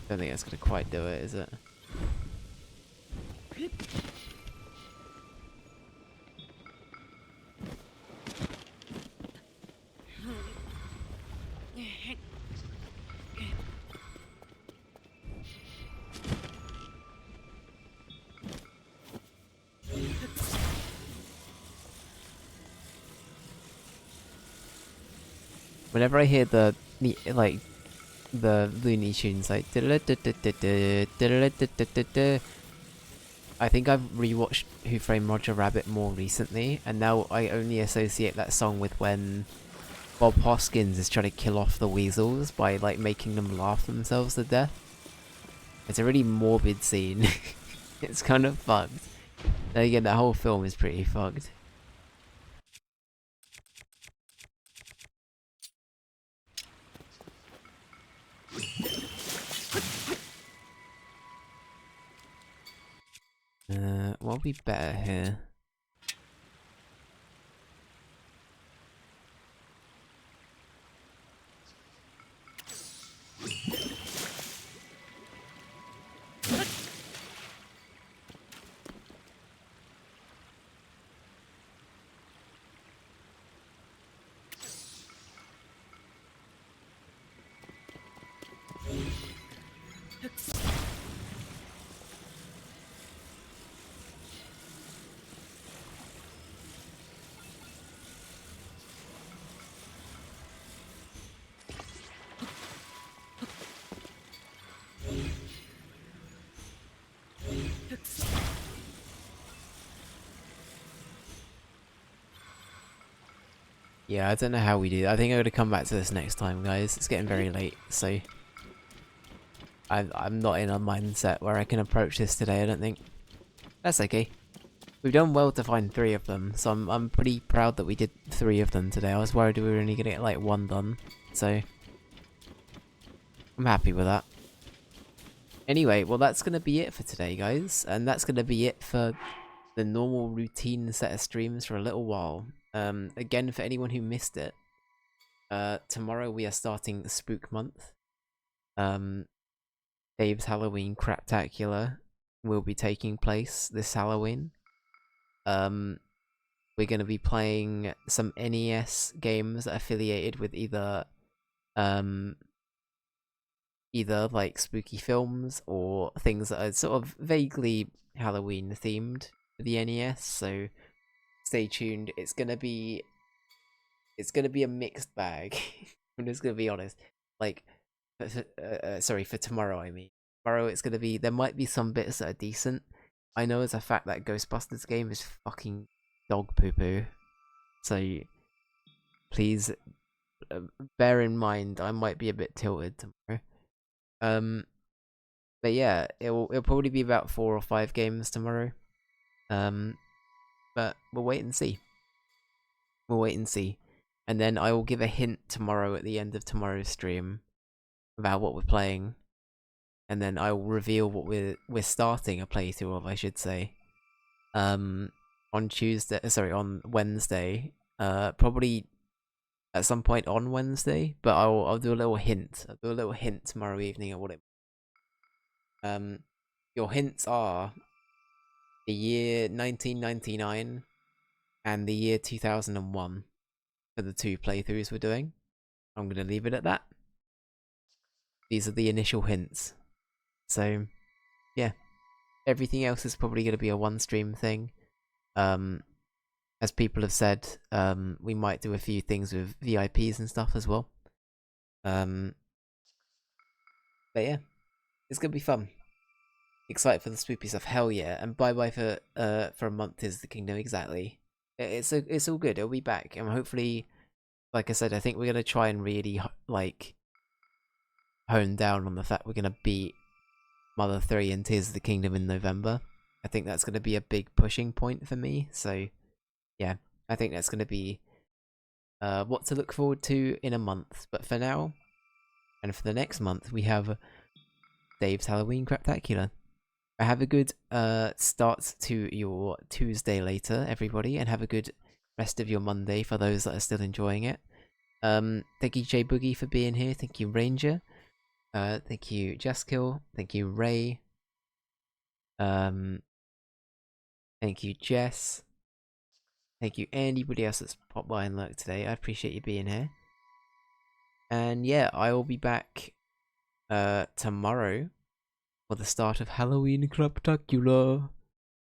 Don't think that's gonna quite do it, is it? Whenever I hear like the Looney Tunes like I think I've rewatched Who Framed Roger Rabbit more recently, and now I only associate that song with when Bob Hoskins is trying to kill off the weasels by like making them laugh themselves to death. It's a really morbid scene. It's kind of fucked. Then again, that whole film is pretty fucked. What'll be better here? Yeah, I don't know how we do that. I think I'm gonna come back to this next time, guys. It's getting very late, so I'm not in a mindset where I can approach this today, I don't think. That's okay. We've done well to find 3 of them, so I'm pretty proud that we did 3 of them today. I was worried we were only gonna get like 1 done, so I'm happy with that. Anyway, well that's gonna be it for today, guys, and that's gonna be it for the normal routine set of streams for a little while. Again, for anyone who missed it, tomorrow we are starting the Spook Month. Dave's Halloween Craptacular will be taking place this Halloween. We're going to be playing some NES games affiliated with either like spooky films or things that are sort of vaguely Halloween themed for the NES, so stay tuned. It's gonna be a mixed bag. I'm just gonna be honest. Like, sorry, for tomorrow, I mean. Tomorrow it's gonna be, there might be some bits that are decent. I know as a fact that Ghostbusters game is fucking dog poo poo. So, please bear in mind I might be a bit tilted tomorrow. But yeah, it'll probably be about 4 or 5 games tomorrow. But we'll wait and see. We'll wait and see. And then I will give a hint tomorrow at the end of tomorrow's stream about what we're playing. And then I will reveal what we're starting a playthrough of, I should say. On Wednesday. Probably at some point on Wednesday, but I'll do a little hint. I'll do a little hint tomorrow evening at what it. Your hints are the year 1999 and the year 2001 for the 2 playthroughs we're doing. I'm gonna leave it at that. These are the initial hints. So, yeah. Everything else is probably gonna be a 1-stream thing. As people have said, we might do a few things with VIPs and stuff as well. But yeah, it's gonna be fun. Excited for the spoopy stuff, hell yeah! And bye bye for a month is the kingdom, exactly. It's all good. It'll be back, and hopefully, like I said, I think we're gonna try and really like hone down on the fact we're gonna beat Mother 3 and Tears of the Kingdom in November. I think that's gonna be a big pushing point for me. So, yeah, I think that's gonna be what to look forward to in a month. But for now, and for the next month, we have Dave's Halloween Craptacular. Have a good start to your Tuesday later, everybody, and have a good rest of your Monday for those that are still enjoying it. Thank you, J Boogie, for being here. Thank you, Ranger. Thank you, Jaskill. Thank you, Ray. Thank you, Jess. Thank you, anybody else that's popped by and lurked today. I appreciate you being here. And yeah, I will be back tomorrow for the start of Halloween Craptacular.